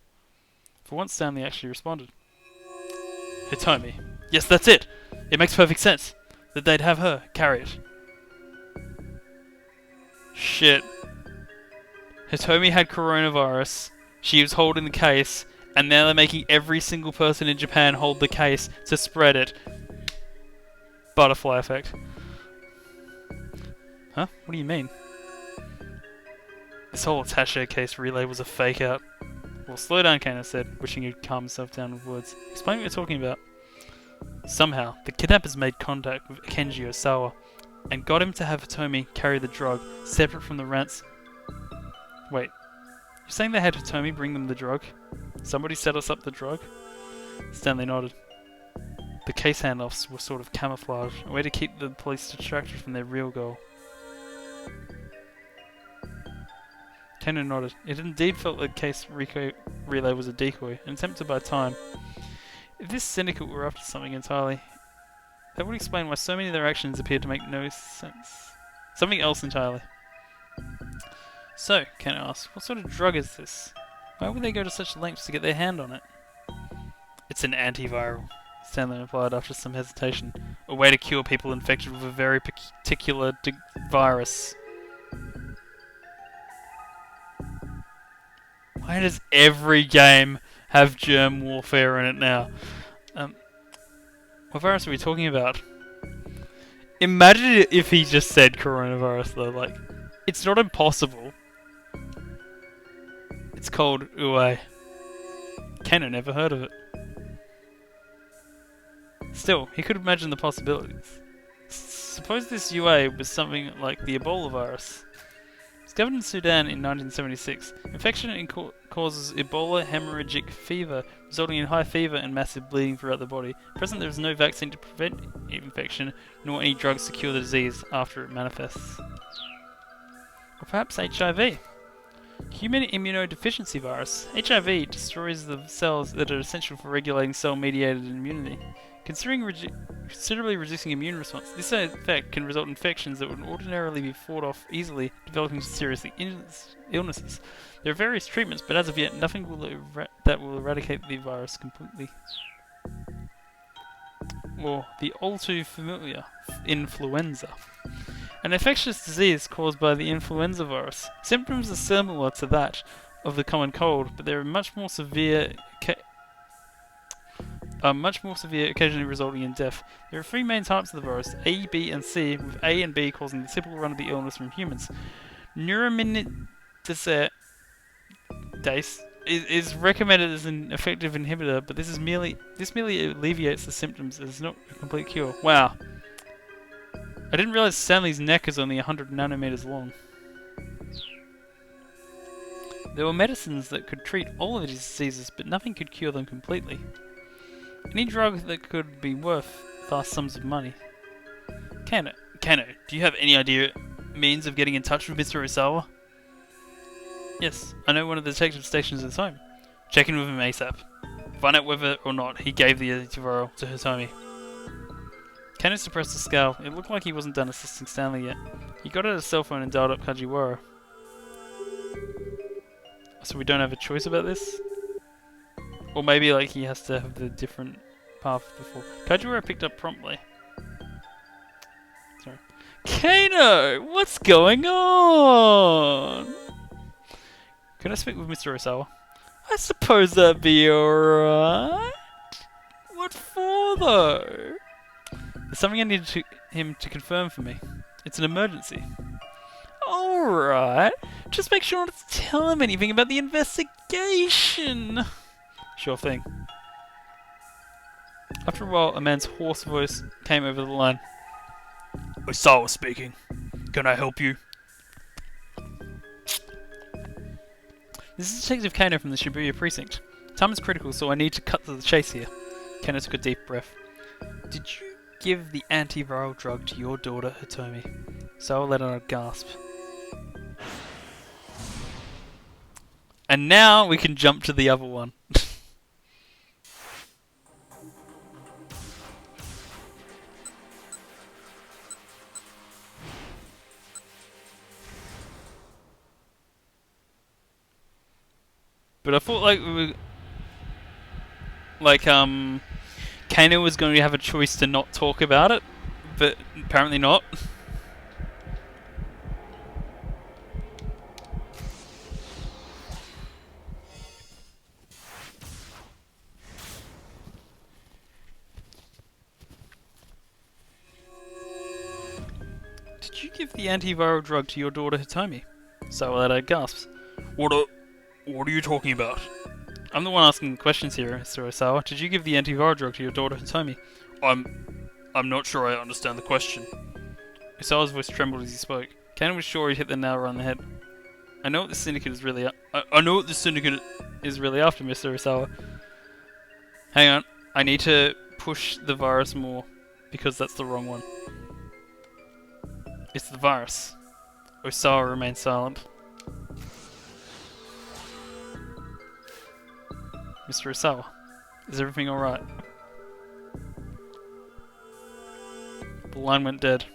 For once, Stanley actually responded. Hitomi. Yes, that's it! It makes perfect sense that they'd have her carry it. Shit. Hitomi had coronavirus, she was holding the case, and now they're making every single person in Japan hold the case to spread it. Butterfly effect. Huh? What do you mean? This whole attaché case relay was a fake out. Well, slow down, Kano said, wishing he'd calm himself down with words. Explain what you're talking about. Somehow, the kidnappers made contact with Kenji Osawa and got him to have Hitomi carry the drug, separate from the rants. Wait, you're saying they had Hitomi bring them the drug? Somebody set us up the drug? Stanley nodded. The case handoffs were sort of camouflage, a way to keep the police distracted from their real goal. Kano nodded. It indeed felt the case relay was a decoy, an attempt to buy time. If this syndicate were up to something entirely, that would explain why so many of their actions appeared to make no sense. Something else entirely. So, Kano asked, what sort of drug is this? Why would they go to such lengths to get their hand on it? It's an antiviral, Stanley replied after some hesitation. A way to cure people infected with a very particular virus. Why does every game have germ warfare in it now? What virus are we talking about? Imagine if he just said coronavirus though, it's not impossible. It's called Ue. Kano never heard of it. Still, he could imagine the possibilities. Suppose this Ue was something like the Ebola virus. Discovered in Sudan in 1976, infection causes Ebola hemorrhagic fever, resulting in high fever and massive bleeding throughout the body. At present, there is no vaccine to prevent infection, nor any drugs to cure the disease after it manifests. Or perhaps HIV. Human immunodeficiency virus. HIV destroys the cells that are essential for regulating cell-mediated immunity. Considerably reducing immune response, this effect can result in infections that would ordinarily be fought off easily, developing serious illnesses. There are various treatments, but as of yet, nothing that will eradicate the virus completely. Or the all too familiar influenza. An infectious disease caused by the influenza virus. Symptoms are similar to that of the common cold, but they are much more severe, occasionally resulting in death. There are three main types of the virus: A, B, and C, with A and B causing the typical run of the illness from humans. Neuraminidase is recommended as an effective inhibitor, but this merely alleviates the symptoms. It is not a complete cure. Wow. I didn't realize Stanley's neck is only 100 nanometers long. There were medicines that could treat all of these diseases, but nothing could cure them completely. Any drug that could be worth vast sums of money. Kano, do you have any means of getting in touch with Mr. Osawa? Yes, I know one of the detective stations at home. Check in with him ASAP. Find out whether or not he gave the antiviral to Hitomi. Kano suppressed the scowl. It looked like he wasn't done assisting Stanley yet. He got out his cell phone and dialed up Kajiwara. So we don't have a choice about this? Or maybe like he has to have the different path before. Kajiwara picked up promptly. Sorry. Kano! What's going on? Can I speak with Mr. Osawa? I suppose that'd be alright. What for though? There's something I need him to confirm for me. It's an emergency. Alright. Just make sure not to tell him anything about the investigation. Sure thing. After a while, a man's hoarse voice came over the line. Osawa speaking. Can I help you? This is Detective Kano from the Shibuya precinct. Time is critical, so I need to cut to the chase here. Kano took a deep breath. Did you give the antiviral drug to your daughter, Hitomi? Sawa let out a gasp. And now we can jump to the other one. But I thought Kano was going to have a choice to not talk about it, but apparently not. Did you give the antiviral drug to your daughter Hitomi? Sawalada gasps. What are you talking about? I'm the one asking the questions here, Mr. Osawa. Did you give the antiviral drug to your daughter Hitomi? I'm not sure I understand the question. Osawa's voice trembled as he spoke. Ken was sure he'd hit the nail right on the head. I know what the syndicate is really I know what the syndicate is really after, Mr. Osawa. Hang on. I need to push the virus more, because that's the wrong one. It's the virus. Osawa remained silent. Mr. Osawa, is everything alright? The line went dead.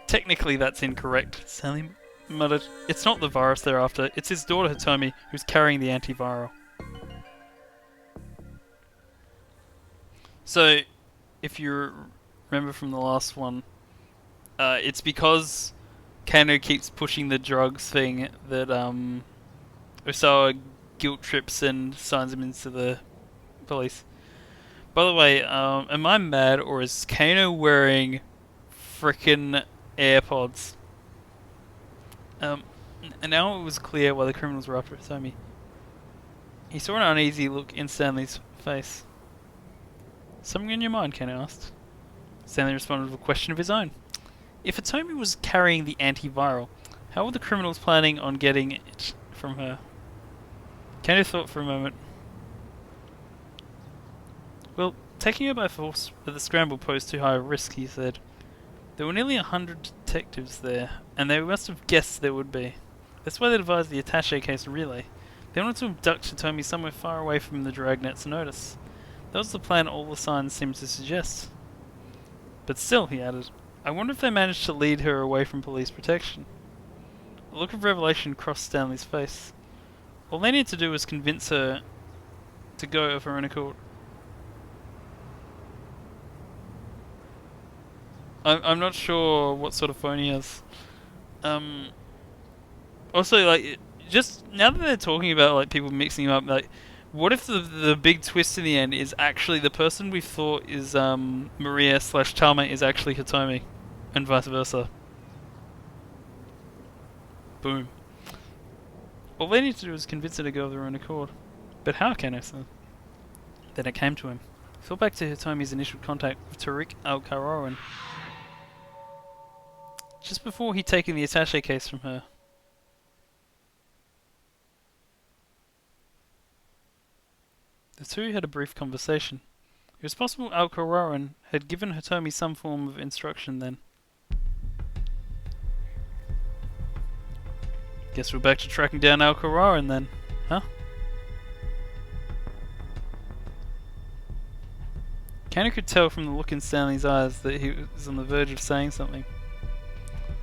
Technically that's incorrect, Sally muttered. It's not the virus they're after, it's his daughter Hitomi who's carrying the antiviral. So, if you remember from the last one, it's because Kano keeps pushing the drugs thing that Osawa guilt trips and signs him into the police. By the way, am I mad or is Kano wearing frickin' AirPods? And now it was clear why the criminals were after Hitomi. He saw an uneasy look in Stanley's face. Something in your mind, Kano asked. Stanley responded with a question of his own. If Hitomi was carrying the antiviral, how were the criminals planning on getting it from her? Kano thought for a moment. Well, taking her by force at the scramble posed too high a risk, he said. There were nearly 100 detectives there, and they must have guessed there would be. That's why they devised the attaché case relay. They wanted to abduct Hitomi somewhere far away from the Dragnet's notice. That was the plan all the signs seemed to suggest. But still, he added, I wonder if they managed to lead her away from police protection. A look of revelation crossed Stanley's face. All they needed to do was convince her to go of her own accord. I'm not sure what sort of phone he has. Also, like, just now that they're talking about like people mixing him up, like, what if the big twist in the end is actually the person we thought is Maria / Tama is actually Hitomi, and vice versa? Boom. All they need to do is convince her to go of their own accord. But how, Kano said? Then it came to him. He thought back to Hitomi's initial contact with Tariq Al-Karawan. Just before he'd taken the attaché case from her. The two had a brief conversation. It was possible Al-Karawan had given Hitomi some form of instruction then. Guess we're back to tracking down Al-Karawan then, huh? Kano could tell from the look in Stanley's eyes that he was on the verge of saying something.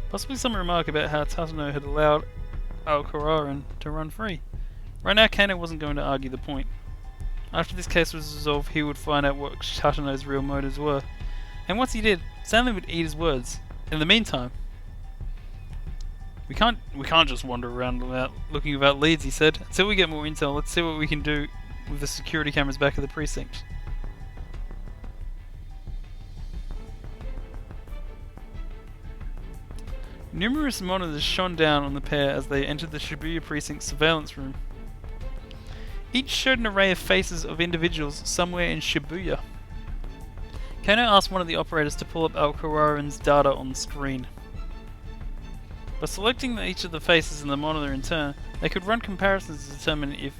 Possibly some remark about how Tatano had allowed Al-Karawan to run free. Right now, Kano wasn't going to argue the point. After this case was resolved, he would find out what Tatano's real motives were. And once he did, Stanley would eat his words. In the meantime, we can't just wander around looking without leads, he said. Until we get more intel, let's see what we can do with the security cameras back at the precinct. Numerous monitors shone down on the pair as they entered the Shibuya precinct surveillance room. Each showed an array of faces of individuals somewhere in Shibuya. Kano asked one of the operators to pull up Al-Karawan's data on the screen. By selecting each of the faces in the monitor in turn, they could run comparisons to determine if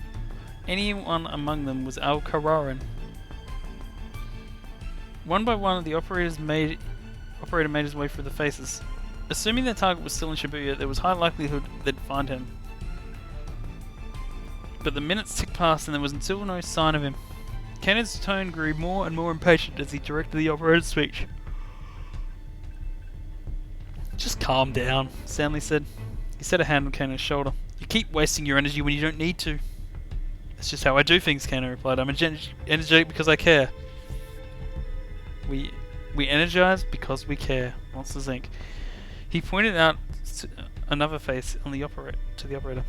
anyone among them was Al-Karawan. One by one, the operator made his way through the faces. Assuming their target was still in Shibuya, there was high likelihood they'd find him. But the minutes ticked past and there was still no sign of him. Kano's tone grew more and more impatient as he directed the operator's speech. Just calm down, Stanley said. He set a hand on Kano's shoulder. You keep wasting your energy when you don't need to. That's just how I do things, Kano replied. I'm energetic because I care. We energize because we care, Monster Inc. He pointed out another face on the to the operator.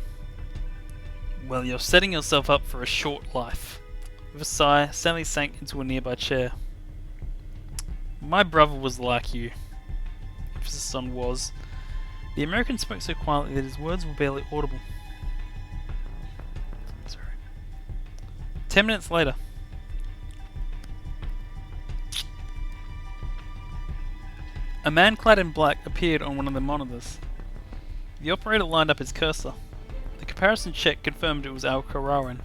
Well, you're setting yourself up for a short life. With a sigh, Stanley sank into a nearby chair. My brother was like you. Emphasis on was. The American spoke so quietly that his words were barely audible. Sorry. 10 minutes later. A man clad in black appeared on one of the monitors. The operator lined up his cursor. The comparison check confirmed it was Al-Karawan.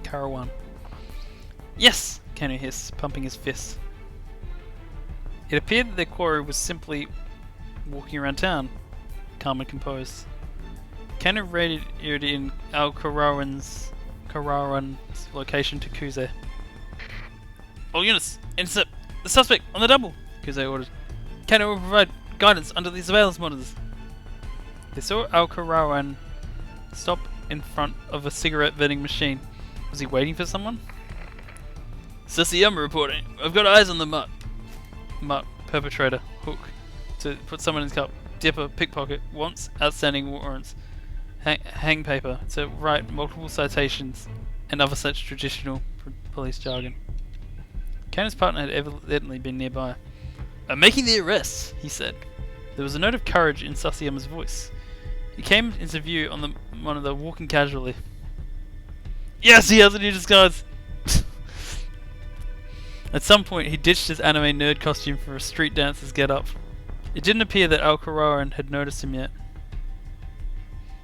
Karawan. Yes! Kano hissed, pumping his fist. It appeared that their quarry was simply walking around town, calm and composed. Kano radioed in Al-Karawan's location to Kuze. All units, intercept the suspect on the double, Kuze ordered. Kano will provide guidance under the surveillance monitors. They saw Al-Karawan stop in front of a cigarette vending machine. Was he waiting for someone? Sissy, reporting. I've got eyes on the mutt perpetrator. Hook. To put someone in his cup. Dipper, pickpocket. Wants outstanding warrants. Hang paper. To write multiple citations and other such traditional police jargon. Kano's partner had evidently been nearby. I'm making the arrests, he said. There was a note of courage in Sasayama's voice. He came into view on the monitor, walking casually. Yes, he has a new disguise! At some point, he ditched his anime nerd costume for a street dancer's get-up. It didn't appear that Al-Qararan had noticed him yet.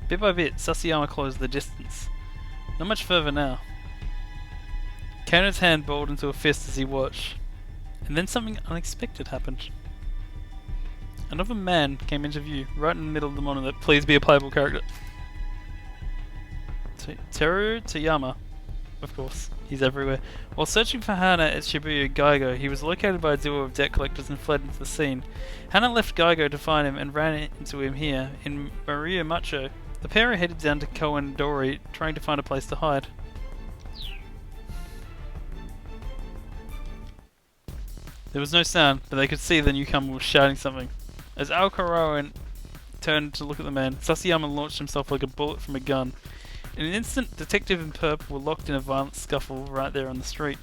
Bit by bit, Sasayama closed the distance. Not much further now. Kano's hand balled into a fist as he watched. And then something unexpected happened. Another man came into view, right in the middle of the monitor. Please be a playable character. Teru Toyama. Of course, he's everywhere. While searching for Hana at Shibuya Gaigo, he was located by a duo of debt collectors and fled into the scene. Hana left Gaigo to find him and ran into him here, in Maria Macho. The pair are headed down to Kowandori, trying to find a place to hide. There was no sound, but they could see the newcomer was shouting something. As Al-Qararan turned to look at the man, Sasayama launched himself like a bullet from a gun. In an instant, Detective and Perp were locked in a violent scuffle right there on the street.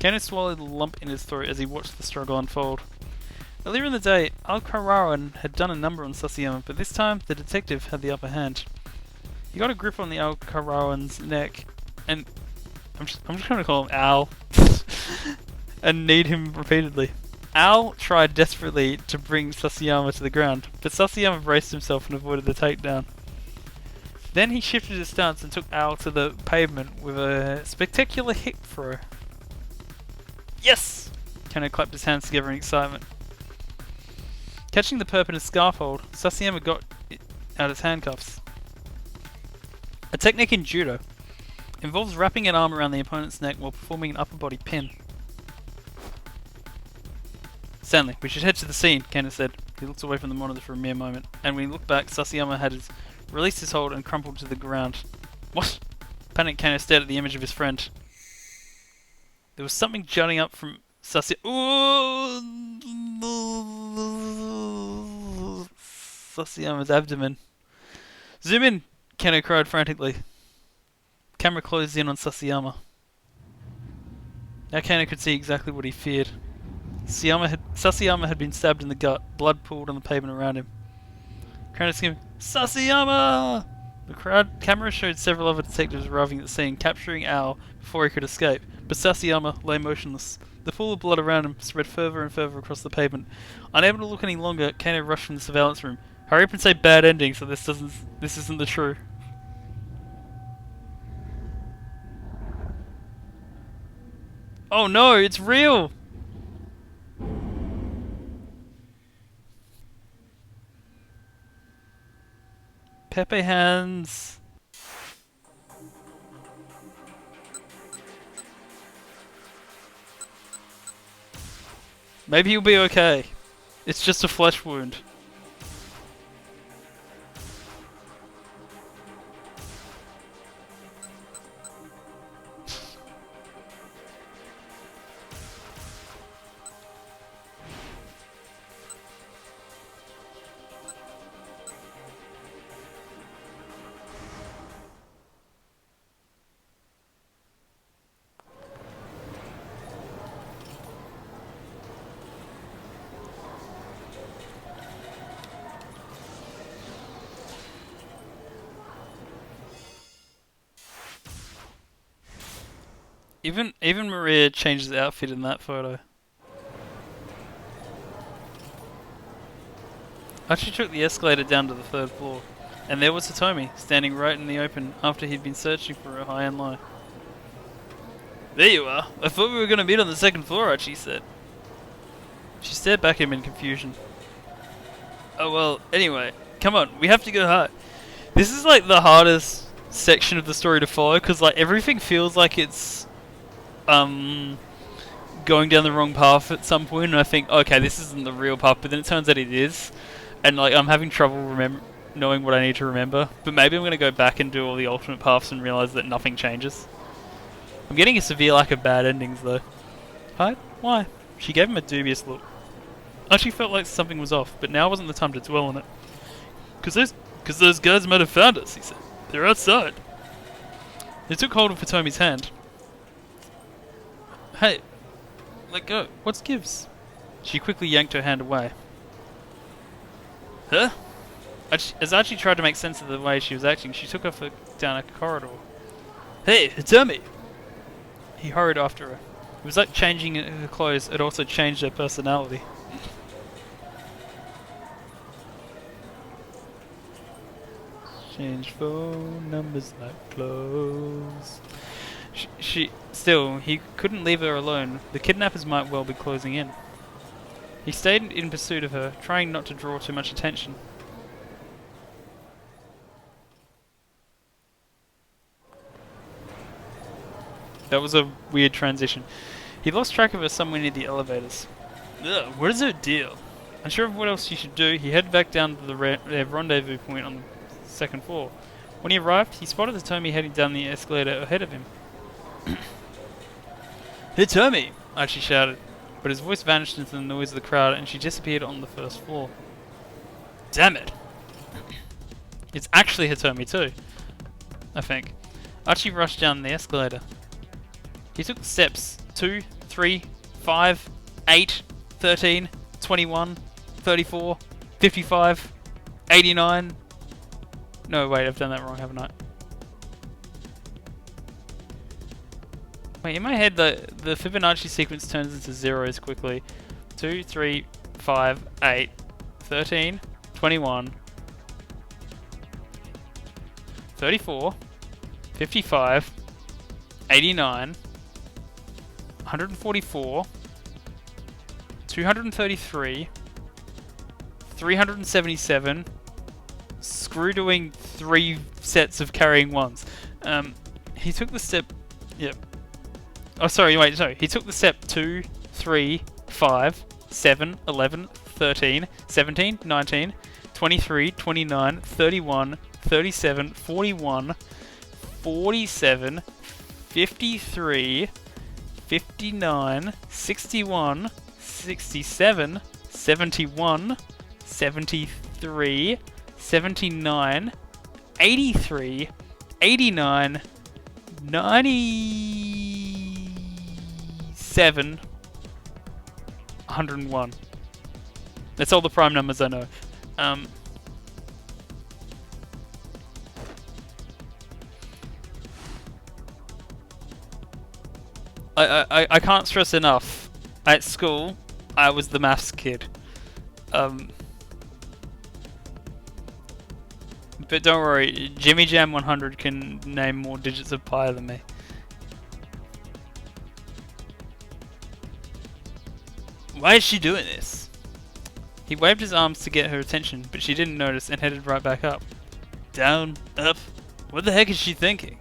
Kano swallowed a lump in his throat as he watched the struggle unfold. Earlier in the day, Al-Qararan had done a number on Sasayama, but this time the detective had the upper hand. He got a grip on the Al-Qararan's neck, and I'm just going to call him Al, and kneed him repeatedly. Al tried desperately to bring Sasayama to the ground, but Sasayama braced himself and avoided the takedown. Then he shifted his stance and took Al to the pavement with a spectacular hip throw. Yes! Kano clapped his hands together in excitement. Catching the perp in a scarf hold, Sasayama got out his handcuffs. A technique in judo involves wrapping an arm around the opponent's neck while performing an upper body pin. Stanley, we should head to the scene, Kano said. He looked away from the monitor for a mere moment, and when he looked back, Sasayama had released his hold and crumpled to the ground. What? Panicked Kano stared at the image of his friend. There was something jutting up from Sasayama's abdomen. Zoom in, Kano cried frantically. Camera closed in on Sasayama. Now Kano could see exactly what he feared. Sasayama had been stabbed in the gut, blood pooled on the pavement around him. Kano screamed, Sasayama! The camera showed several other detectives arriving at the scene, capturing Al before he could escape, but Sasayama lay motionless. The pool of blood around him spread further and further across the pavement. Unable to look any longer, Kano rushed from the surveillance room. Hurry up and say bad ending so this isn't the truth. Oh no, it's real! Pepe hands. Maybe he'll be okay. It's just a flesh wound. Even Maria changes outfit in that photo. Archie took the escalator down to the 3rd floor, and there was Hitomi, standing right in the open after he'd been searching for her high and low. There you are. I thought we were going to meet on the 2nd floor, Archie said. She stared back at him in confusion. Oh well, anyway, come on, we have to go hard. This is like the hardest section of the story to follow, because like everything feels like it's going down the wrong path at some point, and I think, okay, this isn't the real path, but then it turns out it is, and like I'm having trouble knowing what I need to remember. But maybe I'm going to go back and do all the alternate paths and realize that nothing changes. I'm getting a severe lack of bad endings though. Hide? Why? She gave him a dubious look. I actually felt like something was off, but now wasn't the time to dwell on it. Because those guys might have found us, he said. They're outside. He took hold of Hitomi's hand. Hey, let go. What's gives? She quickly yanked her hand away. Huh? As Archie tried to make sense of the way she was acting, she took her down a corridor. Hey, Hitomi! He hurried after her. was like changing her clothes. It also changed her personality. Change phone numbers like clothes. He couldn't leave her alone. The kidnappers might well be closing in. He stayed in pursuit of her, trying not to draw too much attention. That was a weird transition. He lost track of her somewhere near the elevators. Ugh, what is her deal? Unsure of what else he should do, he headed back down to their rendezvous point on the second floor. When he arrived, he spotted Hitomi heading down the escalator ahead of him. Hitomi! Archie shouted, but his voice vanished into the noise of the crowd and she disappeared on the first floor. Damn it! It's actually Hitomi too, I think. Archie rushed down the escalator. He took the steps 2, 3, 5, 8, 13, 21, 34, 55, 89. No, wait, I've done that wrong, haven't I? Wait, in my head, the Fibonacci sequence turns into zeros quickly. 2, 3, 5, 8, 13, 21, 34, 55, 89, 144, 233, 377, screw doing 3 sets of carrying ones. He took the step... Yep. Oh, sorry, wait, sorry. He took the step 2, 3, 5, 7, 11, 13, 17, 19, 23, 29, 31, 37, 41, 47, 53, 59, 61, 67, 71, 73, 79, 83, 89, 97, 101. That's all the prime numbers I know. I can't stress enough. At school, I was the maths kid. But don't worry, Jimmy Jam 100 can name more digits of pi than me. Why is she doing this? He waved his arms to get her attention, but she didn't notice and headed right back up. Down, up. What the heck is she thinking?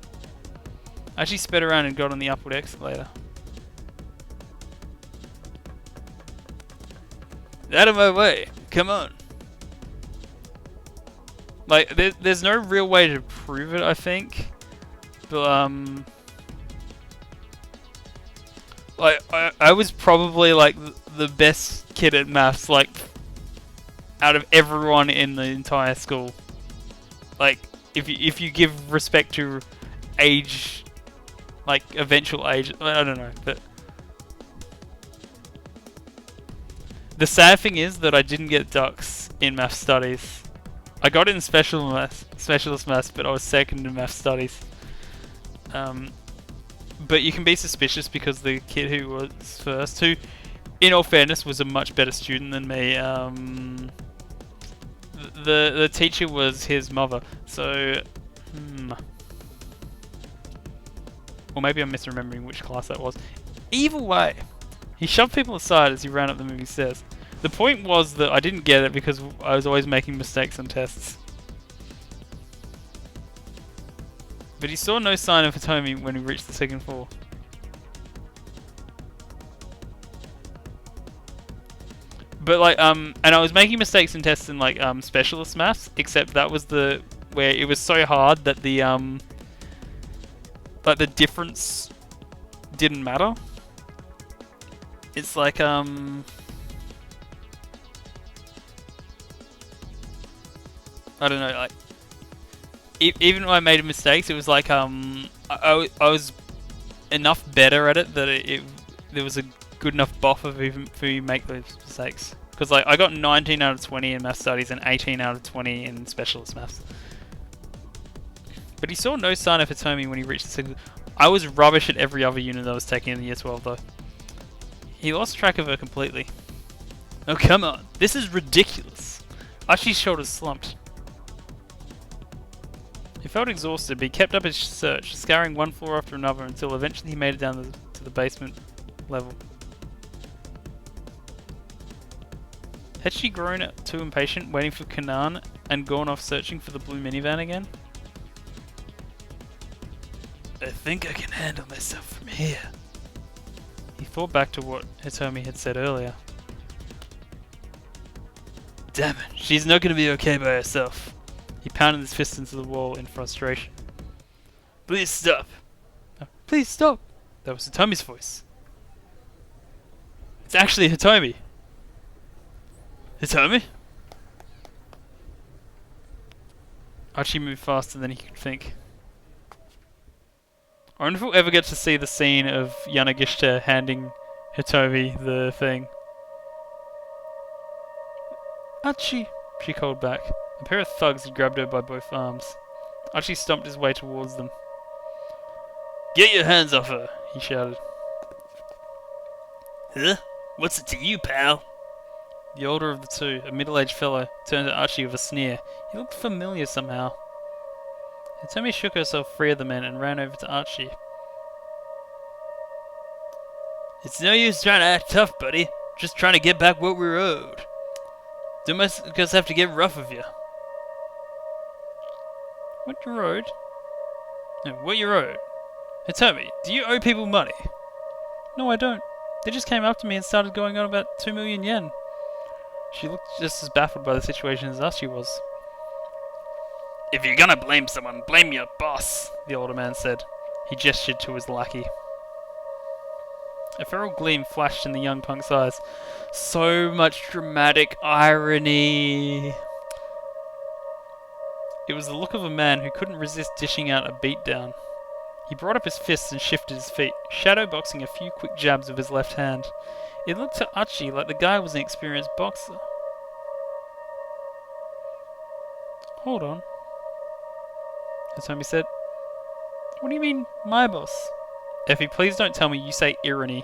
She sped around and got on the upward escalator. Out of my way! Come on! Like, there's no real way to prove it, I think. But, like, I was probably, like, the best kid at maths, like, out of everyone in the entire school. Like, if you give respect to age, like, eventual age, I don't know, but... The sad thing is that I didn't get ducks in math studies. I got it in specialist maths, but I was second in math studies. But you can be suspicious because the kid who was first, who, in all fairness, was a much better student than me, the teacher was his mother, so... Or maybe I'm misremembering which class that was. Either way, he shoved people aside as he ran up the moving stairs. The point was that I didn't get it because I was always making mistakes on tests. But he saw no sign of Hitomi when he reached the second floor. But like, and I was making mistakes in tests in like, specialist maths, except that was where it was so hard that like the difference didn't matter. It's like, I don't know, like, even when I made mistakes, it was like, I was enough better at it that there was a good enough buffer for you make those mistakes. Because like, I got 19 out of 20 in math studies and 18 out of 20 in specialist maths. But he saw no sign of Hitomi when he reached the second. I was rubbish at every other unit I was taking in the year 12 though. He lost track of her completely. Oh, come on. This is ridiculous. Archie's shoulders slumped. He felt exhausted, but he kept up his search, scouring one floor after another until eventually he made it down to the basement level. Had she grown too impatient, waiting for Kanan, and gone off searching for the blue minivan again? I think I can handle myself from here. He thought back to what Hitomi had said earlier. Damn it, she's not going to be okay by herself. He pounded his fist into the wall in frustration. Please stop. Oh, please stop. That was Hitomi's voice. It's actually Hitomi. Hitomi? Archie moved faster than he could think. I wonder if we'll ever get to see the scene of Yanagishita handing Hitomi the thing. Archie, she called back. A pair of thugs had grabbed her by both arms. Archie stomped his way towards them. Get your hands off her, he shouted. Huh? What's it to you, pal? The older of the two, a middle-aged fellow, turned to Archie with a sneer. He looked familiar somehow. Hitomi shook herself free of the men and ran over to Archie. It's no use trying to act tough, buddy. Just trying to get back what we're owed. Don't make us have to get rough with you. What you owed? No, what you owed? Hitomi, do you owe people money? No, I don't. They just came up to me and started going on about 2 million yen. She looked just as baffled by the situation as Archie was. If you're gonna blame someone, blame your boss, the older man said. He gestured to his lackey. A feral gleam flashed in the young punk's eyes. So much dramatic irony. It was the look of a man who couldn't resist dishing out a beatdown. He brought up his fists and shifted his feet, shadowboxing a few quick jabs with his left hand. It looked to Archie like the guy was an experienced boxer. Hold on, Hitomi said. What do you mean, my boss? Effie, please don't tell me you say irony.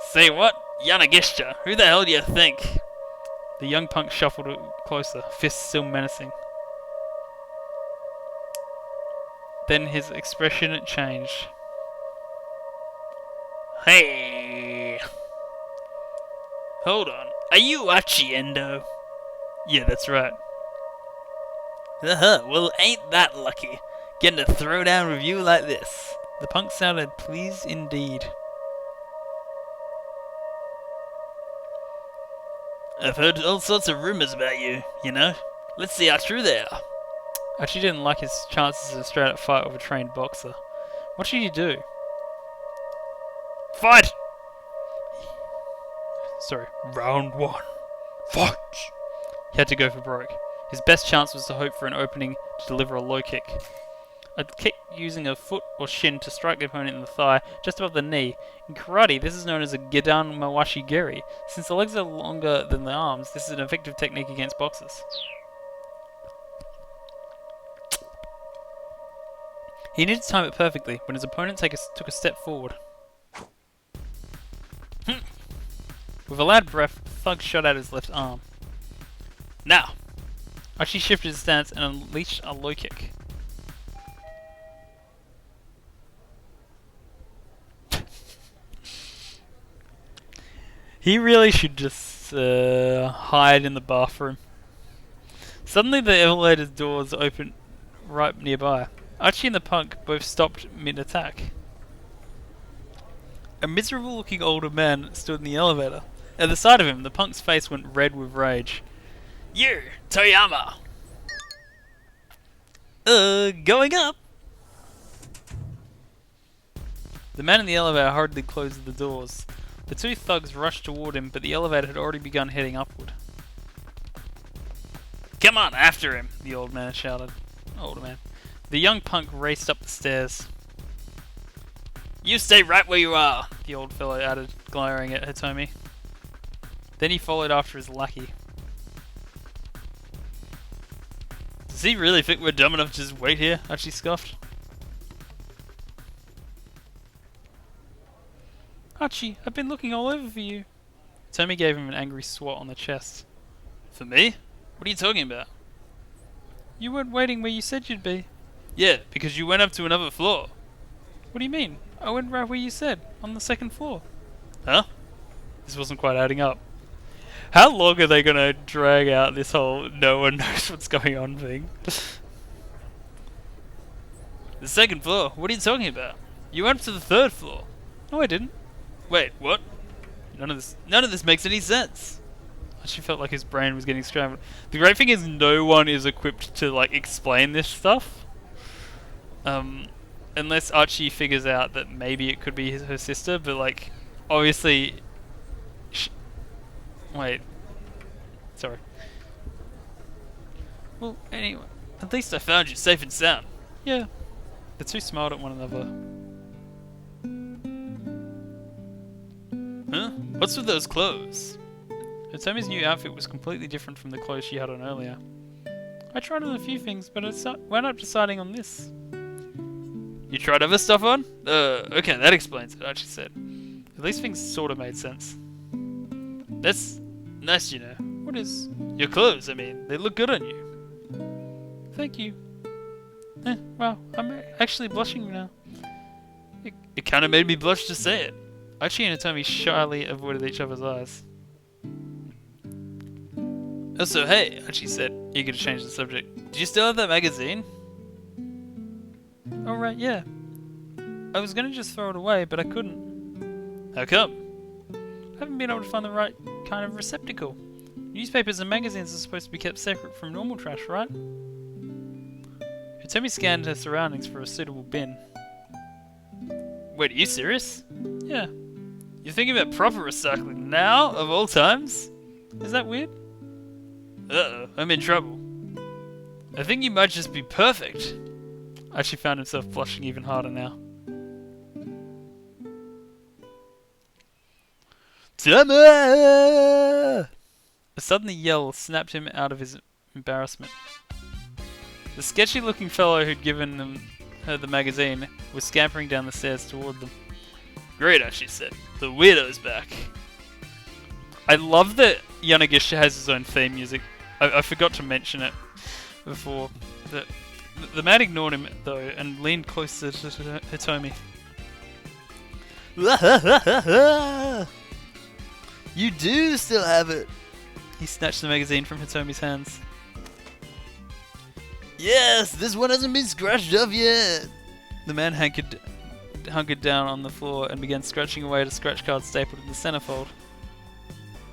Say what? Yanagishita, who the hell do you think? The young punk shuffled closer, fists still menacing. Then his expression changed. Hey! Hold on, are you Archie Endo? Yeah, that's right. Well, ain't that lucky, getting a throwdown with you like this. The punk sounded pleased indeed. I've heard all sorts of rumours about you, you know. Let's see how true they are. Archie didn't like his chances of a straight-up fight with a trained boxer. What should you do? Fight! Sorry, round one. Fight! He had to go for broke. His best chance was to hope for an opening to deliver a low kick. A kick using a foot or shin to strike the opponent in the thigh, just above the knee. In karate, this is known as a Gedan Mawashi Geri. Since the legs are longer than the arms, this is an effective technique against boxers. He needed to time it perfectly when his opponent took a step forward. With a loud breath, the thug shot out his left arm. Now! Archie shifted his stance and unleashed a low kick. He really should just hide in the bathroom. Suddenly the elevator's doors opened right nearby. Archie and the punk both stopped mid-attack. A miserable-looking older man stood in the elevator. At the sight of him, the punk's face went red with rage. You, Toyama! Going up! The man in the elevator hurriedly closed the doors. The two thugs rushed toward him, but the elevator had already begun heading upward. Come on, after him, the older man shouted. The young punk raced up the stairs. You stay right where you are, the old fellow added, glaring at Hitomi. Then he followed after his lackey. Does he really think we're dumb enough to just wait here? Archie scoffed. Archie, I've been looking all over for you. Tommy gave him an angry swat on the chest. For me? What are you talking about? You weren't waiting where you said you'd be. Yeah, because you went up to another floor. What do you mean? I went right where you said, on the second floor. Huh? This wasn't quite adding up. How long are they gonna drag out this whole no one knows what's going on thing? The second floor? What are you talking about? You went up to the third floor. No, I didn't. Wait, what? None of this makes any sense. I actually felt like his brain was getting scrambled. The great thing is no one is equipped to like explain this stuff. Unless Archie figures out that maybe it could be her sister, but like, obviously... Wait. Sorry. Well, anyway, at least I found you safe and sound. Yeah. The two smiled at one another. Huh? What's with those clothes? Tommy's new outfit was completely different from the clothes she had on earlier. I tried on a few things, but I wound up deciding on this. You tried other stuff on? Okay, that explains it, Archie said. At least things sort of made sense. That's nice, you know. What is? Your clothes, I mean, they look good on you. Thank you. Wow, I'm actually blushing now. It kind of made me blush to say it. Archie and Tommy shyly avoided each other's eyes. Oh, so hey, Archie said, eager to change the subject. Do you still have that magazine? Oh, right, yeah. I was gonna just throw it away, but I couldn't. How come? I haven't been able to find the right kind of receptacle. Newspapers and magazines are supposed to be kept separate from normal trash, right? Tommy scanned her surroundings for a suitable bin. Wait, are you serious? Yeah. You're thinking about proper recycling now, of all times? Is that weird? Uh-oh, I'm in trouble. I think you might just be perfect. Archie found himself blushing even harder now. Tommy! A sudden yell snapped him out of his embarrassment. The sketchy-looking fellow who'd given her the magazine was scampering down the stairs toward them. Great, Archie said. The weirdo's back. I love that Yanagish has his own theme music. I forgot to mention it before. The man ignored him, though, and leaned closer to Hitomi. You do still have it. He snatched the magazine from Hitomi's hands. Yes, this one hasn't been scratched off yet. The man hunkered down on the floor and began scratching away at a scratch card stapled in the centerfold.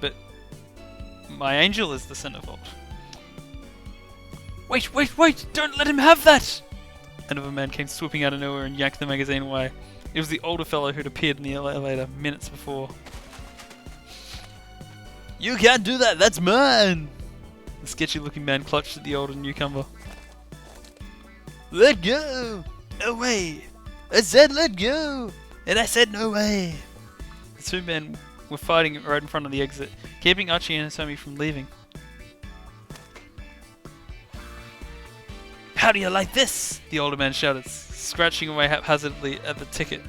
But my angel is the centerfold. Wait! Don't let him have that! Another man came swooping out of nowhere and yanked the magazine away. It was the older fellow who'd appeared in the elevator minutes before. You can't do that, that's mine! The sketchy-looking man clutched at the older newcomer. Let go! No way! I said let go! And I said no way! The two men were fighting right in front of the exit, keeping Archie and Hitomi from leaving. How do you like this? The older man shouted, scratching away haphazardly at the ticket.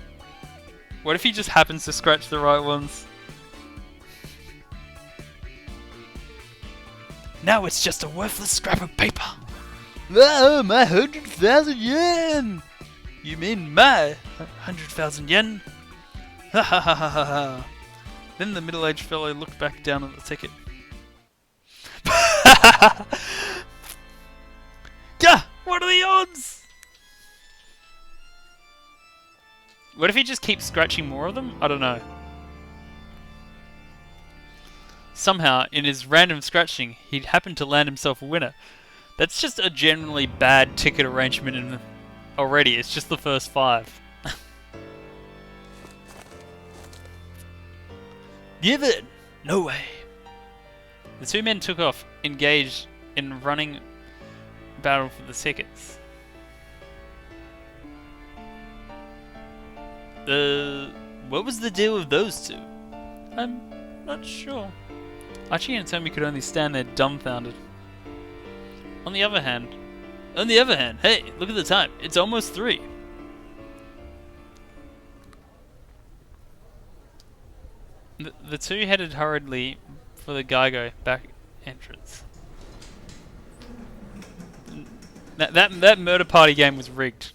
What if he just happens to scratch the right ones? Now it's just a worthless scrap of paper. Oh, my 100,000 yen! You mean my 100,000 yen? Ha ha ha ha ha. Then the middle-aged fellow looked back down at the ticket. Gah! What are the odds? What if he just keeps scratching more of them? I don't know. Somehow, in his random scratching, he'd happened to land himself a winner. That's just a generally bad ticket arrangement already. It's just the first 5. Give it! No way. The two men took off, engaged in running battle for the tickets. What was the deal with those two? I'm not sure. Archie and Tommy could only stand there dumbfounded. On the other hand, hey, look at the time. It's almost 3. The two headed hurriedly for the Geigo back entrance. That murder party game was rigged.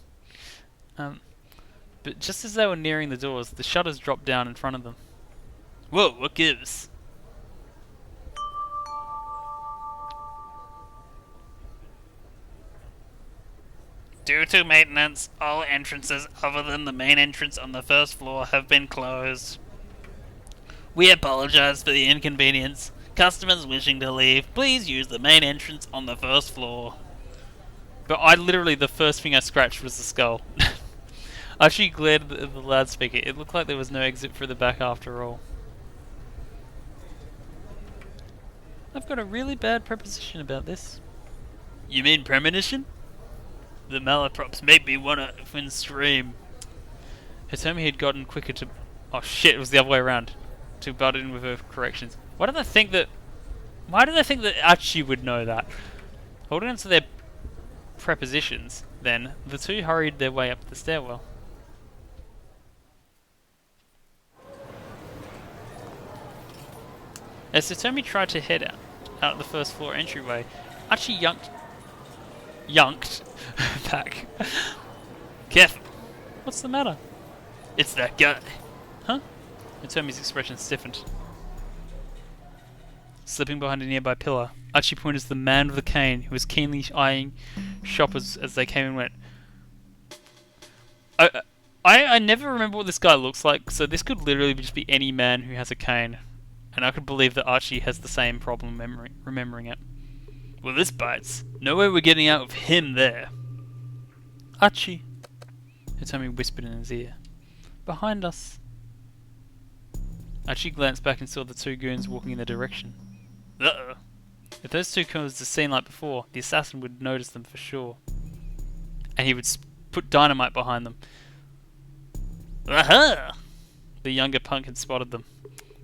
But just as they were nearing the doors, the shutters dropped down in front of them. Whoa, what gives? Due to maintenance, all entrances other than the main entrance on the first floor have been closed. We apologize for the inconvenience. Customers wishing to leave, please use the main entrance on the first floor. But I literally, the first thing I scratched was the skull. I actually glared at the loudspeaker. It looked like there was no exit through the back after all. I've got a really bad preposition about this. You mean premonition? The malaprops made me wanna fin scream. Hitomi had gotten quicker to... Oh shit, it was the other way around. To butt in with her corrections. Why did I think that Archie would know that? Holding on to their prepositions, then, the two hurried their way up the stairwell. As Hitomi tried to head out the first floor entryway, Archie yunked back. Careful, What's the matter? it's that guy. Huh? Hitomi's expression stiffened. Slipping behind a nearby pillar, Archie pointed to the man with the cane who was keenly eyeing shoppers as they came and went. I never remember what this guy looks like, so this could literally just be any man who has a cane. And I could believe that Archie has the same problem remembering it. Well, this bites. No way we're getting out of him there. Archie, Hitomi whispered in his ear. Behind us. Archie glanced back and saw the two goons walking in their direction. Uh-oh. If those two caused a scene like before, the assassin would notice them for sure. And he would put dynamite behind them. Aha! The younger punk had spotted them.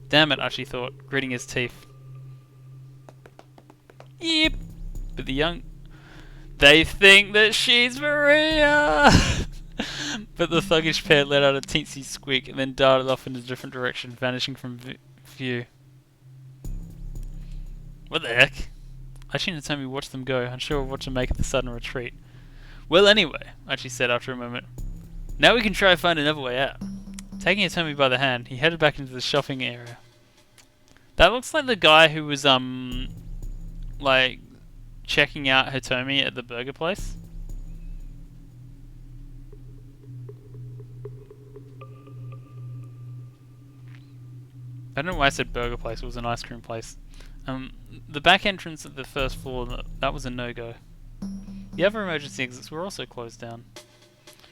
Damn it, Archie thought, gritting his teeth. Yep. But they think that she's Maria! But the thuggish pair let out a teensy squeak and then darted off in a different direction, vanishing from view. What the heck? Archie and Hitomi watched them go, unsure of what to make of the sudden retreat. Well, anyway, Archie said after a moment, now we can try to find another way out. Taking Hitomi by the hand, he headed back into the shopping area. That looks like the guy who was, like, checking out Hitomi at the burger place. I don't know why I said burger place, it was an ice cream place. The back entrance at the first floor, that was a no-go. The other emergency exits were also closed down.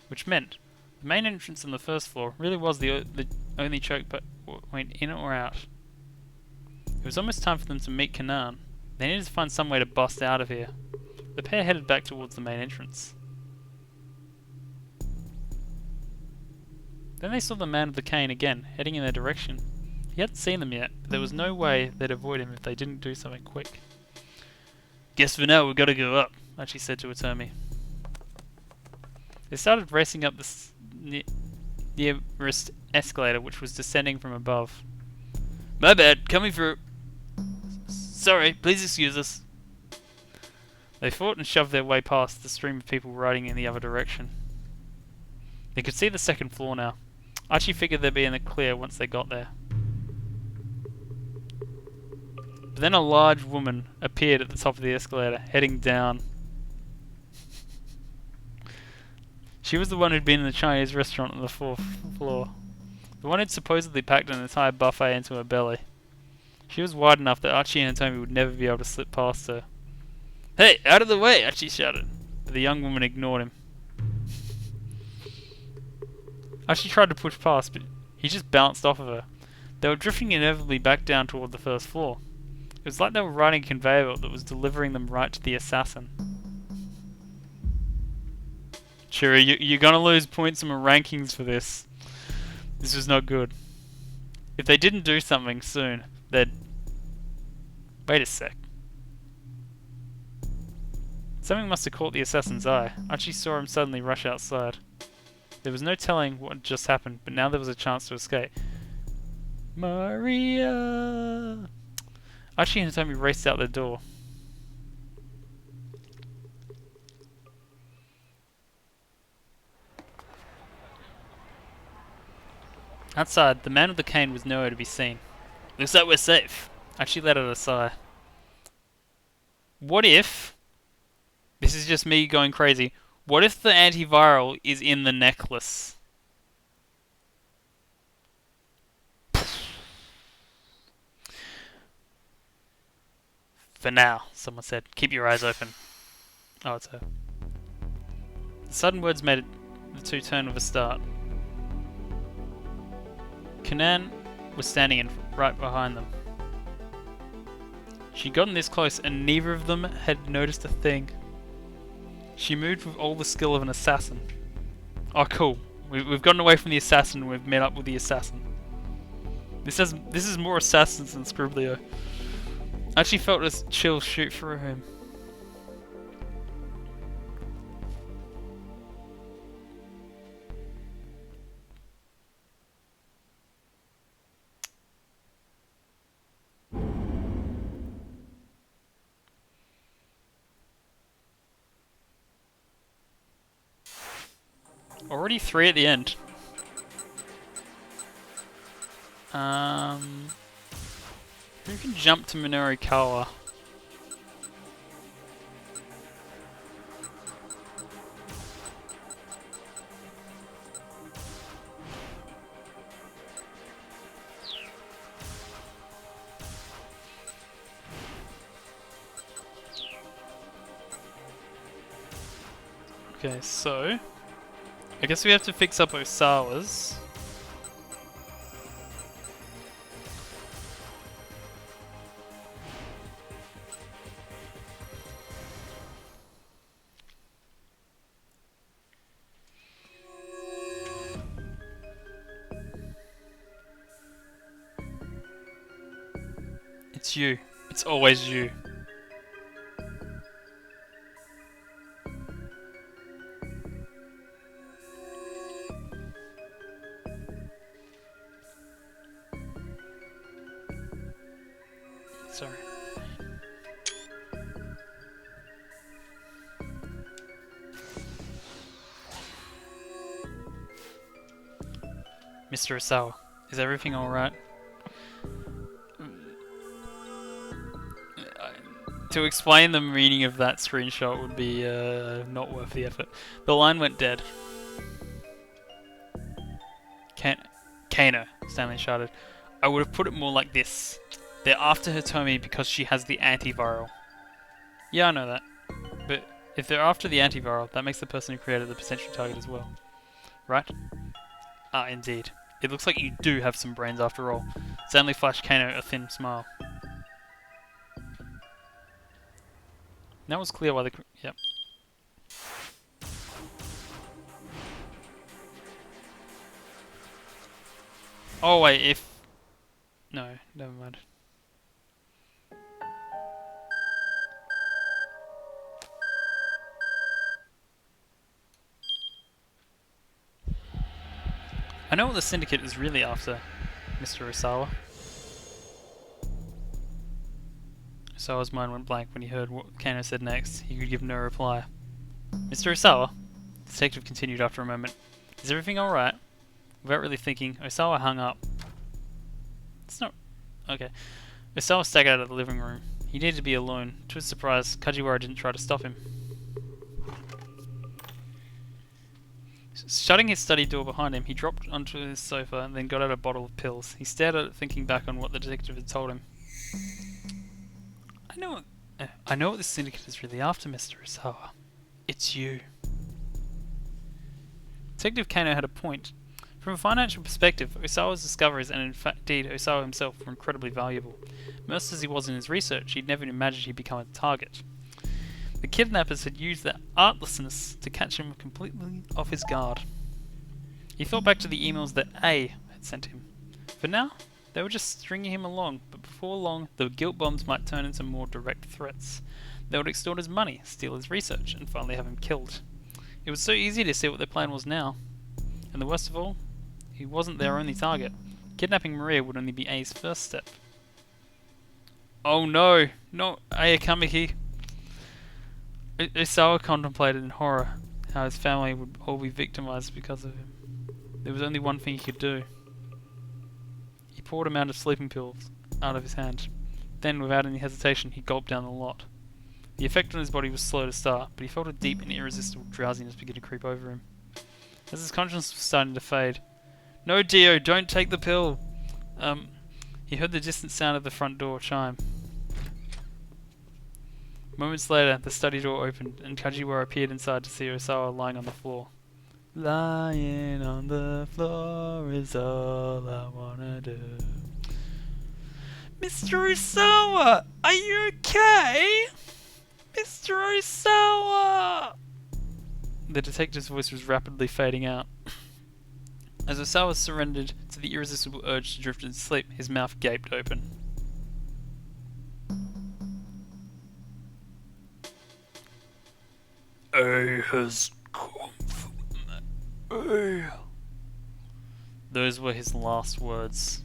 Which meant, the main entrance on the first floor really was the only choke point in or out. It was almost time for them to meet Kanan. They needed to find some way to bust out of here. The pair headed back towards the main entrance. Then they saw the man with the cane again, heading in their direction. He hadn't seen them yet, but there was no way they'd avoid him if they didn't do something quick. Guess for now we've got to go up. Archie said to Hitomi. They started racing up the nearest escalator, which was descending from above. My bad, coming through. Sorry, please excuse us. They fought and shoved their way past the stream of people riding in the other direction. They could see the second floor now. Archie figured they'd be in the clear once they got there. But then a large woman appeared at the top of the escalator, heading down. She was the one who'd been in the Chinese restaurant on the fourth floor. The one who'd supposedly packed an entire buffet into her belly. She was wide enough that Archie and Hitomi would never be able to slip past her. Hey, out of the way, Archie shouted. But the young woman ignored him. Archie tried to push past, but he just bounced off of her. They were drifting inevitably back down toward the first floor. It was like they were riding a conveyor belt that was delivering them right to the assassin. Sure, you're gonna lose points in my rankings for this. This was not good. If they didn't do something soon, they'd... Wait a sec. Something must have caught the assassin's eye. Archie saw him suddenly rush outside. There was no telling what had just happened, but now there was a chance to escape. Maria! Archie and Tommy raced out the door. Outside, the man with the cane was nowhere to be seen. Looks like we're safe. Archie let out a sigh. What if... This is just me going crazy. What if the antiviral is in the necklace? For now, someone said. Keep your eyes open. Oh, it's her. The sudden words made the two turn with a start. Kanan was standing right behind them. She'd gotten this close and neither of them had noticed a thing. She moved with all the skill of an assassin. Oh, cool. We've gotten away from the assassin and we've met up with the assassin. This is more assassins than Scriblio. I actually felt a chill shoot through him. Already 3 at the end. Who can jump to Minoru Kawa? Okay, so I guess we have to fix up Osawa's. It's you. It's always you. Sorry. Mr. Osawa, is everything alright? To explain the meaning of that screenshot would be not worth the effort. The line went dead. Kano, Stanley shouted. I would have put it more like this. They're after Hitomi because she has the antiviral. Yeah, I know that. But if they're after the antiviral, that makes the person who created the potential target as well. Right? Ah, indeed. It looks like you do have some brains after all. Stanley flashed Kano a thin smile. That was clear why the... Yep. Oh wait, if... No, never mind. I know what the Syndicate is really after, Mr. Osawa. Osawa's mind went blank when he heard what Kano said next. He could give no reply. Mr. Osawa? The detective continued after a moment. Is everything alright? Without really thinking, Osawa hung up. It's not... Okay. Osawa staggered out of the living room. He needed to be alone. To his surprise, Kajiwara didn't try to stop him. Shutting his study door behind him, he dropped onto his sofa and then got out a bottle of pills. He stared at it, thinking back on what the detective had told him. I know what the Syndicate is really after, Mr. Osawa. It's you. Detective Kano had a point. From a financial perspective, Osawa's discoveries, and indeed Osawa himself, were incredibly valuable. Immersed as he was in his research, he'd never imagined he'd become a target. The kidnappers had used their artlessness to catch him completely off his guard. He thought back to the emails that A had sent him. For now, they were just stringing him along, but before long, the guilt bombs might turn into more direct threats. They would extort his money, steal his research, and finally have him killed. It was so easy to see what their plan was now. And the worst of all, he wasn't their only target. Kidnapping Maria would only be A's first step. Oh no! Not Aya Kamiki! Osawa contemplated in horror how his family would all be victimized because of him. There was only one thing he could do. He poured a mound of sleeping pills out of his hand. Then, without any hesitation, he gulped down the lot. The effect on his body was slow to start, but he felt a deep and irresistible drowsiness begin to creep over him. As his conscience was starting to fade, "No, Dio, don't take the pill!" He heard the distant sound of the front door chime. Moments later, the study door opened, and Kajiwara appeared inside to see Osawa lying on the floor. Lying on the floor is all I wanna do. Mr. Osawa, are you okay? Mr. Osawa! The detective's voice was rapidly fading out. As Osawa surrendered to the irresistible urge to drift into sleep, his mouth gaped open. A has come from A. Those were his last words.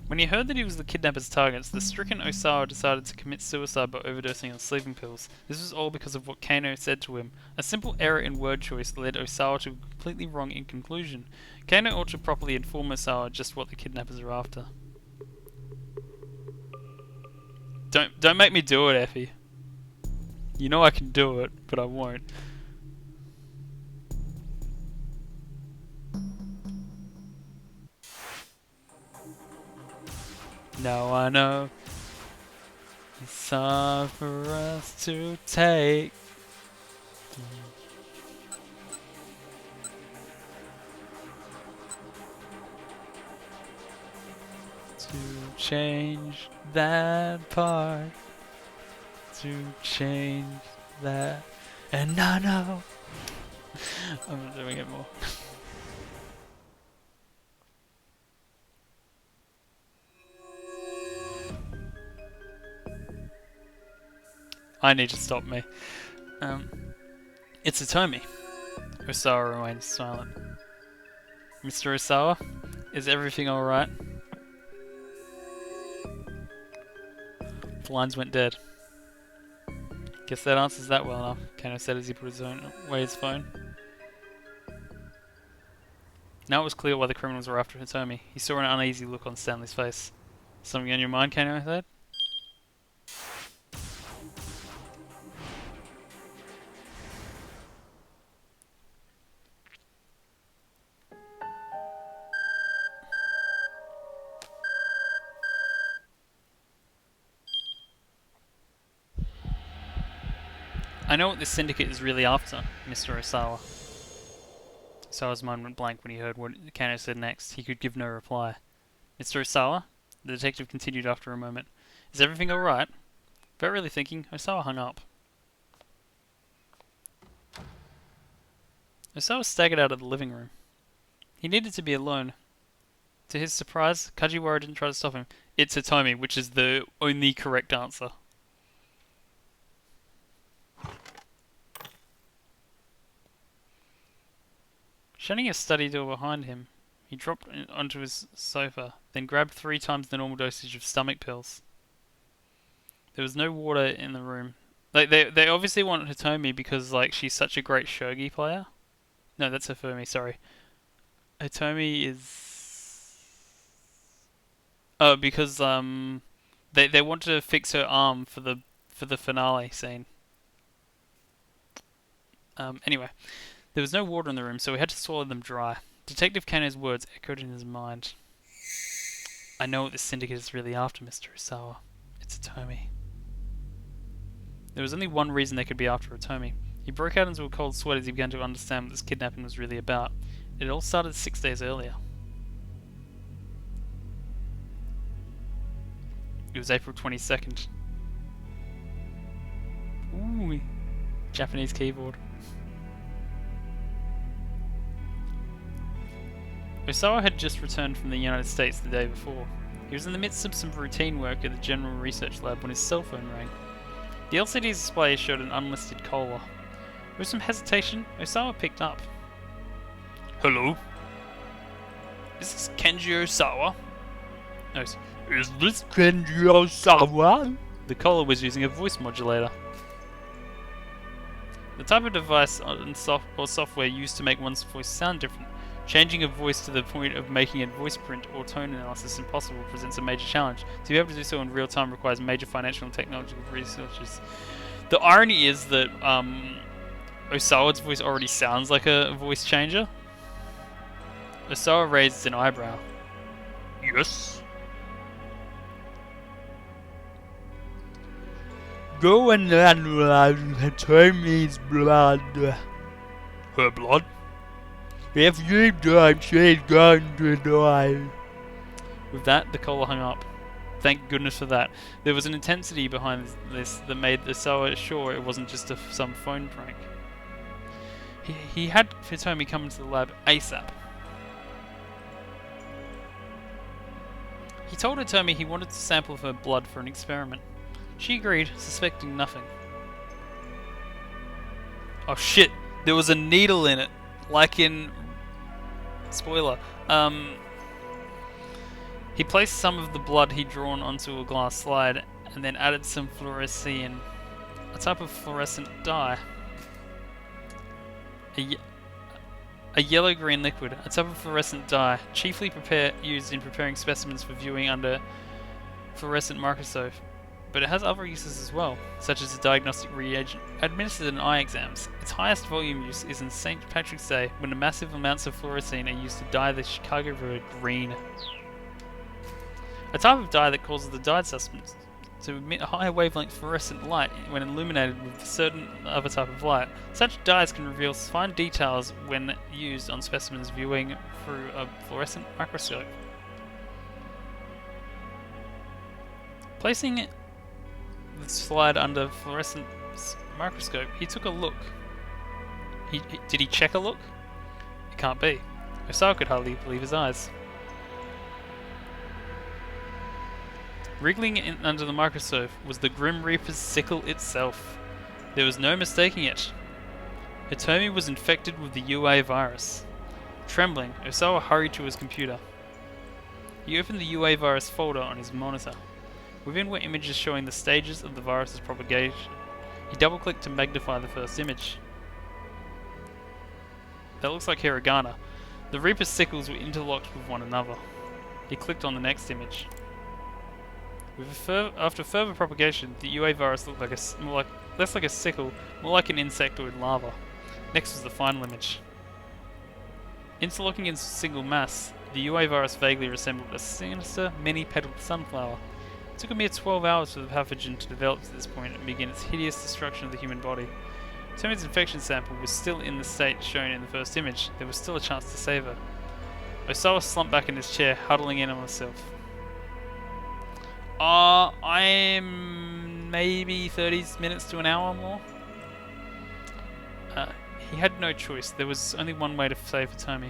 When he heard that he was the kidnapper's target, the stricken Osawa decided to commit suicide by overdosing on sleeping pills. This was all because of what Kano said to him. A simple error in word choice led Osawa to a completely wrong in conclusion. Kano ought to properly inform Osawa just what the kidnappers are after. Don't make me do it, Effie. You know I can do it, but I won't. Now I know it's hard for us to take. To change that part. To change that. And I know. I'm not doing it more. I need to stop me. It's Atomi. Osawa remains silent. Mr. Osawa, is everything alright? The lines went dead. Guess that answers that well enough, Kano said as he put away his phone. Now it was clear why the criminals were after Hitomi. He saw an uneasy look on Stanley's face. Something on your mind, Kano said? I know what this syndicate is really after, Mr. Osawa. Osawa's mind went blank when he heard what Kano said next. He could give no reply. Mr. Osawa? The detective continued after a moment. Is everything alright? Without really thinking, Osawa hung up. Osawa staggered out of the living room. He needed to be alone. To his surprise, Kajiwara didn't try to stop him. It's Hitomi, which is the only correct answer. Shutting his study door behind him, he dropped onto his sofa, then grabbed 3 times the normal dosage of stomach pills. There was no water in the room. Like they obviously want Hitomi because like she's such a great shogi player. No, that's Hifumi, sorry. Hitomi is because they want to fix her arm for the finale scene. Anyway. There was no water in the room, so we had to swallow them dry. Detective Kano's words echoed in his mind. I know what this syndicate is really after, Mr. Osawa. It's Hitomi. There was only one reason they could be after Hitomi. He broke out into a cold sweat as he began to understand what this kidnapping was really about. It all started 6 days earlier. It was April 22nd. Ooh, Japanese keyboard. Osawa had just returned from the United States the day before. He was in the midst of some routine work at the General Research Lab when his cell phone rang. The LCD display showed an unlisted caller. With some hesitation, Osawa picked up. Hello? Is this Kenji Osawa? No, Is this Kenji Osawa? the caller was using a voice modulator. The type of device or software used to make one's voice sound different. Changing a voice to the point of making a voice print or tone analysis impossible presents a major challenge. To be able to do so in real time requires major financial and technological researches. The irony is that Osawa's voice already sounds like a voice changer. Osawa raised an eyebrow. Yes? Go and analyze Tommy's blood. Her blood? If you don't, she's going to die. With that, the caller hung up. Thank goodness for that. There was an intensity behind this that made Osawa sure it wasn't just some phone prank. He had Hitomi come into the lab ASAP. He told Hitomi he wanted to sample her blood for an experiment. She agreed, suspecting nothing. Oh shit, there was a needle in it. Like in... Spoiler. He placed some of the blood he'd drawn onto a glass slide and then added some fluorescein, a type of fluorescent dye. A yellow-green liquid, a type of fluorescent dye, chiefly used in preparing specimens for viewing under fluorescent microscope, but it has other uses as well, such as a diagnostic reagent administered in eye exams. Its highest volume use is in St. Patrick's Day, when massive amounts of fluorescein are used to dye the Chicago River green. A type of dye that causes the dyed substance to emit a high wavelength fluorescent light when illuminated with a certain other type of light. Such dyes can reveal fine details when used on specimens viewing through a fluorescent microscope. Placing the slide under fluorescent microscope, he took a look. Did he check a look? It can't be. Osawa could hardly believe his eyes. Wriggling in under the microscope was the Grim Reaper's sickle itself. There was no mistaking it. Hitomi was infected with the UA virus. Trembling, Osawa hurried to his computer. He opened the UA virus folder on his monitor. Within were images showing the stages of the virus's propagation. He double-clicked to magnify the first image. That looks like hiragana. The Reaper's sickles were interlocked with one another. He clicked on the next image. After further propagation, the UA virus looked like less like a sickle, more like an insectoid larva. Next was the final image. Interlocking in single mass, the UA virus vaguely resembled a sinister, many-petaled sunflower. It took a mere 12 hours for the pathogen to develop to this point and begin its hideous destruction of the human body. Tommy's infection sample was still in the state shown in the first image. There was still a chance to save her. Osawa slumped back in his chair, huddling in on himself. I'm maybe 30 minutes to an hour more. He had no choice. There was only one way to save Hitomi.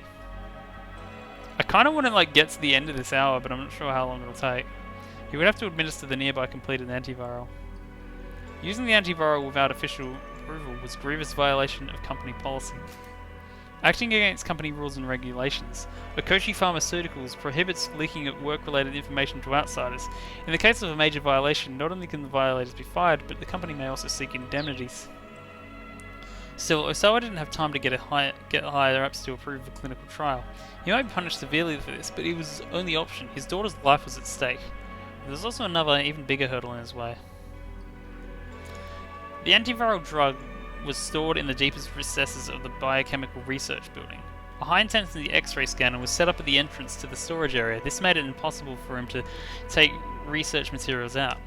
I kind of want to get to the end of this hour, but I'm not sure how long it'll take. He would have to administer the nearby completed antiviral. Using the antiviral without official approval was a grievous violation of company policy. Acting against company rules and regulations, Okoshi Pharmaceuticals prohibits leaking of work-related information to outsiders. In the case of a major violation, not only can the violators be fired, but the company may also seek indemnities. Still, Osawa didn't have time to get higher ups to approve the clinical trial. He might be punished severely for this, but it was his only option. His daughter's life was at stake. There was also another, even bigger hurdle in his way. The antiviral drug was stored in the deepest recesses of the biochemical research building. A high-intensity X-ray scanner was set up at the entrance to the storage area. This made it impossible for him to take research materials out.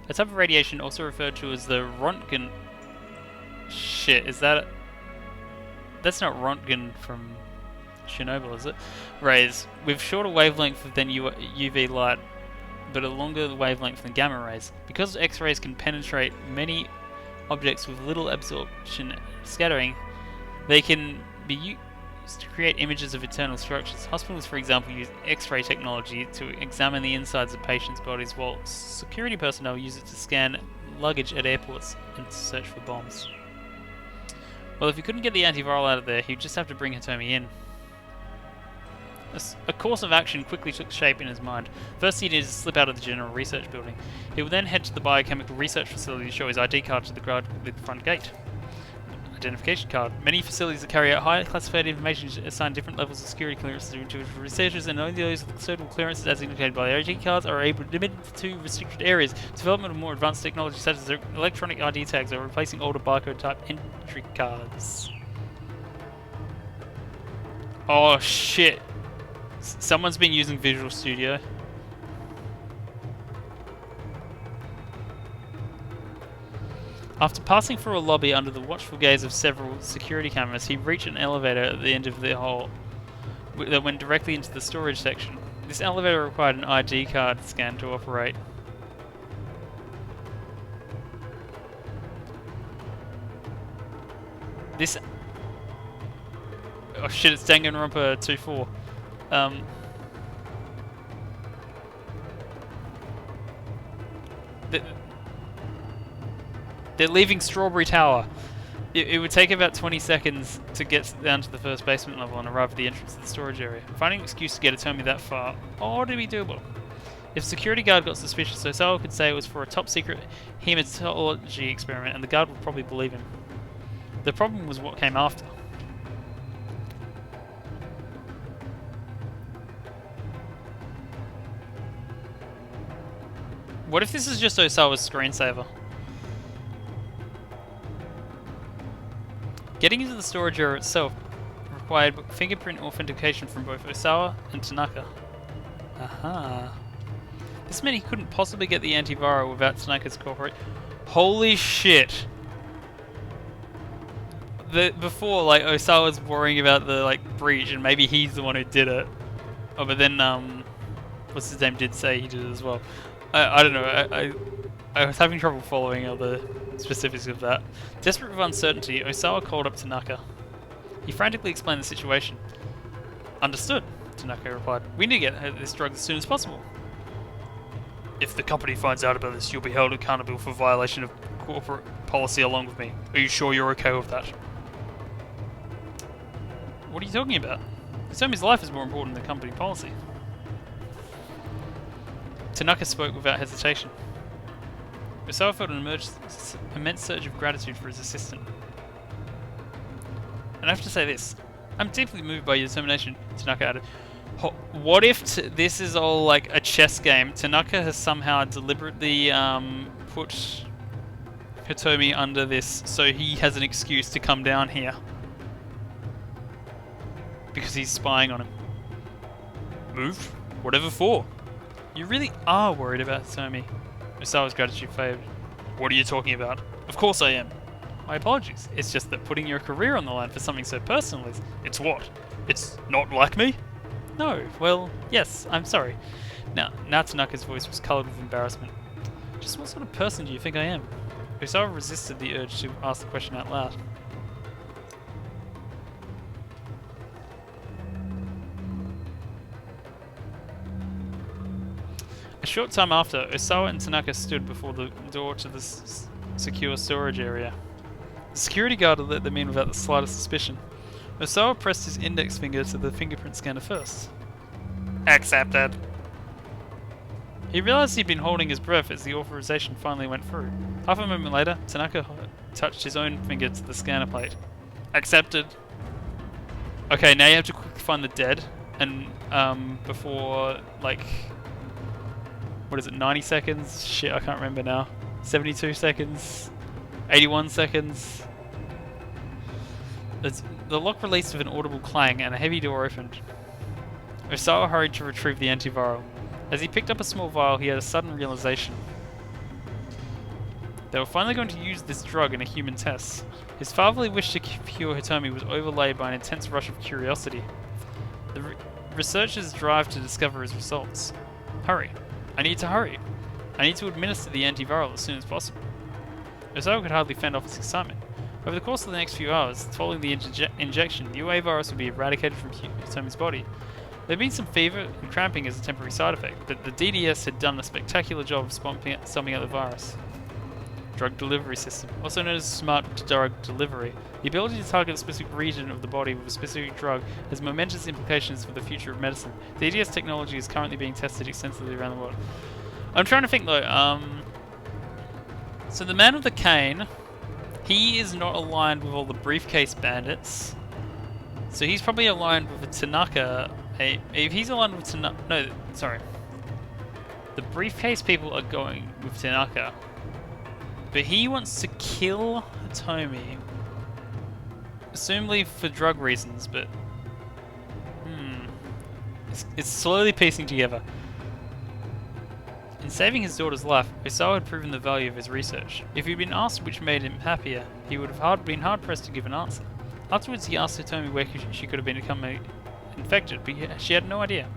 A type of radiation, also referred to as the Röntgen... Shit, is that... That's not Röntgen from Chernobyl, is it? Rays, with shorter wavelength than UV light, but a longer wavelength than gamma rays. Because X-rays can penetrate many objects with little absorption scattering, they can be used to create images of internal structures. Hospitals, for example, use X-ray technology to examine the insides of patients' bodies, while security personnel use it to scan luggage at airports and to search for bombs. Well, if he couldn't get the antiviral out of there, he'd just have to bring Hitomi in. A course of action quickly took shape in his mind. First, he needed to slip out of the general research building. He would then head to the biochemical research facility to show his ID card to the guard at the front gate. Identification card. Many facilities that carry out high classified information assign different levels of security clearances to individual researchers, and only those with suitable clearances as indicated by the ID cards are able to limit to restricted areas. Development of more advanced technology such as electronic ID tags are replacing older barcode type entry cards. Oh shit. Someone's been using Visual Studio. After passing through a lobby under the watchful gaze of several security cameras, he reached an elevator at the end of the hall that went directly into the storage section. This elevator required an ID card scan to operate. This... Oh shit, it's Danganronpa 2-4. They're leaving Strawberry Tower. It would take about 20 seconds to get down to the first basement level and arrive at the entrance to the storage area. Finding an excuse to get Hitomi that far ought to be doable. If a security guard got suspicious, Osawa could say it was for a top secret hematology experiment, and the guard would probably believe him. The problem was what came after. What if this is just Osawa's screensaver? Getting into the storage area itself required fingerprint authentication from both Osawa and Tanaka. Aha. This meant he couldn't possibly get the antiviral without Tanaka's cooperation. Holy shit! Before, like, Osawa's worrying about the, like, breach, and maybe he's the one who did it. Oh, but then, what's his name did say he did it as well. I don't know, I was having trouble following all the specifics of that. Desperate with uncertainty, Osawa called up Tanaka. He frantically explained the situation. Understood, Tanaka replied. We need to get this drug as soon as possible. If the company finds out about this, you'll be held accountable for violation of corporate policy along with me. Are you sure you're okay with that? What are you talking about? Hitomi's life is more important than company policy. Tanaka spoke without hesitation. Osawa felt an immense surge of gratitude for his assistant. And I have to say this. I'm deeply moved by your determination, Tanaka added. What if this is all like a chess game? Tanaka has somehow deliberately put Hitomi under this so he has an excuse to come down here. Because he's spying on him. Move? Whatever for? You really are worried about Hitomi. Osawa's gratitude faded. What are you talking about? Of course I am. My apologies. It's just that putting your career on the line for something so personal is... It's what? It's not like me? No. Well, yes, I'm sorry. Now Tanaka's voice was coloured with embarrassment. Just what sort of person do you think I am? Osawa resisted the urge to ask the question out loud. A short time after, Osawa and Tanaka stood before the door to the secure storage area. The security guard let them in without the slightest suspicion. Osawa pressed his index finger to the fingerprint scanner first. Accepted. He realized he'd been holding his breath as the authorization finally went through. Half a moment later, Tanaka touched his own finger to the scanner plate. Accepted. Okay, now you have to quickly find the dead, and before, like... What is it, 90 seconds? Shit, I can't remember now. 72 seconds? 81 seconds? The lock released with an audible clang and a heavy door opened. Osawa hurried to retrieve the antiviral. As he picked up a small vial, he had a sudden realization. They were finally going to use this drug in a human test. His fatherly wish to cure Hitomi was overlaid by an intense rush of curiosity. The researcher's drive to discover his results. Hurry. I need to hurry. I need to administer the antiviral as soon as possible. Osawa could hardly fend off his excitement. Over the course of the next few hours, following the injection, the UA virus would be eradicated from Hitomi's body. There had been some fever and cramping as a temporary side effect, but the DDS had done a spectacular job of stomping out the virus. Drug delivery system, also known as smart drug delivery. The ability to target a specific region of the body with a specific drug has momentous implications for the future of medicine. The DDS technology is currently being tested extensively around the world. I'm trying to think though, so the man with the cane, he is not aligned with all the briefcase bandits. So he's probably aligned with the Tanaka. If he's aligned with Tanaka, no, sorry. The briefcase people are going with Tanaka. But he wants to kill Hitomi. Assumably for drug reasons, but... It's slowly piecing together. In saving his daughter's life, Osawa had proven the value of his research. If he'd been asked which made him happier, he would have been hard-pressed to give an answer. Afterwards, he asked Hitomi where she could have become infected, but she had no idea.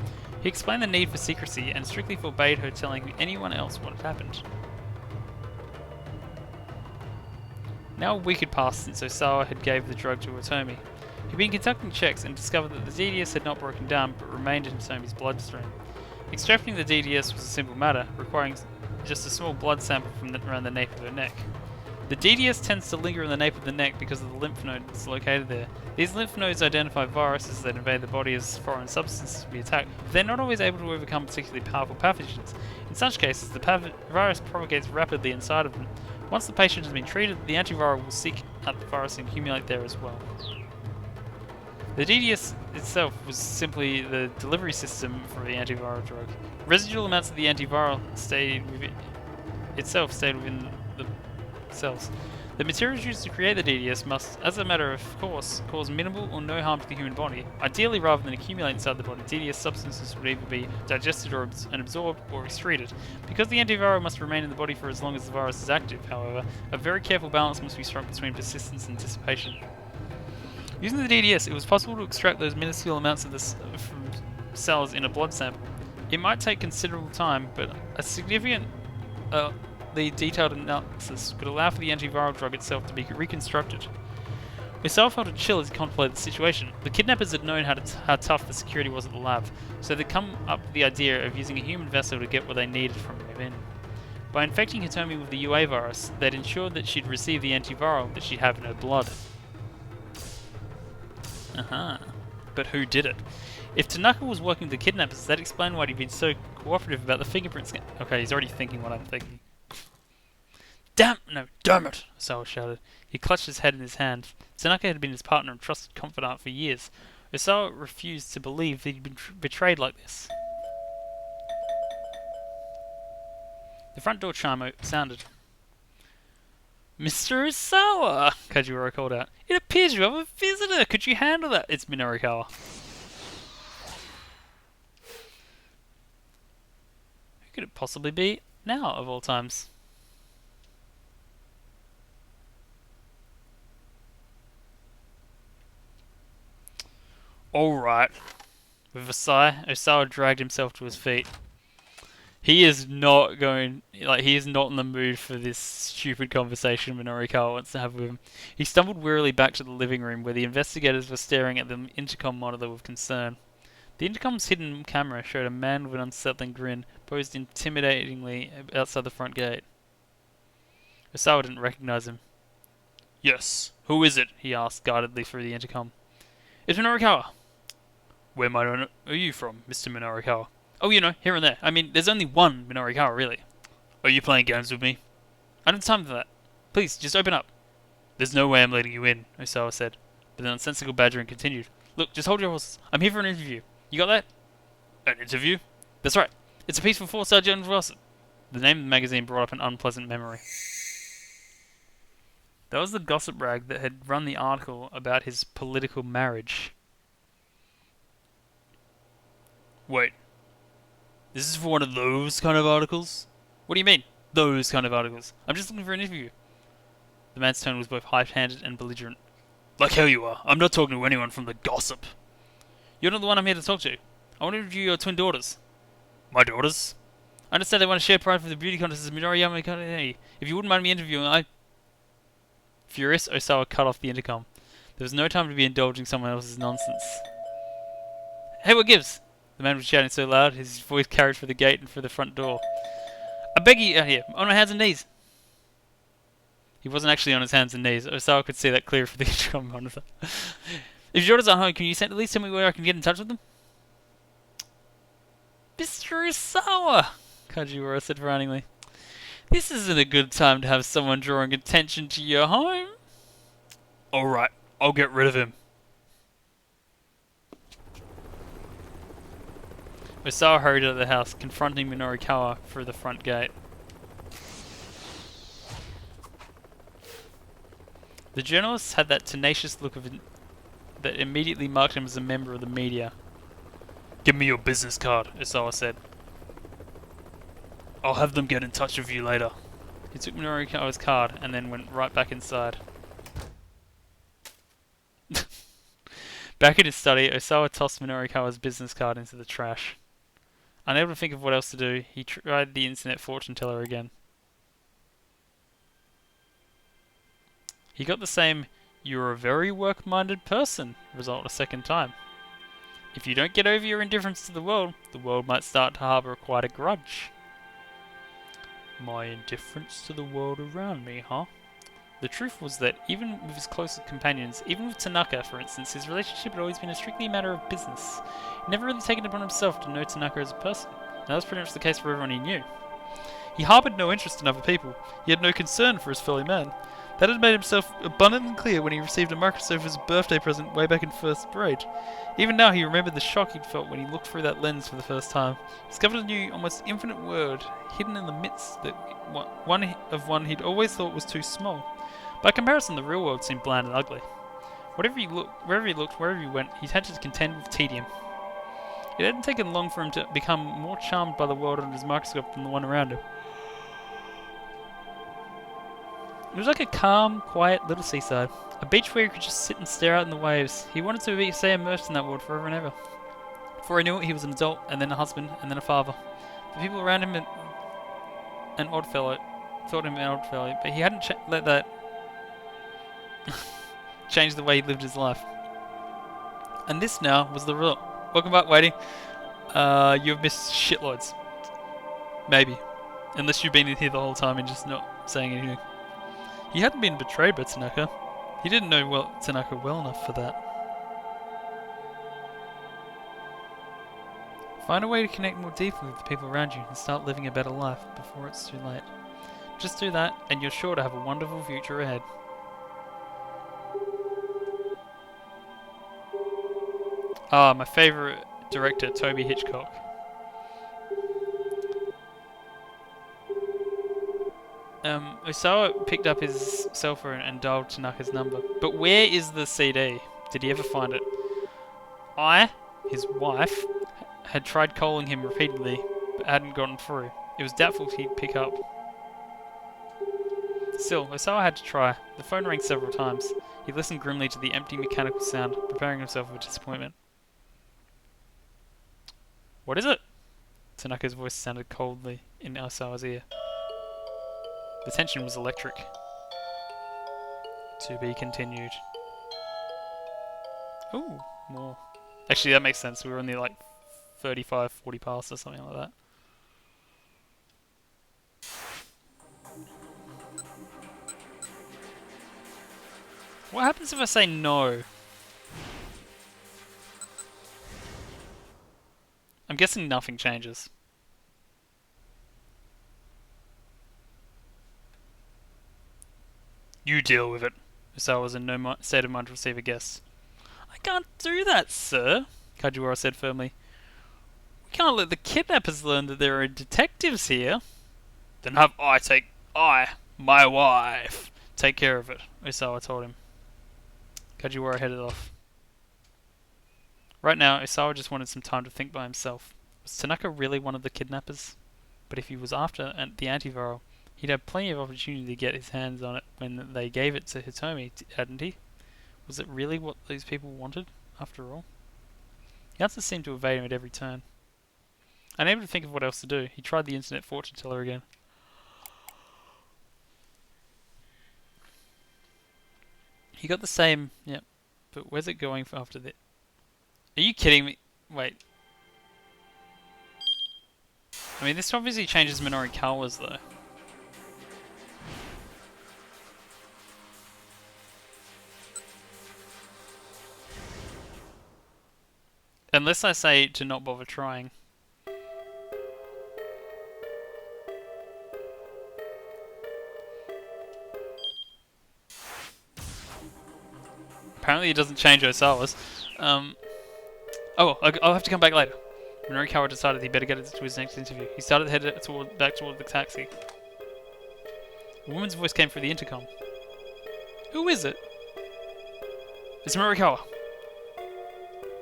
He explained the need for secrecy and strictly forbade her telling anyone else what had happened. Now a week had passed since Osawa had gave the drug to Hitomi. He'd been conducting checks and discovered that the DDS had not broken down but remained in Hitomi's bloodstream. Extracting the DDS was a simple matter, requiring just a small blood sample from around the nape of her neck. The DDS tends to linger in the nape of the neck because of the lymph nodes located there. These lymph nodes identify viruses that invade the body as foreign substances to be attacked, but they're not always able to overcome particularly powerful pathogens. In such cases, the virus propagates rapidly inside of them. Once the patient has been treated, the antiviral will seek out the virus and accumulate there as well. The DDS itself was simply the delivery system for the antiviral drug. Residual amounts of the antiviral stayed within the cells. The materials used to create the DDS must, as a matter of course, cause minimal or no harm to the human body. Ideally, rather than accumulate inside the body, DDS substances would either be digested and absorbed or excreted. Because the antiviral must remain in the body for as long as the virus is active, however, a very careful balance must be struck between persistence and dissipation. Using the DDS, it was possible to extract those minuscule amounts of this from cells in a blood sample. It might take considerable time, but a significant the detailed analysis could allow for the antiviral drug itself to be reconstructed. Osawa felt a chill as he contemplated the situation. The kidnappers had known how tough the security was at the lab, so they'd come up with the idea of using a human vessel to get what they needed from within. By infecting Hitomi with the UA virus, they'd ensured that she'd receive the antiviral that she'd have in her blood. But who did it? If Tanaka was working with the kidnappers, that explained why he'd been so cooperative about the fingerprint scan. Okay, he's already thinking what I'm thinking. Damn it! Osawa shouted. He clutched his head in his hand. Tanaka had been his partner and trusted confidant for years. Osawa refused to believe that he'd been betrayed like this. The front door chime sounded. Mr. Osawa! Kajiura called out. It appears you have a visitor! Could you handle that? It's Minorikawa. Who could it possibly be now, of all times? Alright. With a sigh, Osawa dragged himself to his feet. He is not he is not in the mood for this stupid conversation Minorikawa wants to have with him. He stumbled wearily back to the living room where the investigators were staring at the intercom monitor with concern. The intercom's hidden camera showed a man with an unsettling grin posed intimidatingly outside the front gate. Osawa didn't recognize him. Yes, who is it? He asked guardedly through the intercom. It's Minorikawa. Where might I know you from, Mr. Minorikawa? Oh, you know, here and there. I mean, there's only one Minorikawa, really. Are you playing games with me? I don't have time for that. Please, just open up. There's no way I'm letting you in, Osawa said. But the nonsensical badgering continued. Look, just hold your horses. I'm here for an interview. You got that? An interview? That's right. It's a piece for 4-star journal gossip. The name of the magazine brought up an unpleasant memory. That was the gossip rag that had run the article about his political marriage. Wait. This is for one of those kind of articles? What do you mean, those kind of articles? I'm just looking for an interview. The man's tone was both high-handed and belligerent. Like hell you are. I'm not talking to anyone from the gossip. You're not the one I'm here to talk to. I want to interview your twin daughters. My daughters? I understand they want to share pride for the beauty contest as Minoriyama. If you wouldn't mind me interviewing, Furious, Osawa cut off the intercom. There was no time to be indulging someone else's nonsense. Hey, what gives? The man was shouting so loud, his voice carried through the gate and through the front door. I beg you out here, on my hands and knees. He wasn't actually on his hands and knees. Osawa could see that clear through the intercom monitor. If your daughters aren't home, can you at least tell me where I can get in touch with them? Mr. Osawa, Kajiwara said frowningly. This isn't a good time to have someone drawing attention to your home. Alright, I'll get rid of him. Osawa hurried out of the house, confronting Minorikawa through the front gate. The journalist had that tenacious look that immediately marked him as a member of the media. Give me your business card, Osawa said. I'll have them get in touch with you later. He took Minorikawa's card and then went right back inside. Back in his study, Osawa tossed Minorikawa's business card into the trash. Unable to think of what else to do, he tried the internet fortune teller again. He got the same "you're a very work-minded person" result a second time. If you don't get over your indifference to the world might start to harbour quite a grudge. My indifference to the world around me, huh? The truth was that even with his closest companions, even with Tanaka for instance, his relationship had always been strictly a matter of business. He'd never really taken it upon himself to know Tanaka as a person, and that was pretty much the case for everyone he knew. He harboured no interest in other people, he had no concern for his fellow man. That had made himself abundantly clear when he received a microscope as a birthday present way back in first grade. Even now he remembered the shock he'd felt when he looked through that lens for the first time. He discovered a new, almost infinite world, hidden in the midst that one he'd always thought was too small. By comparison, the real world seemed bland and ugly. Wherever he looked, wherever he went, he had to contend with tedium. It hadn't taken long for him to become more charmed by the world under his microscope than the one around him. It was like a calm, quiet little seaside. A beach where he could just sit and stare out in the waves. He wanted to stay immersed in that world forever and ever. Before he knew it, he was an adult, and then a husband, and then a father. The people around him an odd fellow, thought him an odd fellow, but he hadn't let that change the way he lived his life. And this now was the result. Welcome back, Wadey. You've missed shitloads. Maybe. Unless you've been in here the whole time and just not saying anything. He hadn't been betrayed by Tanaka. He didn't know Tanaka well enough for that. Find a way to connect more deeply with the people around you and start living a better life before it's too late. Just do that and you're sure to have a wonderful future ahead. Ah, my favourite director, Toby Hitchcock. Osawa picked up his cell phone and dialed Tanaka's number. But where is the CD? Did he ever find it? His wife, had tried calling him repeatedly, but hadn't gotten through. It was doubtful he'd pick up. Still, Osawa had to try. The phone rang several times. He listened grimly to the empty mechanical sound, preparing himself for disappointment. What is it? Tanaka's voice sounded coldly in Osawa's ear. The tension was electric. To be continued. Ooh, more. Actually, that makes sense. We were only like 35, 40 past or something like that. What happens if I say no? I'm guessing nothing changes. You deal with it. Osawa was in no state of mind to receive a guest. I can't do that, sir, Kajiwara said firmly. We can't let the kidnappers learn that there are detectives here. Then have my wife, take care of it, Osawa told him. Kajiwara headed off. Right now, Osawa just wanted some time to think by himself. Was Tanaka really one of the kidnappers? But if he was after the antiviral, he'd have plenty of opportunity to get his hands on it when they gave it to Hitomi, hadn't he? Was it really what these people wanted, after all? The answer seemed to evade him at every turn. Unable to think of what else to do, he tried the internet fortune teller again. He got the same. Yep. But where's it going for after that? Are you kidding me? Wait. I mean, this obviously changes Minorikawa's though. Unless I say to not bother trying. Apparently it doesn't change Osawa's. I'll have to come back later. Minorikawa decided he better get to his next interview. He started to head back toward the taxi. A woman's voice came through the intercom. Who is it? It's Minorikawa.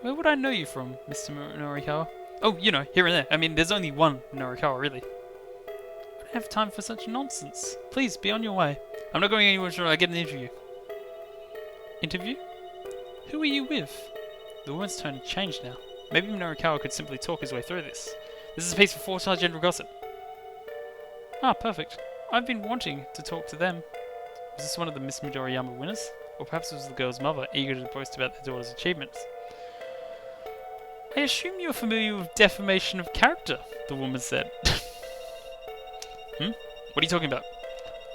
Where would I know you from, Mr. Minorikawa? Oh, you know, here and there. I mean, there's only one Minorikawa, really. I don't have time for such nonsense. Please, be on your way. I'm not going anywhere until I get an interview. Interview? Who are you with? The woman's tone had changed now. Maybe Minorikawa could simply talk his way through this. This is a piece for 4-star general gossip. Ah, perfect. I've been wanting to talk to them. Was this one of the Miss Midoriyama winners? Or perhaps it was the girl's mother, eager to boast about their daughter's achievements. I assume you're familiar with defamation of character, the woman said. What are you talking about?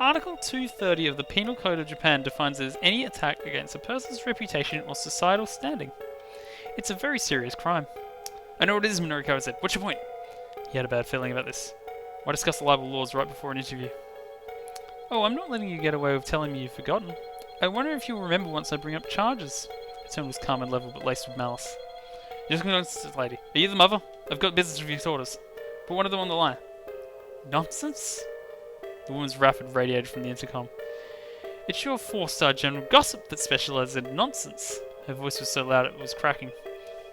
Article 230 of the Penal Code of Japan defines it as any attack against a person's reputation or societal standing. It's a very serious crime. I know what it is, Minorikawa said. What's your point? He had a bad feeling about this. Why discuss the libel laws right before an interview? Oh, I'm not letting you get away with telling me you've forgotten. I wonder if you'll remember once I bring up charges. Her tone was calm and level, but laced with malice. You're just going to this lady. Are you the mother? I've got business with your daughters. Put one of them on the line. Nonsense? The woman's rapid radiated from the intercom. It's your 4-star general gossip that specializes in nonsense. Her voice was so loud it was cracking.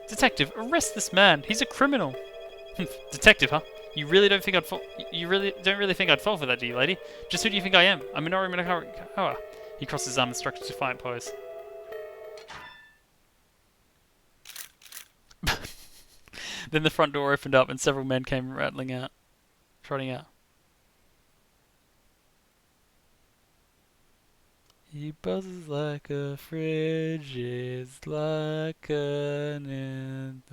Detective, arrest this man. He's a criminal. Detective, huh? You really don't think I'd fall? You really don't really think I'd fall for that, do you, lady? Just who do you think I am? I'm Minoru Minorikawa. He crossed his arm and struck a defiant pose. Then the front door opened up and several men came trotting out. He buzzes like a fridge, it's like an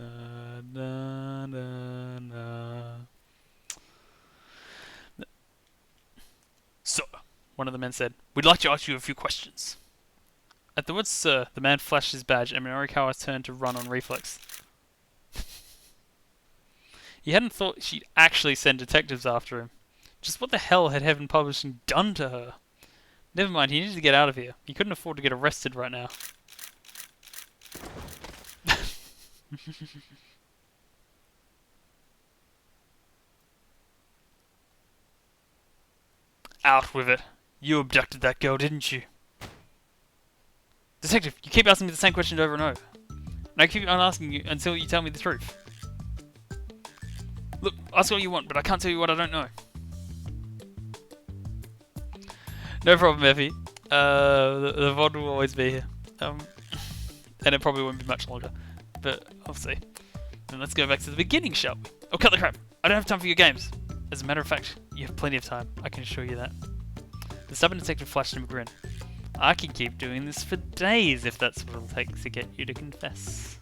Sir, one of the men said, we'd like to ask you a few questions. At the words sir, the man flashed his badge and Minorikawa turned to run on reflex. He hadn't thought she'd actually send detectives after him. Just what the hell had Heaven Publishing done to her? Never mind, he needed to get out of here. He couldn't afford to get arrested right now. Out with it. You abducted that girl, didn't you? Detective, you keep asking me the same question over and over. And I keep on asking you until you tell me the truth. Look, ask what you want, but I can't tell you what I don't know. No problem, Effie. The VOD will always be here. And it probably won't be much longer. But I'll see. And let's go back to the beginning, shall we? Oh, cut the crap. I don't have time for your games. As a matter of fact, you have plenty of time. I can assure you that. The stubborn detective flashed him a grin. I can keep doing this for days if that's what it'll take to get you to confess.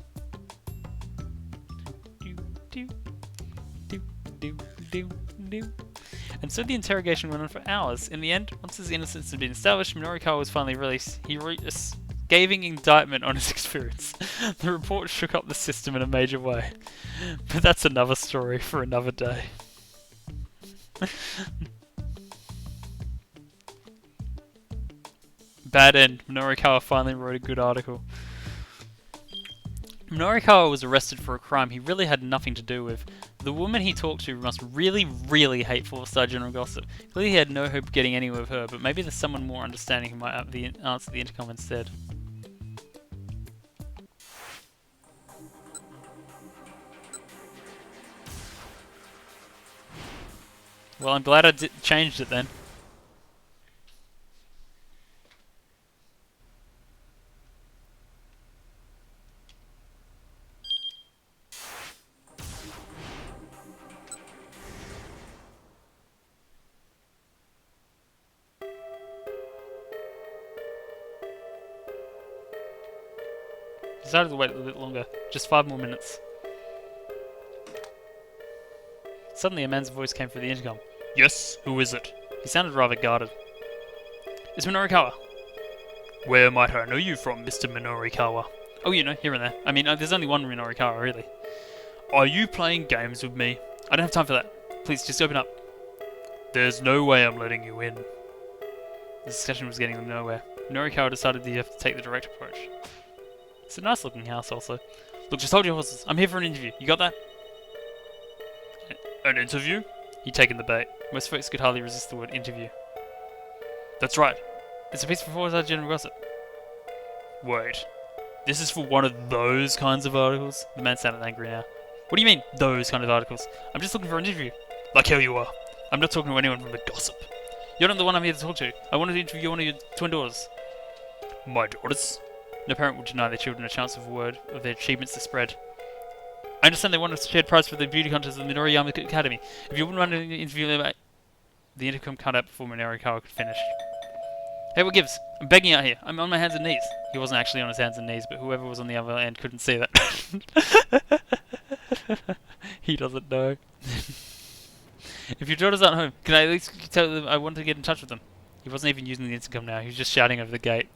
And so the interrogation went on for hours. In the end, once his innocence had been established, Minorikawa was finally released. He wrote a scathing indictment on his experience. The report shook up the system in a major way. But that's another story for another day. Bad end. Minorikawa finally wrote a good article. Minorikawa was arrested for a crime he really had nothing to do with. The woman he talked to must really, really hate 4-star general gossip. Clearly he had no hope of getting anywhere with her, but maybe there's someone more understanding who might answer the intercom instead. Well, I'm glad I changed it then. decided to wait a little bit longer. Just 5 more minutes. Suddenly a man's voice came through the intercom. Yes, who is it? He sounded rather guarded. It's Minorikawa. Where might I know you from, Mr. Minorikawa? Oh, you know, here and there. I mean, there's only one Minorikawa, really. Are you playing games with me? I don't have time for that. Please, just open up. There's no way I'm letting you in. The discussion was getting nowhere. Minorikawa decided that you have to take the direct approach. It's a nice looking house, also. Look, just hold your horses. I'm here for an interview. You got that? An interview? He'd taken the bait. Most folks could hardly resist the word interview. That's right. It's a piece of forward general gossip. Wait. This is for one of those kinds of articles? The man sounded angry now. What do you mean, those kind of articles? I'm just looking for an interview. Like how you are. I'm not talking to anyone from the gossip. You're not the one I'm here to talk to. I wanted to interview one of your twin daughters. My daughters? No parent would deny their children a chance of a word of their achievements to spread. I understand they want a shared prize for the beauty contest of the Minoriyama Academy. If you wouldn't mind an interview, the intercom cut out before Minorikawa could finish. Hey, what gives? I'm begging out here. I'm on my hands and knees. He wasn't actually on his hands and knees, but whoever was on the other end couldn't see that. He doesn't know. If your daughters aren't home, can I at least tell them I want to get in touch with them? He wasn't even using the intercom now. He was just shouting over the gate.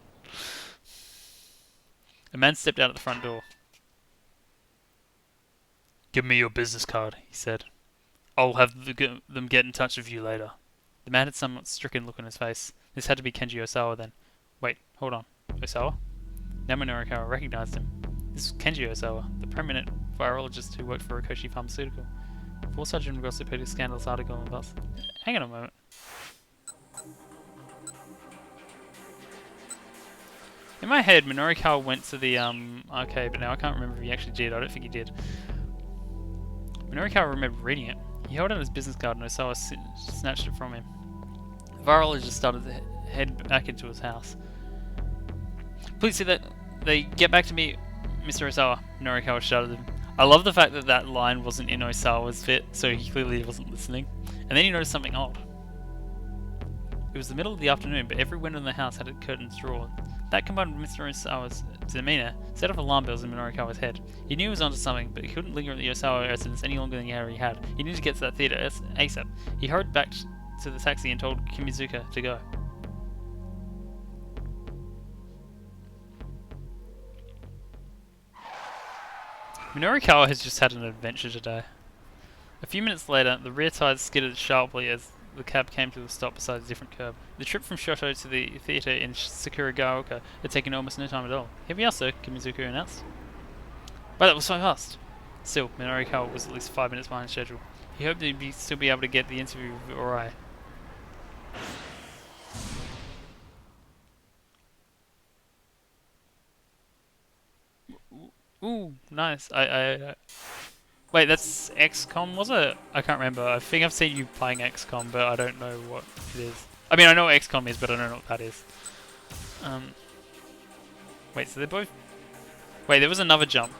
A man stepped out at the front door. Give me your business card, He said. I'll have them get in touch with you later. The man had a somewhat stricken look on his face. This had to be Kenji Osawa then. Wait, hold on. Osawa? Now Minorikawa recognized him. This was Kenji Osawa, the prominent virologist who worked for Rikoshi Pharmaceutical. Four Sergeant Gossip had a scandalous article on us. Hang on a moment. In my head, Minorikawa went to the arcade, but now I can't remember if he actually did. I don't think he did. Minorikawa remembered reading it. He held out his business card and Osawa snatched it from him. The virologist started to head back into his house. Please see that they get back to me, Mr. Osawa, Minorikawa shouted at him. I love the fact that that line wasn't in Osawa's fit, so he clearly wasn't listening. And then he noticed something odd. It was the middle of the afternoon, but every window in the house had its curtains drawn. That combined with Mr. Osawa's demeanor set off alarm bells in Minorikawa's head. He knew he was onto something, but he couldn't linger at the Osawa residence any longer than he already had. He needed to get to that theater ASAP. He hurried back to the taxi and told Kimizuka to go. Minorikawa has just had an adventure today. A few minutes later, the rear tires skidded sharply as the cab came to a stop beside a different curb. The trip from Shoto to the theatre in Sakuragaoka had taken almost no time at all. Here we are, sir, Kimizuka announced. Wow, that was so fast. Still, Minorikawa was at least 5 minutes behind schedule. He hoped he'd still be able to get the interview with Orai. Ooh, nice. Wait, that's XCOM, was it? I can't remember. I think I've seen you playing XCOM, but I don't know what it is. I mean, I know what XCOM is, but I don't know what that is. Wait, so they're both... Wait, there was another jump.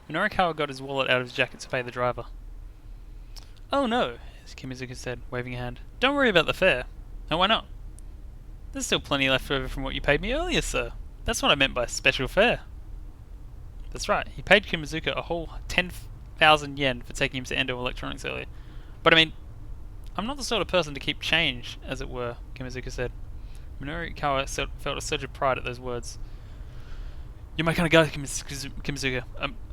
Minorikawa got his wallet out of his jacket to pay the driver. Oh no, as Kimizuka said, waving a hand. Don't worry about the fare. And why not? There's still plenty left over from what you paid me earlier, sir. That's what I meant by special fare. That's right, he paid Kimizuka a whole 10,000 yen for taking him to Endo Electronics earlier. But I mean, I'm not the sort of person to keep change, as it were, Kimizuka said. Minorikawa felt a surge of pride at those words. You're my kind of guy, Kimizuka.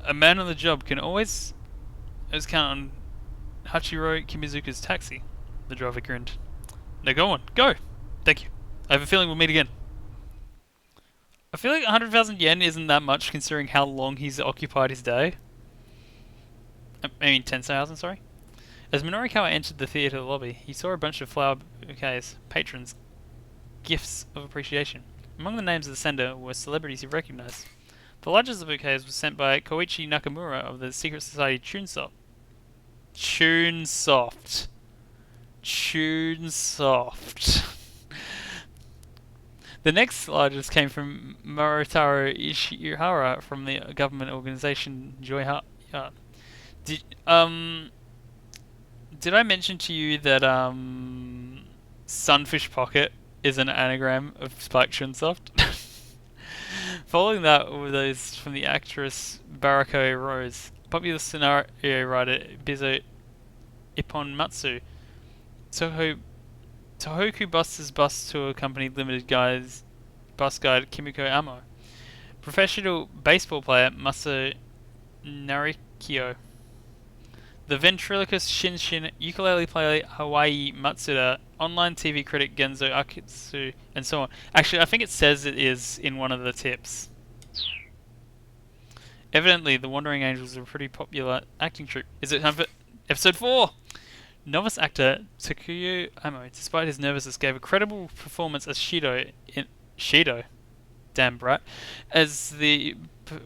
A man on the job can always count on Hachiro Kimizuka's taxi. The driver grinned. Now go on, go! Thank you. I have a feeling we'll meet again. I feel like 100,000 yen isn't that much considering how long he's occupied his day. I mean 10,000, sorry. As Minorikawa entered the theatre lobby, he saw a bunch of flower bouquets, patrons, gifts of appreciation. Among the names of the sender were celebrities he recognized. The largest of the bouquets was sent by Koichi Nakamura of the secret society Tunesoft. Tunesoft. Tunesoft. The next largest came from Marutaro Ishihara from the government organization Joy Heart. Did I mention to you that Sunfish Pocket is an anagram of Spike Chunsoft? Following that were those from the actress Barako Rose, popular scenario writer Bizo Ipponmatsu, Tohoku Busters Bus Tour Company Limited bus guide Kimiko Amo, professional baseball player Maso Narikyo, the ventriloquist Shinshin, ukulele player Hawaii Matsuda, online TV critic Genzo Akitsu, and so on. Actually, I think it says it is in one of the tips. Evidently, the Wandering Angels are a pretty popular acting troupe. Is it time for episode 4? Novice actor Takuyo Amo, despite his nervousness, gave a credible performance as Shido in Shido. Damn brat. As the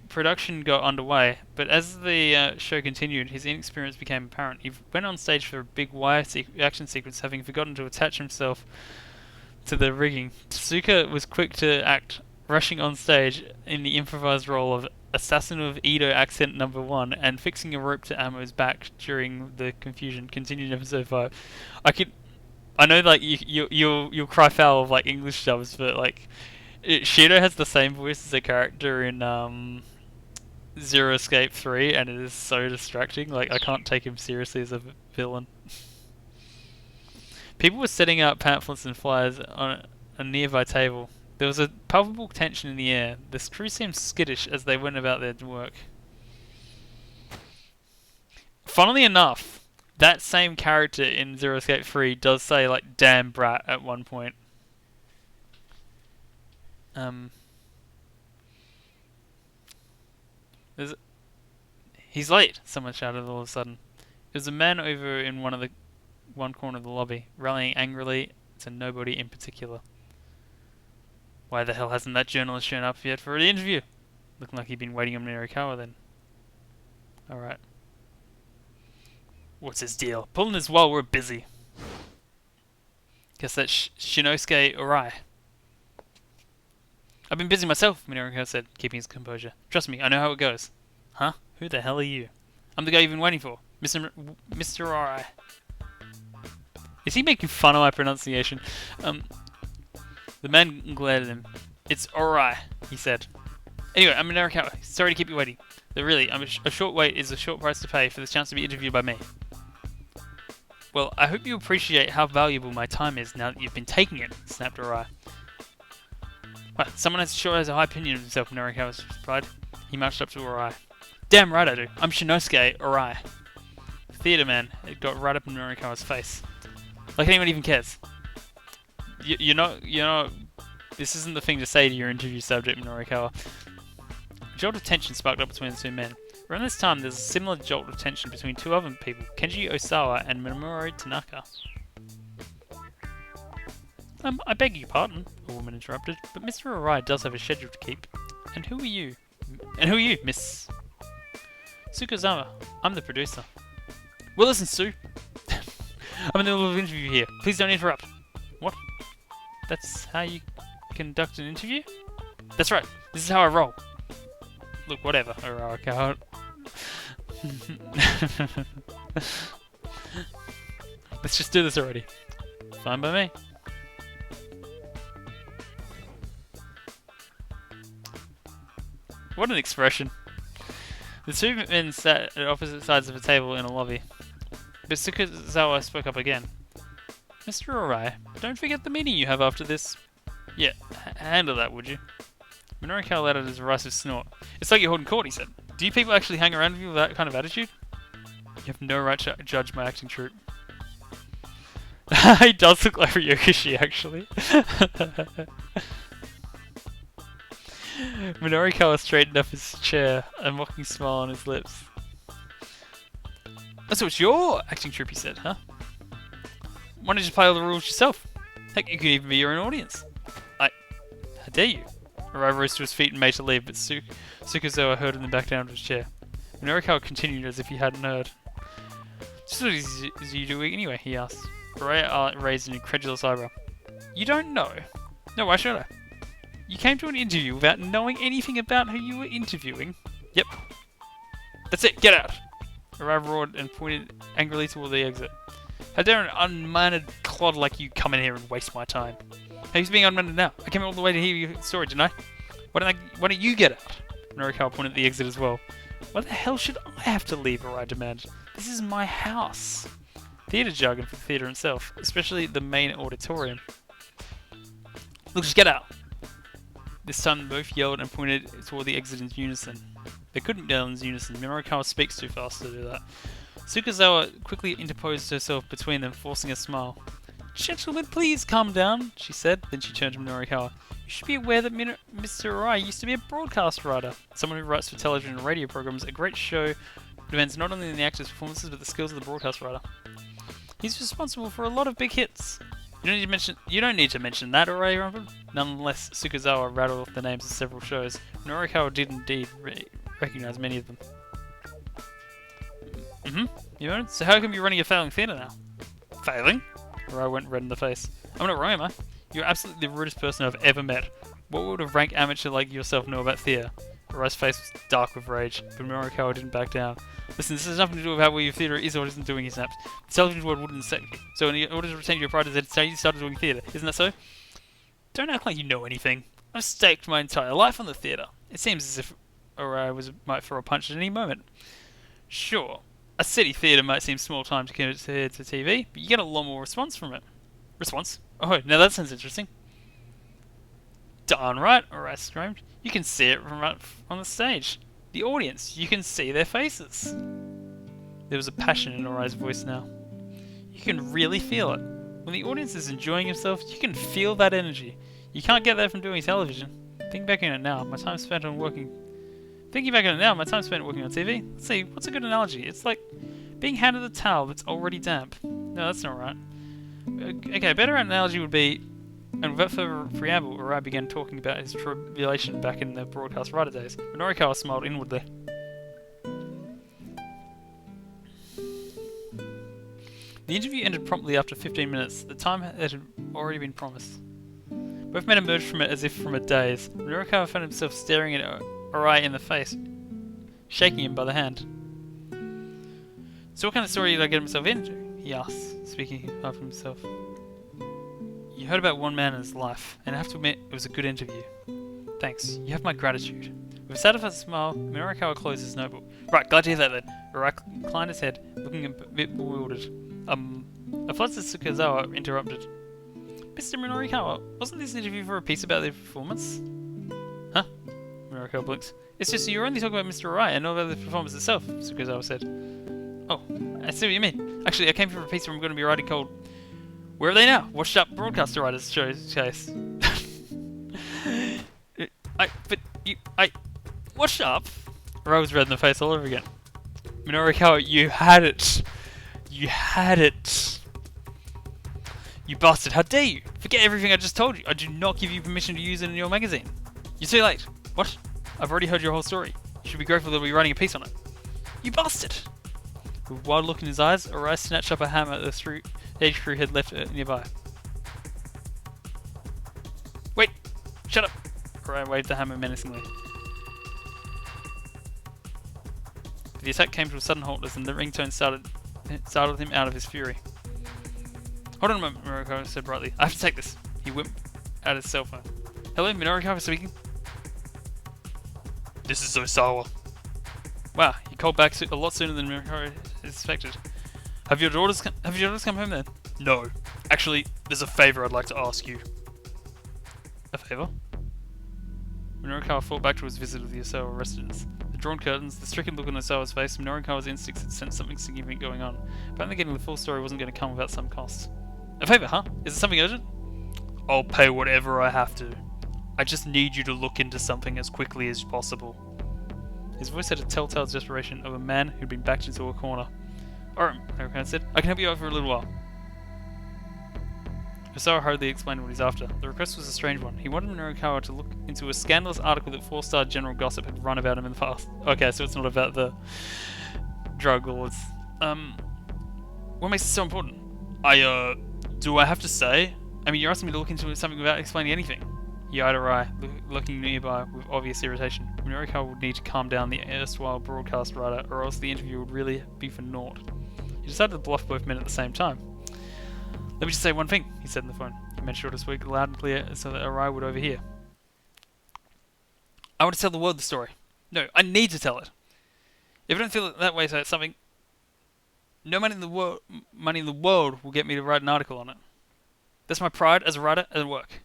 production got underway, but as the show continued, his inexperience became apparent. He went on stage for a big wire action sequence, having forgotten to attach himself to the rigging. Tsuka was quick to act, rushing on stage in the improvised role of Assassin of Edo Accent Number 1 and fixing a rope to Amo's back during the confusion. Continued episode 5. I know like you'll cry foul of like English dubs, but like Shido has the same voice as a character in Zero Escape 3, and it is so distracting. Like, I can't take him seriously as a villain. People were setting out pamphlets and flyers on a nearby table. There was a palpable tension in the air. The crew seemed skittish as they went about their work. Funnily enough, that same character in Zero Escape 3 does say, like, damn brat at one point. He's late, someone shouted all of a sudden. There was a man over in one corner of the lobby, rallying angrily to nobody in particular. Why the hell hasn't that journalist shown up yet for the interview? Looking like he'd been waiting on Mirikawa then. Alright. What's his deal? Pulling us while we're busy. Guess that's Shinosuke Orai. I've been busy myself, Mirikawa said, keeping his composure. Trust me, I know how it goes. Huh? Who the hell are you? I'm the guy you've been waiting for. Mr. Orai. Is he making fun of my pronunciation? The man glared at him. It's Orai, he said. Anyway, I'm Mirikawa. Sorry to keep you waiting. But really, a short wait is a short price to pay for this chance to be interviewed by me. Well, I hope you appreciate how valuable my time is now that you've been taking it, snapped Orai. Well, someone sure has a high opinion of himself, Mirikawa replied. He marched up to Orai. Damn right I do. I'm Shinosuke Orai. Theatre man. It got right up in Mirikawa's face. Like anyone even cares. You're not. This isn't the thing to say to your interview subject, Mirikawa. A jolt of tension sparked up between the two men. Around this time, there's a similar jolt of tension between two other people, Kenji Osawa and Minoru Tanaka. I beg your pardon, a woman interrupted, but Mr. Arai does have a schedule to keep. And who are you? Miss Sukazawa? I'm the producer. Well, listen, Sue. I'm in the middle of an interview here. Please don't interrupt. What? That's how you conduct an interview? That's right. This is how I roll. Look, whatever. Arai can't. Let's just do this already. Fine by me. What an expression. The two men sat at opposite sides of a table in a lobby. But Sukazawa spoke up again. Mr. Arai, don't forget the meeting you have after this. Yeah, handle that, would you? Minoru let out his derisive snort. It's like you're holding court, he said. Do you people actually hang around with you with that kind of attitude? You have no right to judge my acting troupe. He does look like Ryokushi, actually. Minoru straightened up his chair, a mocking smile on his lips. So it's your acting troupe, he said, huh? Why don't you play all the rules yourself? Heck, you could even be your own audience. I dare you? Arai rose to his feet and made to leave, but Sukazawa heard him back down to his chair. Norikawa continued as if he hadn't heard. Just what is you doing anyway? He asked. Arai raised an incredulous eyebrow. You don't know? No, why should I? You came to an interview without knowing anything about who you were interviewing? Yep. That's it, get out! Arai roared and pointed angrily toward the exit. How dare an unmannered clod like you come in here and waste my time? Hey, who's being unmannered now? I came all the way to hear your story, didn't I? Why don't you get out? Norikawa pointed at the exit as well. Why the hell should I have to leave, Arai demanded. This is my house. Theatre jargon for the theatre itself, especially the main auditorium. Look, just get out! This time both yelled and pointed toward the exit in unison. They couldn't yell in unison. Norikawa speaks too fast to do that. Sukazawa quickly interposed herself between them, forcing a smile. Gentlemen, please calm down, she said. Then she turned to Norikawa. You should be aware that Mr. Arai used to be a broadcast writer, someone who writes for television and radio programs. A great show depends not only on the actors' performances but the skills of the broadcast writer. He's responsible for a lot of big hits. You don't need to mention that, Arai rumbled. Nonetheless, Sukazawa rattled off the names of several shows. Norikawa did indeed recognize many of them. You know, so how come you're running a failing theatre now? Failing? Arai went red in the face. I'm not wrong, am I? You're absolutely the rudest person I've ever met. What would a rank amateur like yourself know about theatre? Arai's face was dark with rage, but Norikawa didn't back down. Listen, this has nothing to do with how well your theatre is or isn't doing, he snapped. The television world wouldn't accept you. So in order to retain your pride, you started doing theatre. Isn't that so? Don't act like you know anything. I've staked my entire life on the theatre. It seems as if Arai might throw a punch at any moment. Sure, a city theatre might seem small time compared to TV, but you get a lot more response from it. Response? Oh, now that sounds interesting. Darn right, Arai screamed. You can see it from right on the stage. The audience, you can see their faces. There was a passion in Arai's voice now. You can really feel it. When the audience is enjoying himself, you can feel that energy. You can't get that from doing television. Thinking back on it now, my time spent working on TV. Let's see, what's a good analogy? It's like being handed a towel that's already damp. No, that's not right. Okay, a better analogy would be, and without further preamble, Arai began talking about his tribulation back in the broadcast writer days. But Norikawa smiled inwardly. The interview ended promptly after 15 minutes, the time that had already been promised. Both men emerged from it as if from a daze. Norikawa found himself staring at Arai in the face, shaking him by the hand. So what kind of story did I get myself into? He asked, speaking of himself. You heard about one man and his life, and I have to admit, it was a good interview. Thanks, you have my gratitude. With a satisfied smile, Norikawa closed his notebook. Right, glad to hear that then. Arai inclined his head, looking a bit bewildered. A flustered Sukazawa interrupted. Mr. Norikawa, wasn't this interview for a piece about their performance? Huh? Norikawa blinked. It's just you were only talking about Mr. Arai and not about the performance itself, Sukazawa said. Oh, I see what you mean. Actually, I came for a piece I'm going to be writing called Where Are They Now? Washed Up Broadcaster Writers Showcase. Washed up? Arai was red in the face all over again. Norikawa, you had it. You had it. You bastard, how dare you? Forget everything I just told you. I do not give you permission to use it in your magazine. You're too late. What? I've already heard your whole story. You should be grateful that we're writing a piece on it. You bastard! With a wild look in his eyes, Arai snatched up a hammer the stage crew had left nearby. Wait! Shut up! Arai waved the hammer menacingly. The attack came to a sudden halt as the ringtone startled him out of his fury. Hold on a moment, Norikawa said brightly. I have to take this. He whipped out his cell phone. Hello, Norikawa speaking. This is Osawa. Wow, he called back a lot sooner than Norikawa expected. Have your daughters come home then? No. Actually, there's a favour I'd like to ask you. A favour? Norikawa fought back to his visit of the Osawa residence. The drawn curtains, the stricken look on Osawa's face, Norikawa's instincts had sensed something significant going on. Apparently getting the full story wasn't going to come without some cost. A favour, huh? Is it something urgent? I'll pay whatever I have to. I just need you to look into something as quickly as possible. His voice had a telltale desperation of a man who'd been backed into a corner. Alright, Norikawa said. I can help you out for a little while. Osawa hurriedly explained what he's after. The request was a strange one. He wanted Minorukawa to look into a scandalous article that 4-star general gossip had run about him in the past. Okay, so it's not about the drug lords. What makes it so important? Do I have to say? I mean, you're asking me to look into something without explaining anything. He eyed her eye, looking nearby with obvious irritation. Minorukawa would need to calm down the erstwhile broadcast writer, or else the interview would really be for naught. He decided to bluff both men at the same time. Let me just say one thing, he said on the phone. He made sure to speak loud and clear so that Arai would overhear. I want to tell the world the story. No, I need to tell it. If I don't feel it that way, so it's something... No money in the world will get me to write an article on it. That's my pride as a writer and work.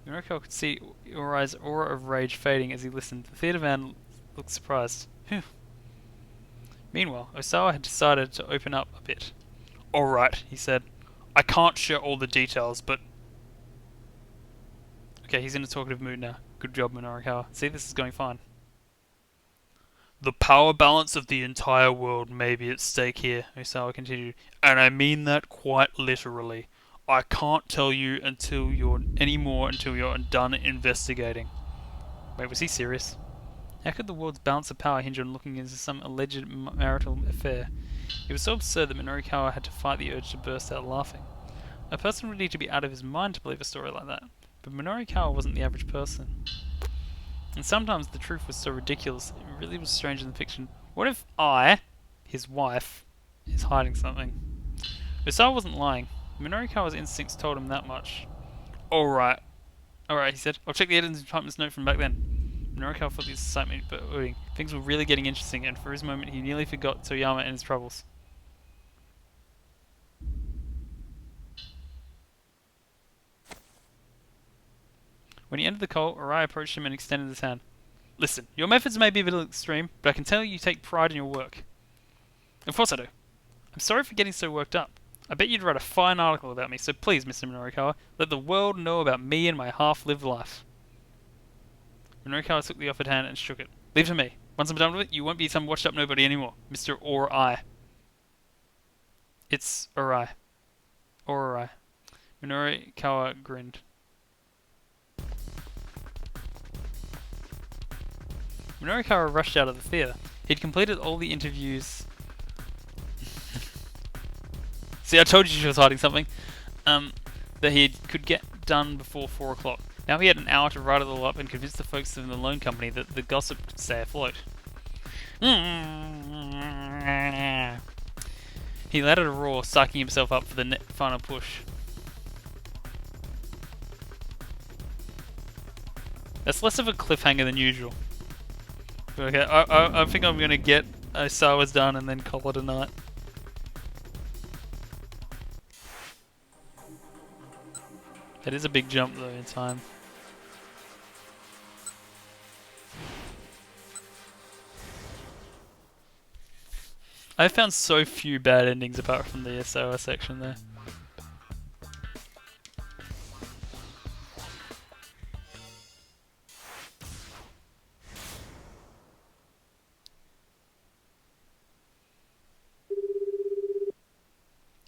Minorukawa could see Urai's aura of rage fading as he listened. The theatre man looked surprised. Phew. Meanwhile, Osawa had decided to open up a bit. Alright, he said. I can't share all the details, but... Okay, he's in a talkative mood now. Good job, Minorukawa. See, this is going fine. The power balance of the entire world may be at stake here, Osawa continued, and I mean that quite literally. I can't tell you until you're done investigating. Wait, was he serious? How could the world's balance of power hinge on looking into some alleged marital affair? It was so absurd that Minorukawa had to fight the urge to burst out laughing. A person would need to be out of his mind to believe a story like that, but Minorukawa wasn't the average person. And sometimes the truth was so ridiculous, it really was stranger than fiction. What if I, his wife, is hiding something? Osawa wasn't lying. Minorukawa's instincts told him that much. Alright, he said. I'll check the editor's department's note from back then. Minorukawa felt the excitement building. Things were really getting interesting, and for his moment he nearly forgot Toyama and his troubles. When he entered the call, Arai approached him and extended his hand. Listen, your methods may be a little extreme, but I can tell you take pride in your work. Of course I do. I'm sorry for getting so worked up. I bet you'd write a fine article about me, so please, Mr. Minorukawa, let the world know about me and my half-lived life. Minorukawa took the offered hand and shook it. Leave it to me. Once I'm done with it, you won't be some washed-up nobody anymore, Mr. Or I. It's Arai. Or Arai. Minorukawa grinned. Minorukawa rushed out of the theatre. He'd completed all the interviews... See, I told you she was hiding something. That he could get done before 4 o'clock. Now he had an hour to write it all up and convince the folks in the loan company that the gossip could stay afloat. He let out a roar, psyching himself up for the final push. That's less of a cliffhanger than usual. Okay, I think I'm gonna get Osawa's done and then call it a night. That is a big jump though in time. I found so few bad endings apart from the Osawa section there.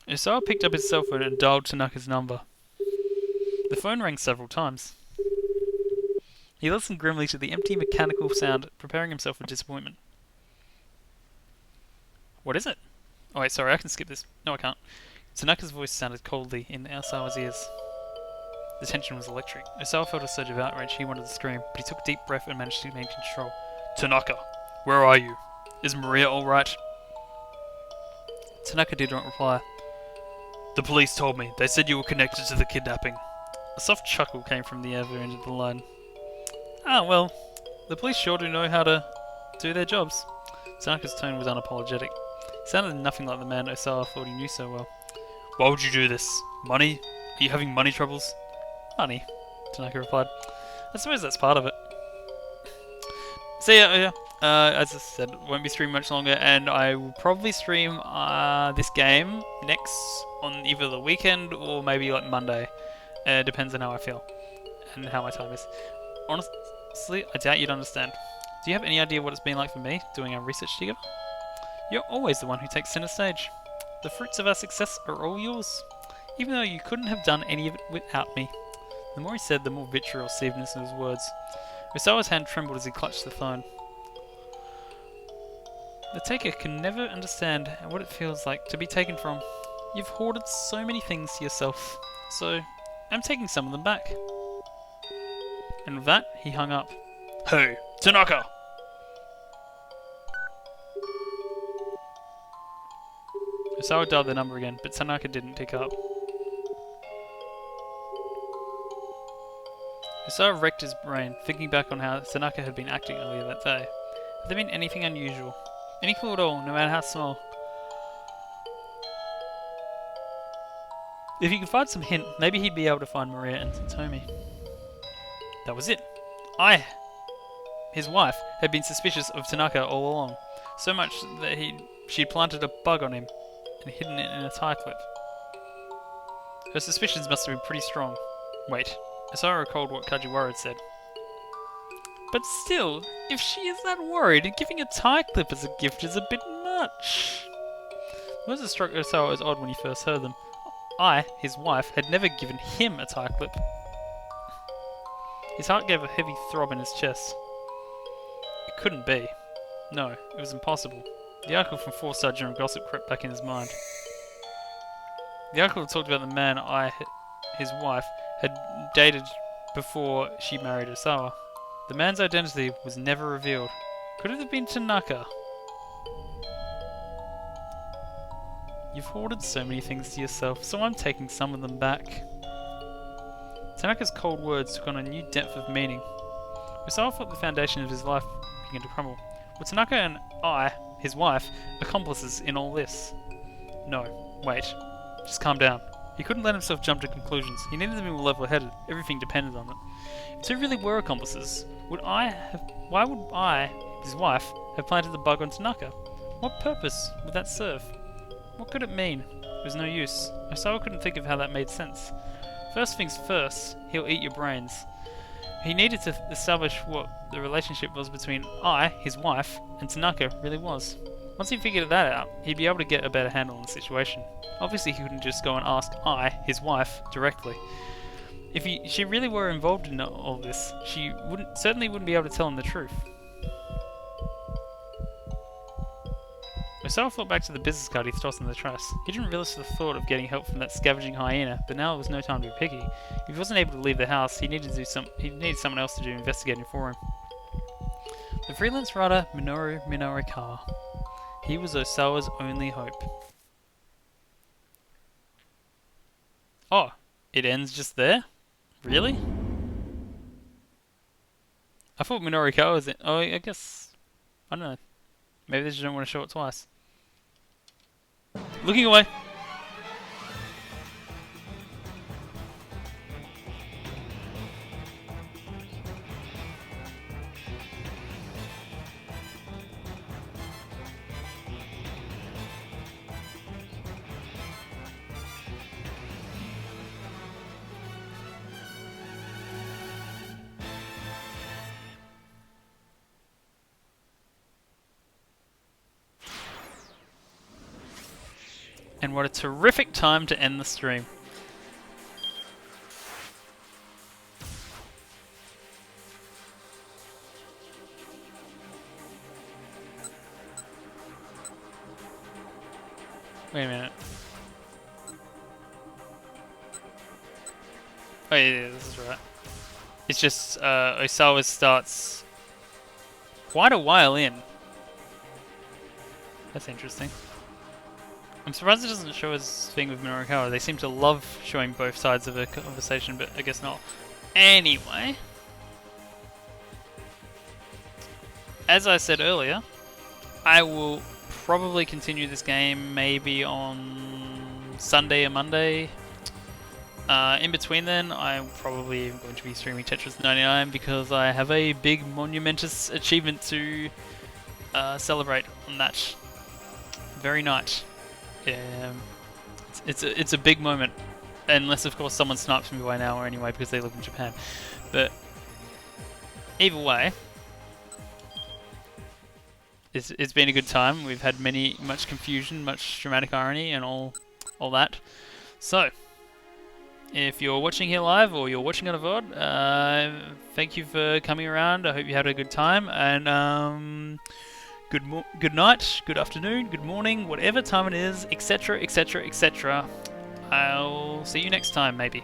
Osawa picked up his cell phone and dialed Tanaka's number. The phone rang several times. He listened grimly to the empty mechanical sound, preparing himself for disappointment. What is it? Oh wait, sorry, I can skip this. No, I can't. Tanaka's voice sounded coldly in Osawa's ears. The tension was electric. Osawa felt a surge of outrage. He wanted to scream, but he took a deep breath and managed to maintain control. Tanaka, where are you? Is Maria alright? Tanaka did not reply. The police told me. They said you were connected to the kidnapping. A soft chuckle came from the other end of the line. Ah, well, the police sure do know how to do their jobs. Tanaka's tone was unapologetic. He sounded nothing like the man Osawa thought he knew so well. Why would you do this? Money? Are you having money troubles? Money, Tanaka replied. I suppose that's part of it. So yeah, as I said, it won't be streaming much longer, and I will probably stream this game next on either the weekend or maybe like Monday. Depends on how I feel and how my time is. Honestly, I doubt you'd understand. Do you have any idea what it's been like for me doing our research together? You're always the one who takes center stage. The fruits of our success are all yours, even though you couldn't have done any of it without me. The more he said, the more vitriol seeped into his words. Usawa's hand trembled as he clutched the phone. The taker can never understand what it feels like to be taken from. You've hoarded so many things to yourself, so I'm taking some of them back. And with that, he hung up. Hey, Tanaka! Usawa dialed the number again, but Tanaka didn't pick up. Usawa wrecked his brain, thinking back on how Tanaka had been acting earlier that day. Had there been anything unusual? Any clue at all, no matter how small? If he could find some hint, maybe he'd be able to find Maria and Tomi. That was it. His wife, had been suspicious of Tanaka all along, so much that she'd planted a bug on him and hidden it in a tie clip. Her suspicions must have been pretty strong. Wait, Usawa recalled what Kajiwara had said. But still, if she is that worried, giving a tie clip as a gift is a bit much. The words that struck Usawa as odd when he first heard them. His wife, had never given him a tie clip. His heart gave a heavy throb in his chest. It couldn't be. No, it was impossible. The article from 4-Star General Gossip crept back in his mind. The article talked about the man his wife, had dated before she married Usawa. The man's identity was never revealed. Could it have been Tanaka? You've hoarded so many things to yourself, so I'm taking some of them back. Tanaka's cold words took on a new depth of meaning. Usawa felt the foundation of his life begin to crumble. Were Tanaka and his wife, accomplices in all this? No, wait. Just calm down. He couldn't let himself jump to conclusions. He needed to be level-headed. Everything depended on it. If two really were accomplices, why would his wife, have planted the bug on Tanaka? What purpose would that serve? What could it mean? It was no use. Usawa couldn't think of how that made sense. First things first, he'll eat your brains. He needed to establish what the relationship was between his wife, and Tanaka really was. Once he figured that out, he'd be able to get a better handle on the situation. Obviously he couldn't just go and ask his wife, directly. If she really were involved in all this, she certainly wouldn't be able to tell him the truth. Usawa thought back to the business card he tossed in the trash. He didn't relish the thought of getting help from that scavenging hyena, but now it was no time to be picky. If he wasn't able to leave the house, he needed someone else to do investigating for him. The freelance writer Minoru Minorikawa. He was Osawa's only hope. Oh, it ends just there? Really? I thought Minorikawa was in. Oh, I guess. I don't know. Maybe they just don't want to show it twice. Looking away. And what a terrific time to end the stream. Wait a minute. Oh yeah, this is right. It's just Osawa starts quite a while in. That's interesting. I'm surprised it doesn't show us thing with Minorikawa. They seem to love showing both sides of a conversation, but I guess not. Anyway, as I said earlier, I will probably continue this game maybe on Sunday or Monday. In between then, I'm probably going to be streaming Tetris 99 because I have a big monumentous achievement to celebrate on that very night. It's a big moment, unless of course someone snipes me by now or anyway because they live in Japan. But either way, it's been a good time. We've had much confusion, much dramatic irony, and all that. So, if you're watching here live or you're watching on a VOD, thank you for coming around. I hope you had a good time, and good night, good afternoon, good morning, whatever time it is, etc., etc., etc. I'll see you next time, maybe.